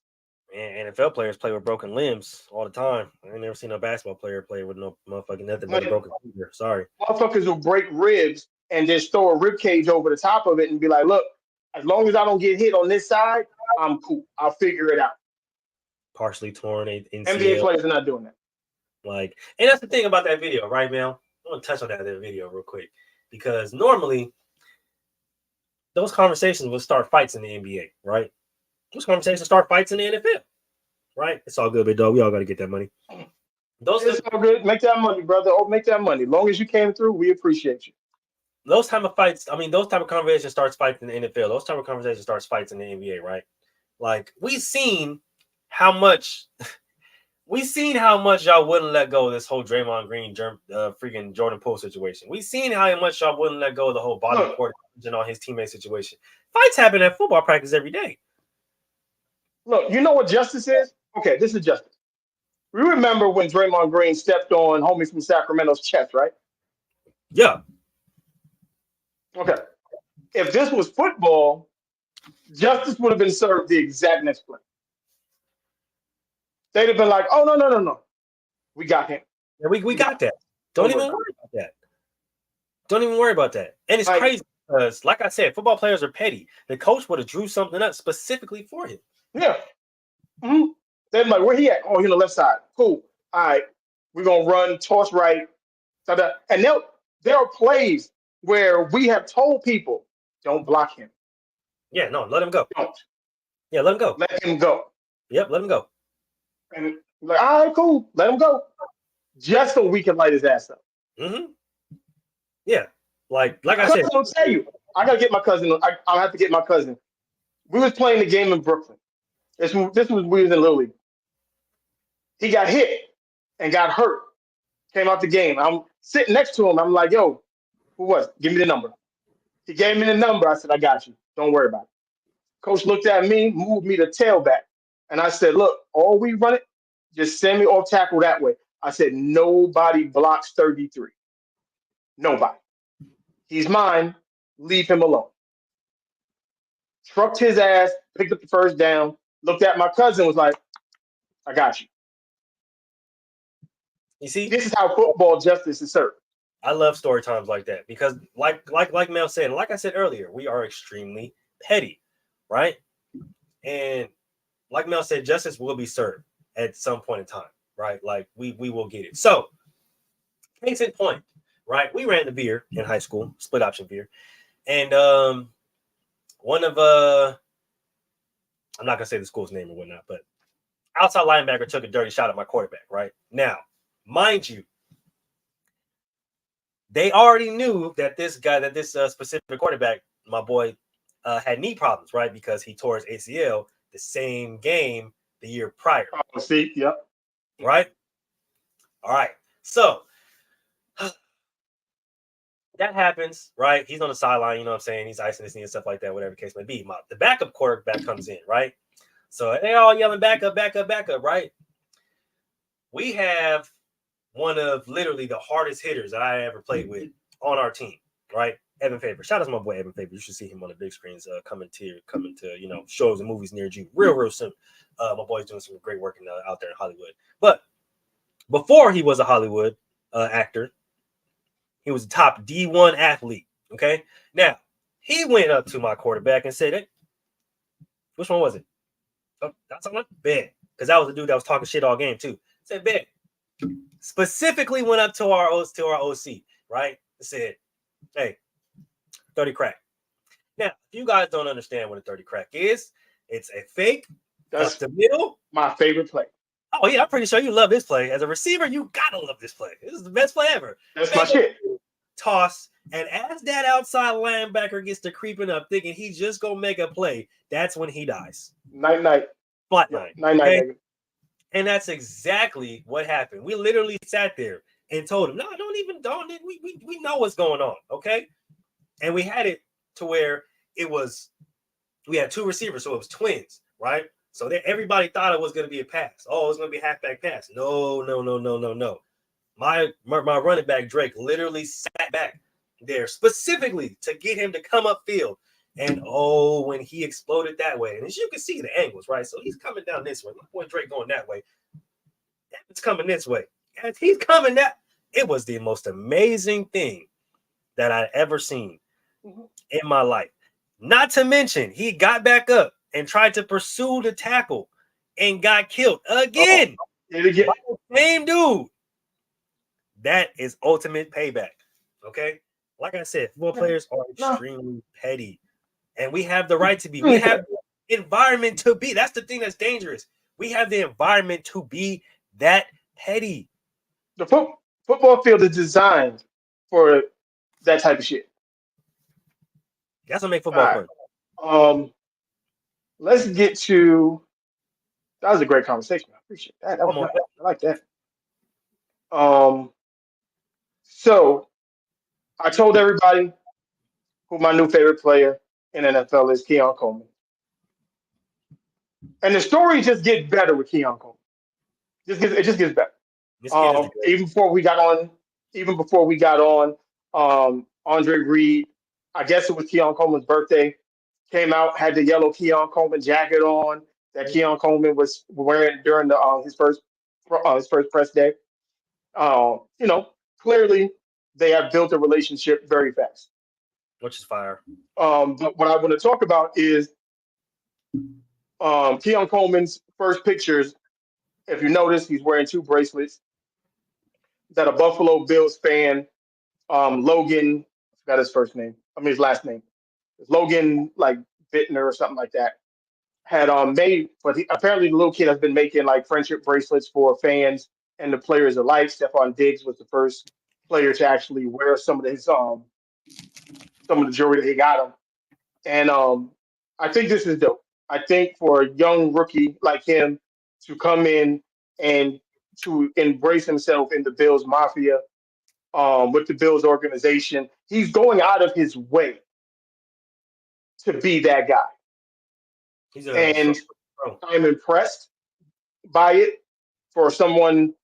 [SPEAKER 3] Man, NFL players play with broken limbs all the time. I ain't never seen a basketball player play with no motherfucking nothing but a broken finger. Sorry.
[SPEAKER 2] Motherfuckers will break ribs and just throw a rib cage over the top of it and be like, look, as long as I don't get hit on this side, I'm cool. I'll figure it out.
[SPEAKER 3] Partially torn ACL.
[SPEAKER 2] NBA players are not doing that.
[SPEAKER 3] Like, and that's the thing about that video, right, Mel? I want to touch on that video real quick because normally those conversations will start fights in the NBA, right? Those conversations start fights in the NFL, right? It's all good, big dog. We all got to get that money.
[SPEAKER 2] It's all good. Make that money, brother. Oh, make that money. As long as you came through, we appreciate you.
[SPEAKER 3] Those type of fights, I mean, those type of conversations starts fights in the NFL. Those type of conversations starts fights in the NBA, right? Like, we've seen how much y'all wouldn't let go of this whole Draymond Green, freaking Jordan Poole situation. We've seen how much y'all wouldn't let go of the whole body court and on his teammate situation. Fights happen at football practice every day.
[SPEAKER 2] Look, you know what justice is? Okay, this is justice. We remember when Draymond Green stepped on homie from Sacramento's chest, right?
[SPEAKER 3] Yeah.
[SPEAKER 2] Okay. If this was football, justice would have been served the exact next play. They'd have been like, oh, no. We got him.
[SPEAKER 3] Yeah, we got that. Don't even worry about that. Don't even worry about that. And it's crazy because, like I said, football players are petty. The coach would have drew something up specifically for him.
[SPEAKER 2] Yeah. Mm-hmm. They're like, where he at? Oh, he on the left side. Cool. All right. We're going to run, toss right. And there are plays where we have told people, don't block him.
[SPEAKER 3] Yeah, no, let him go.
[SPEAKER 2] Don't.
[SPEAKER 3] Yeah, let him go.
[SPEAKER 2] Let him go.
[SPEAKER 3] Yep, let him go.
[SPEAKER 2] And like, all right, cool. Let him go. Just so we can light his ass up.
[SPEAKER 3] Mm-hmm. Yeah. Like I said.
[SPEAKER 2] I'll tell you. I got to get my cousin. I'll have to get my cousin. We was playing the game in Brooklyn. This was we was in Little League. He got hit and got hurt. Came out the game. I'm sitting next to him. I'm like, yo, who was it? Give me the number. He gave me the number. I said, I got you. Don't worry about it. Coach looked at me, moved me to tailback. And I said, look, all we run it, just send me off tackle that way. I said, nobody blocks 33. Nobody. He's mine. Leave him alone. Trucked his ass, picked up the first down, looked at my cousin, was like, I got you.
[SPEAKER 3] You see?
[SPEAKER 2] This is how football justice is served.
[SPEAKER 3] I love story times like that because like Mel said, and like I said earlier, we are extremely petty, right? And like Mel said, justice will be served at some point in time, right? Like we will get it. So, case in point, right? We ran the veer in high school, split option veer. And one of I'm not gonna say the school's name or whatnot, but outside linebacker took a dirty shot at my quarterback, right? Now, mind you, they already knew that this specific quarterback, my boy, had knee problems, right? Because he tore his ACL the same game the year prior.
[SPEAKER 2] Oh, see, yep.
[SPEAKER 3] Right? All right. So that happens, right? He's on the sideline, you know what I'm saying? He's icing his knee and stuff like that, whatever the case may be. The backup quarterback comes in, right? So they all yelling back up, right? We have one of literally the hardest hitters that I ever played with on our team, right? Evan Favors. Shout out to my boy Evan Favors. You should see him on the big screens coming to shows and movies near you real soon. My boy's doing some great work out there in Hollywood. But before he was a Hollywood actor, he was a top D1 athlete. Okay. Now, he went up to my quarterback and said, "Hey, which one was it? Oh, that's on Ben." Because that was the dude that was talking shit all game too. Said Ben. Specifically went up to our OC, right? Said, "Hey, 30 crack." Now, if you guys don't understand what a 30 crack is, it's a fake
[SPEAKER 2] That's
[SPEAKER 3] up the middle.
[SPEAKER 2] my favorite play.
[SPEAKER 3] Oh, yeah, I'm pretty sure you love this play. As a receiver, you gotta love this play. This is the best play ever.
[SPEAKER 2] That's my shit.
[SPEAKER 3] Toss, and as that outside linebacker gets to creeping up, thinking he's just gonna make a play, that's when he dies.
[SPEAKER 2] Night.
[SPEAKER 3] Flatline.
[SPEAKER 2] Night.
[SPEAKER 3] Okay? And that's exactly what happened. We literally sat there and told him, "No, don't. We know what's going on, okay?" And we had it to where we had two receivers, so it was twins, right? So everybody thought it was going to be a pass. Oh, it's going to be a halfback pass. No. My running back Drake literally sat back there specifically to get him to come upfield. And when he exploded that way, and as you can see the angles, right? So he's coming down this way. My boy Drake going that way. It's coming this way. As he's coming that, it was the most amazing thing that I'd ever seen in my life. Not to mention, he got back up and tried to pursue the tackle and got killed again. By the same dude. That is ultimate payback. Okay? Like I said, football players are extremely petty. And we have the right to be. We have the environment to be. That's the thing that's dangerous. We have the environment to be that petty.
[SPEAKER 2] The football field is designed for that type of shit.
[SPEAKER 3] That's what makes football fun.
[SPEAKER 2] Let's get to. That was a great conversation. I appreciate that. I like that. So I told everybody who my new favorite player in NFL is Keon Coleman. And the story just gets better with Keon Coleman. It just gets better. Even before we got on, Andre Reed, I guess it was Keon Coleman's birthday, came out, had the yellow Keon Coleman jacket on that Keon Coleman was wearing during his first press day. Clearly they have built a relationship very fast.
[SPEAKER 3] Which is fire.
[SPEAKER 2] But what I want to talk about is Keon Coleman's first pictures. If you notice, he's wearing two bracelets that a Buffalo Bills fan, Logan, I forgot his last name. Logan, like Bittner or something like that, had made. But apparently the little kid has been making like friendship bracelets for fans and the players alike. Stephon Diggs was the first player to actually wear some of the jewelry that he got him. And I think this is dope. I think for a young rookie like him to come in and to embrace himself in the Bills Mafia, with the Bills organization, he's going out of his way to be that guy. And I'm impressed by it for someone.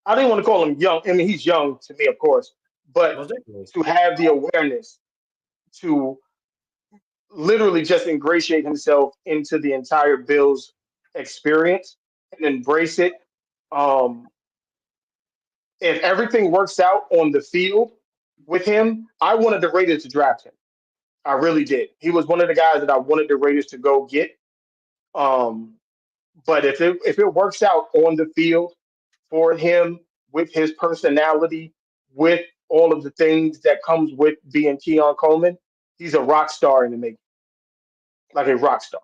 [SPEAKER 2] I didn't want to call him young. I mean, he's young to me, of course, but to have the awareness to literally just ingratiate himself into the entire Bills experience and embrace it. If everything works out on the field with him, I wanted the Raiders to draft him. I really did. He was one of the guys that I wanted the Raiders to go get. But if it works out on the field for him, with his personality, with all of the things that comes with being Keon Coleman, he's a rock star in the making. Like a rock star.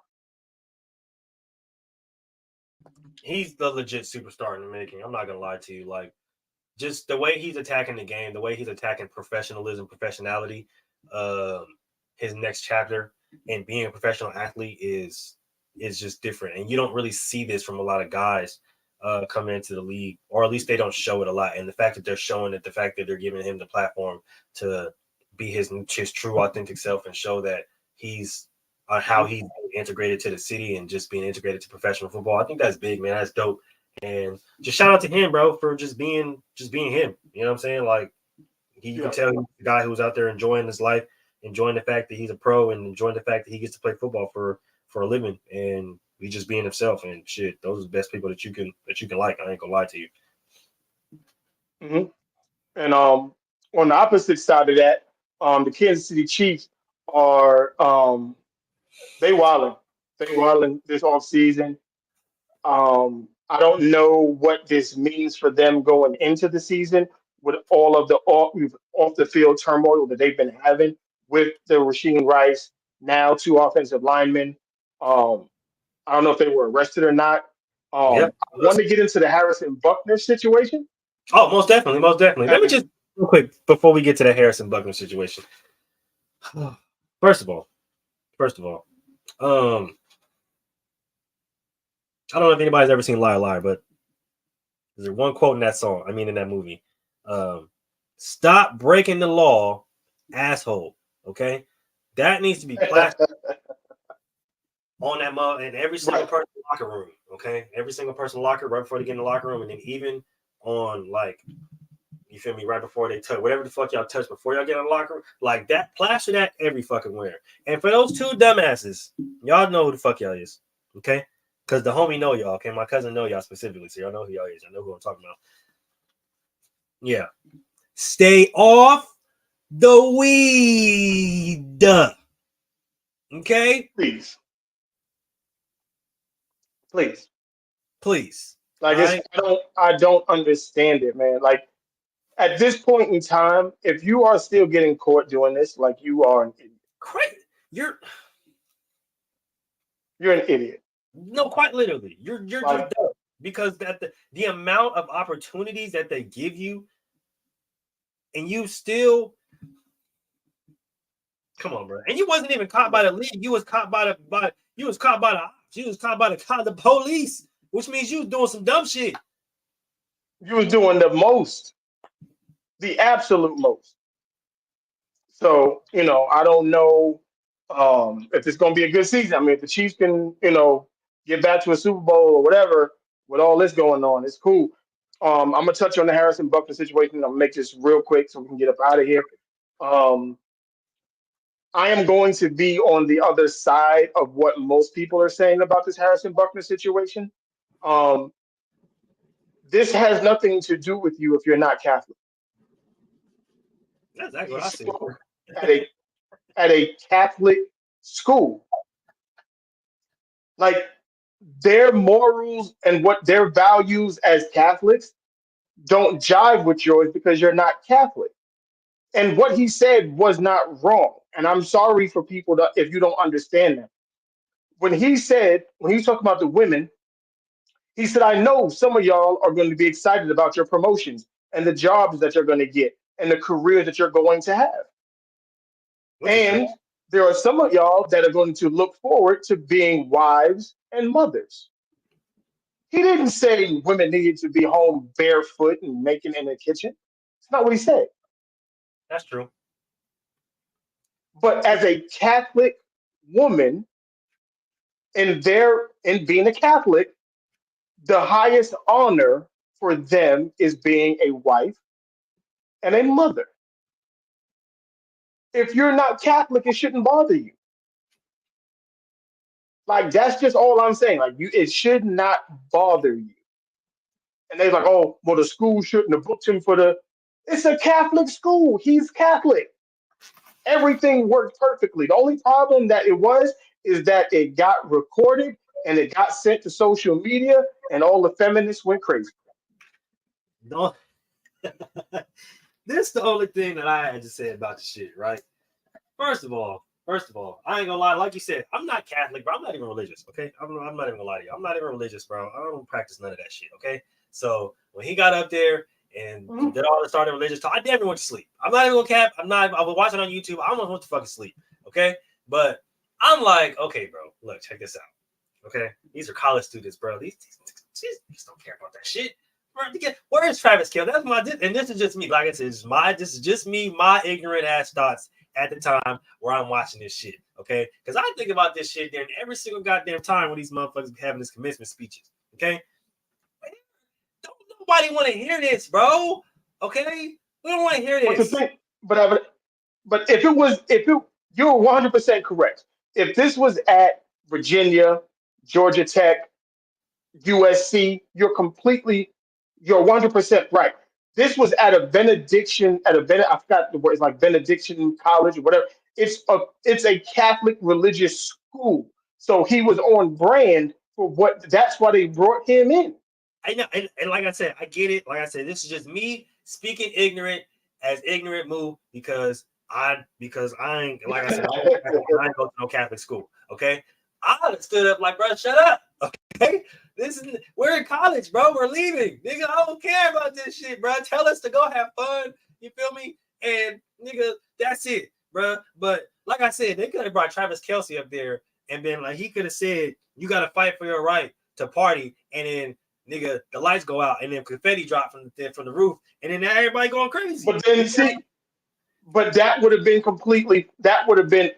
[SPEAKER 3] He's the legit superstar in the making. I'm not gonna lie to you. Like, just the way he's attacking the game, the way he's attacking professionalism, professionality, his next chapter and being a professional athlete is just different. And you don't really see this from a lot of guys coming into the league, or at least they don't show it a lot. And the fact that they're showing it, the fact that they're giving him the platform to be his true, authentic self and show that he's how he's integrated to the city and just being integrated to professional football. I think that's big, man. That's dope. And just shout out to him, bro, for just being him. You know what I'm saying? Like you can tell he's the guy who's out there enjoying his life, enjoying the fact that he's a pro, and enjoying the fact that he gets to play football for a living. And he's just being himself. And shit, those are the best people that you can like. I ain't gonna lie to you.
[SPEAKER 2] Mm-hmm. And on the opposite side of that, the Kansas City Chiefs are they wilding this off season. I don't know what this means for them going into the season with all of the off the field turmoil that they've been having with the Rasheen Rice, now two offensive linemen. Um, I don't know if they were arrested or not.
[SPEAKER 3] Yeah.
[SPEAKER 2] I want to get into the Harrison Buckner situation.
[SPEAKER 3] Oh, most definitely. Let me just real quick before we get to the Harrison Buckner situation. First of all, I don't know if anybody's ever seen Lie Lie, but there's one quote in that song. I mean, in that movie. Stop breaking the law, asshole. Okay, that needs to be plastered on that mug in every single person's locker room. Okay, every single person locker right before they get in the locker room, and then even on like, you feel me, right before they touch whatever the fuck y'all touch before y'all get in the locker room, like that, plaster that every fucking where. And for those two dumbasses, y'all know who the fuck y'all is. Okay. Because the homie know y'all, okay? My cousin know y'all specifically, so y'all know who y'all is. I know who I'm talking about. Yeah. Stay off the weed. Okay?
[SPEAKER 2] Please. Like I don't understand it, man. Like at this point in time, if you are still getting caught doing this, like you are an idiot. You're an idiot.
[SPEAKER 3] No, quite literally. You're just dumb. Because that the amount of opportunities that they give you, and you still come on, bro. And you wasn't even caught by the league. You was caught by the police, which means you was doing some dumb shit.
[SPEAKER 2] You was doing the absolute most. So, I don't know if it's going to be a good season. I mean, if the Chiefs can, get back to a Super Bowl or whatever with all this going on, it's cool. I'm going to touch on the Harrison Buckner situation. I'm going to make this real quick so we can get up out of here. I am going to be on the other side of what most people are saying about this Harrison Buckner situation. This has nothing to do with you if you're not Catholic.
[SPEAKER 3] That's exactly what I said.
[SPEAKER 2] At a Catholic school. Like their morals and what their values as Catholics don't jive with yours because you're not Catholic. And what he said was not wrong. And I'm sorry for people if you don't understand that. When he was talking about the women, he said, I know some of y'all are going to be excited about your promotions and the jobs that you're going to get and the career that you're going to have. And there are some of y'all that are going to look forward to being wives and mothers. He didn't say women needed to be home barefoot and making in the kitchen. It's not what he said.
[SPEAKER 3] That's true.
[SPEAKER 2] But as a Catholic woman, in being a Catholic, the highest honor for them is being a wife and a mother. If you're not Catholic, it shouldn't bother you. Like that's just all I'm saying. Like it should not bother you. And they're like, oh, well, the school shouldn't have booked him it's a Catholic school. He's Catholic. Everything worked perfectly. The only problem that it was is that it got recorded and it got sent to social media and all the feminists went crazy.
[SPEAKER 3] No. This is the only thing that I had to say about the shit, right? First of all, I ain't gonna lie. Like you said, I'm not Catholic, bro. I'm not even religious, okay? I'm not even gonna lie to you. I'm not even religious, bro. I don't practice none of that shit, okay? So when he got up there and did all the starting religious talk, I damn near went to sleep. I'm not even gonna cap. I was watching on YouTube. I almost went to fucking sleep, okay? But I'm like, okay, bro, look, check this out, okay? These are college students, bro. These don't care about that shit. Where is Travis Kelce? That's and this is just me. Like I said, this is just me, my ignorant ass thoughts at the time where I'm watching this shit, okay? Because I think about this shit during every single goddamn time when these motherfuckers be having these commencement speeches, okay? Nobody want to hear this, bro. Okay, we don't want to hear
[SPEAKER 2] But the
[SPEAKER 3] this.
[SPEAKER 2] thing, but if you're 100% correct. If this was at Virginia, Georgia Tech, USC, you're 100% right. This was at a benediction, I forgot the word, it's like Benediction College or whatever. It's a Catholic religious school. So he was on brand for that's why they brought him in.
[SPEAKER 3] I know, and like I said, I get it. Like I said, this is just me speaking ignorant move because I ain't like I said, I ain't go to no Catholic school. Okay, I stood up like, bro, shut up. Okay, we're in college, bro. We're leaving, nigga. I don't care about this shit, bro. Tell us to go have fun. You feel me? And nigga, that's it, bro. But like I said, they could have brought Travis Kelce up there and been like, he could have said, you got to fight for your right to party, and then nigga, the lights go out and then confetti drop from the roof, and then everybody going crazy.
[SPEAKER 2] But then but that would have been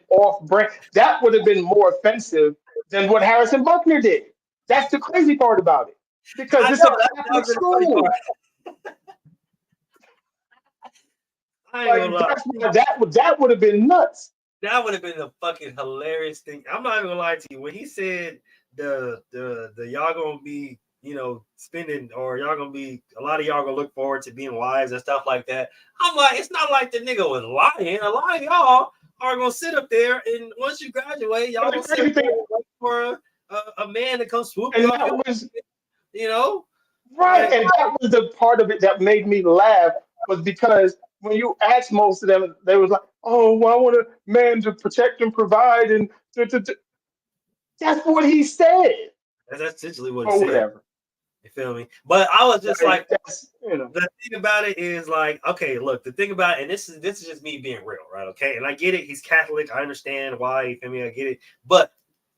[SPEAKER 2] off brand. That would have been more offensive than what Harrison Buckner did. That's the crazy part about it. Because it's a Catholic school. That would have been nuts.
[SPEAKER 3] That would have been a fucking hilarious thing. I'm not even gonna lie to you. When he said the y'all gonna be, spending, or y'all gonna be, a lot of y'all gonna look forward to being wives and stuff like that. I'm like, it's not like the nigga was lying. A lot of y'all are gonna sit up there, and once you graduate, y'all gonna sit there and wait for a man to come swoop you up.
[SPEAKER 2] Right. And that was the part of it that made me laugh, was because when you asked most of them, they was like, oh, well, I want a man to protect and provide, and that's what he said.
[SPEAKER 3] That's essentially what he said.
[SPEAKER 2] Whatever.
[SPEAKER 3] You feel me? But I was just like,
[SPEAKER 2] the
[SPEAKER 3] thing about it is like, okay, look, the thing about it, and this is just me being real, right? Okay, and I get it. He's Catholic. I understand why. You feel me? I get it. But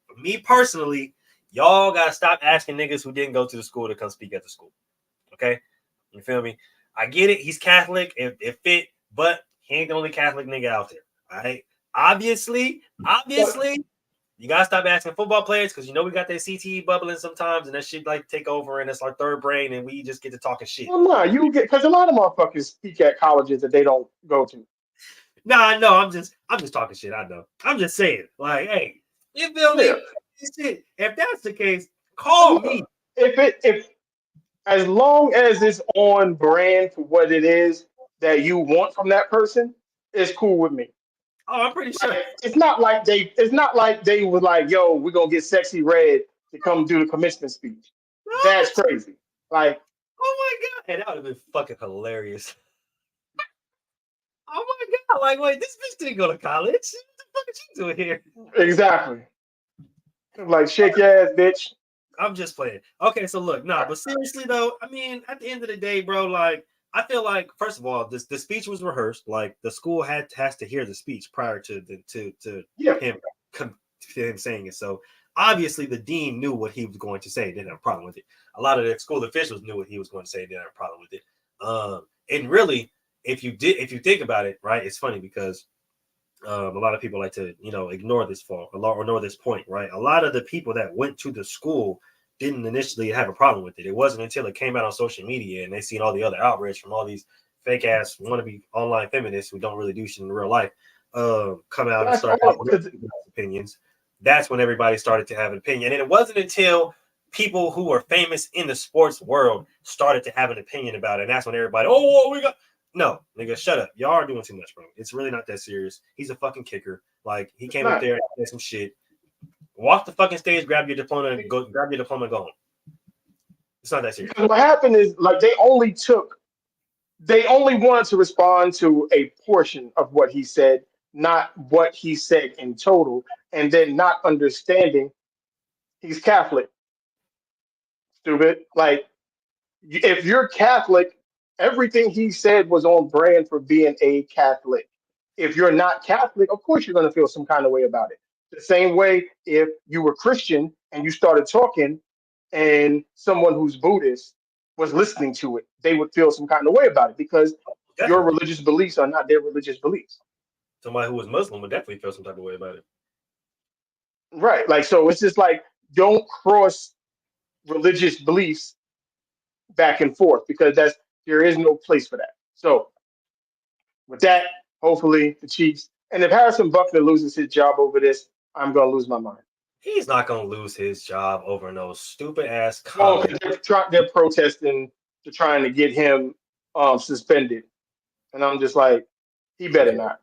[SPEAKER 3] for me personally, y'all gotta stop asking niggas who didn't go to the school to come speak at the school. Okay, you feel me? I get it. He's Catholic. It fit, but he ain't the only Catholic nigga out there. All right. Obviously. You gotta stop asking football players, because we got that CTE bubbling sometimes, and that shit like take over, and it's our third brain, and we just get to talking shit.
[SPEAKER 2] Well, no, you get, because a lot of motherfuckers speak at colleges that they don't go to.
[SPEAKER 3] Nah, I know. I'm just talking shit. I know. I'm just saying, like, hey, you feel me? Shit. If that's the case, call me.
[SPEAKER 2] If as long as it's on brand for what it is that you want from that person, it's cool with me.
[SPEAKER 3] Oh, I'm pretty sure.
[SPEAKER 2] It's not like they was like, yo, we're gonna get Sexy Red to come do the commencement speech. That's crazy. Like,
[SPEAKER 3] oh my god, and that would have been fucking hilarious. Oh my god, like, wait, this bitch didn't go to college. What the fuck is she doing here?
[SPEAKER 2] Exactly. Like, shake your ass, bitch.
[SPEAKER 3] I'm just playing. Okay, so look, but seriously though, I mean, at the end of the day, bro, like, I feel like, first of all, the speech was rehearsed. Like, the school has to hear the speech prior to him saying it. So obviously, the dean knew what he was going to say. Didn't have a problem with it. A lot of the school officials knew what he was going to say. Didn't have a problem with it. And really, if you think about it, right, it's funny because a lot of people like to ignore this fault or ignore this point, right? A lot of the people that went to the school didn't initially have a problem with it. It wasn't until it came out on social media and they seen all the other outrage from all these fake ass wannabe online feminists who don't really do shit in real life come out and start having opinions. That's when everybody started to have an opinion. And it wasn't until people who were famous in the sports world started to have an opinion about it. And that's when everybody, no, nigga, shut up. Y'all are doing too much, bro. It's really not that serious. He's a fucking kicker. Like, he came up there and did some shit. Walk the fucking stage, grab your diploma, and go home. It's not that serious.
[SPEAKER 2] Because what happened is, like, they only wanted to respond to a portion of what he said, not what he said in total, and then not understanding he's Catholic. Stupid. Like, if you're Catholic, everything he said was on brand for being a Catholic. If you're not Catholic, of course you're going to feel some kind of way about it. The same way if you were Christian and you started talking and someone who's Buddhist was listening to it, they would feel some kind of way about it because your religious beliefs are not their religious beliefs.
[SPEAKER 3] Somebody who was Muslim would definitely feel some type of way about it.
[SPEAKER 2] Right. Like, so it's just like, don't cross religious beliefs back and forth because there is no place for that. So with that, hopefully the Chiefs, and if Harrison Buckner loses his job over this, I'm gonna lose my mind.
[SPEAKER 3] He's not gonna lose his job over those stupid ass
[SPEAKER 2] Well,
[SPEAKER 3] comments.
[SPEAKER 2] they're protesting to trying to get him suspended, and I'm just like, he better not.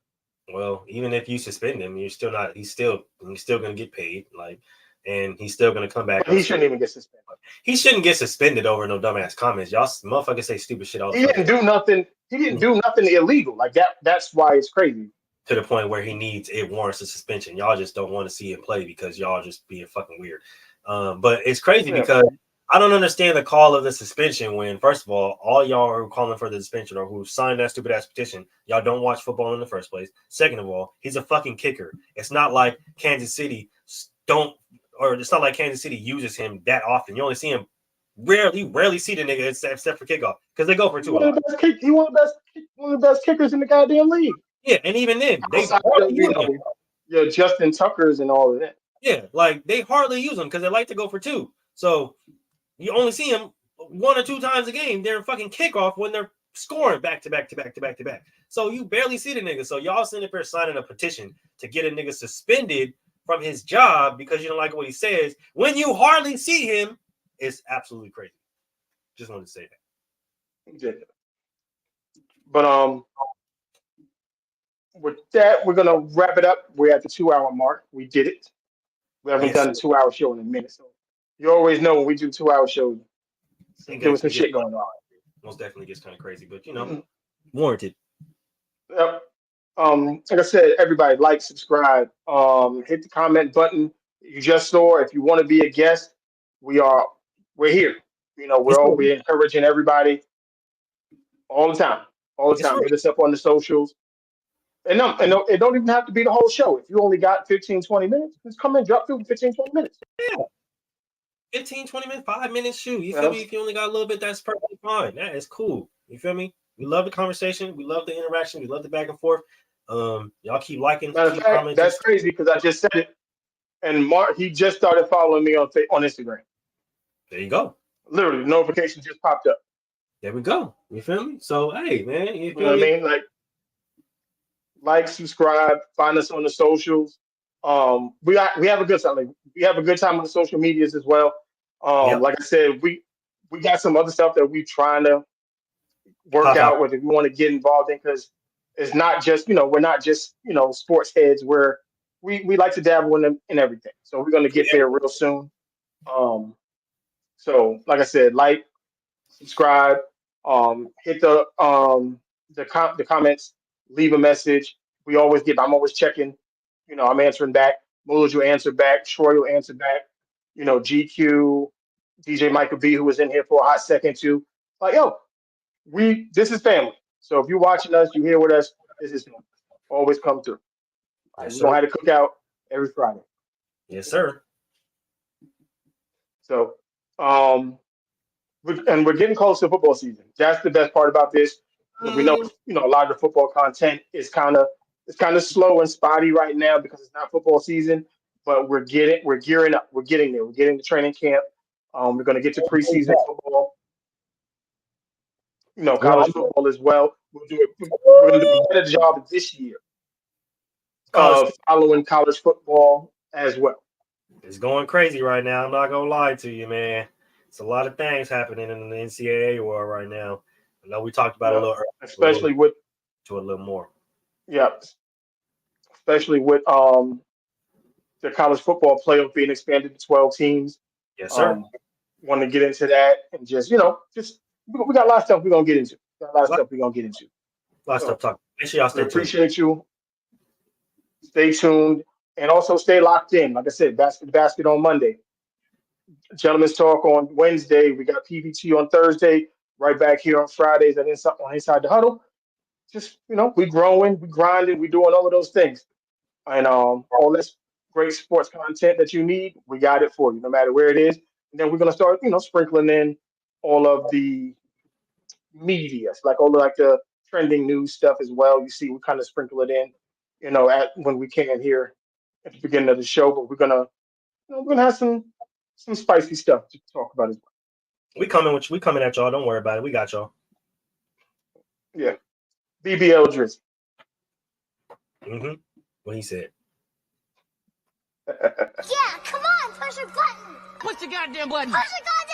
[SPEAKER 3] Well, even if you suspend him, you're still not. He's still gonna get paid. Like, and he's still gonna come back.
[SPEAKER 2] But he shouldn't even get suspended.
[SPEAKER 3] He shouldn't get suspended over no dumbass comments. Y'all motherfuckers say stupid shit all the
[SPEAKER 2] He
[SPEAKER 3] time.
[SPEAKER 2] didn't do nothing. He didn't do nothing illegal. Like that. That's why it's crazy.
[SPEAKER 3] To the point where it warrants a suspension. Y'all just don't want to see him play because y'all just being fucking weird. But it's crazy because I don't understand the call of the suspension when, first of all y'all are calling for the suspension or who signed that stupid ass petition, y'all don't watch football in the first place. Second of all, he's a fucking kicker. It's not like Kansas City uses him that often. You only see him rarely see the nigga except for kickoff because they go for two.
[SPEAKER 2] He one of the best kickers in the goddamn league.
[SPEAKER 3] Yeah, and even then,
[SPEAKER 2] Justin Tuckers and all of that.
[SPEAKER 3] Yeah, like they hardly use them because they like to go for two. So you only see them 1 or 2 times a game. They're fucking kickoff when they're scoring back to back. So you barely see the nigga. So y'all sitting up here signing a petition to get a nigga suspended from his job because you don't like what he says when you hardly see him. It's absolutely crazy. Just wanted to say that.
[SPEAKER 2] Yeah. But with that, we're gonna wrap it up. We're at the 2-hour mark. We did it. We haven't done a 2-hour show in a minute. So you always know when we do 2-hour shows, there was some shit going on.
[SPEAKER 3] Most definitely gets kind of crazy, but warranted.
[SPEAKER 2] Yep. Like I said, everybody like, subscribe, hit the comment button. You just saw. If you want to be a guest, we're here. We're encouraging everybody all the time. Hit us up on the socials. And no, it don't even have to be the whole show. If you only got 15, 20 minutes, just come in, drop through 15, 20 minutes.
[SPEAKER 3] Yeah. 15, 20 minutes, 5 minutes, shoot. You feel me? If you only got a little bit, that's perfectly fine. That is cool. You feel me? We love the conversation. We love the interaction. We love the back and forth. Y'all keep liking, keep commenting.
[SPEAKER 2] That's crazy because I just said it. And Mark, he just started following me on Instagram.
[SPEAKER 3] There you go.
[SPEAKER 2] Literally, the notification just popped up.
[SPEAKER 3] There we go. You feel me? So, hey, man.
[SPEAKER 2] You know what I mean? Like, subscribe, find us on the socials. We have a good time. We have a good time on the social medias as well. Like I said, we got some other stuff that we trying to work out with if you want to get involved in, because it's not just, we're not just, sports heads. We like to dabble in everything. So we're going to get there real soon. So like I said, like, subscribe, hit the comments, leave a message. I'm always checking, I'm answering back. Mullage will answer back. Troy will answer back. GQ, DJ Michael B, who was in here for a hot second too. Like, this is family. So if you're watching us, you here with us, this is family. Always come through.
[SPEAKER 3] Yes,
[SPEAKER 2] we're going to have to cook out every Friday.
[SPEAKER 3] Yes, sir.
[SPEAKER 2] So, we're getting close to football season. That's the best part about this. We know, a lot of the football content is kind of slow and spotty right now because it's not football season. But we're gearing up. We're getting there. We're getting to training camp. We're going to get to preseason football. College football as well. We're going to do a better job this year of following college football as well.
[SPEAKER 3] It's going crazy right now. I'm not gonna lie to you, man. It's a lot of things happening in the NCAA world right now. I know we talked about it a little earlier,
[SPEAKER 2] especially with
[SPEAKER 3] a little more.
[SPEAKER 2] Yeah, especially with the college football playoff being expanded to 12 teams.
[SPEAKER 3] Yes, sir.
[SPEAKER 2] Want to get into that and just we got a lot of stuff we're gonna get into. A lot of stuff talking. Make sure y'all stay tuned. Appreciate you. Stay tuned. And also stay locked in. Like I said, basket on Monday. Gentlemen's Talk on Wednesday. We got PVT on Thursday. Right back here on Fridays on Inside the Huddle. Just, we growing, we grinding, we doing all of those things. And all this great sports content that you need, we got it for you, no matter where it is. And then we're going to start, sprinkling in all of the media, like all of the trending news stuff as well. You see, we kind of sprinkle it in, when we can here at the beginning of the show, but we're gonna have some spicy stuff to talk about as well.
[SPEAKER 3] We coming at y'all. Don't worry about it. We got y'all.
[SPEAKER 2] Yeah. BBL Drizzy.
[SPEAKER 3] What he said.
[SPEAKER 10] Yeah, come on, push your button.
[SPEAKER 11] Push the goddamn button.
[SPEAKER 10] Push the goddamn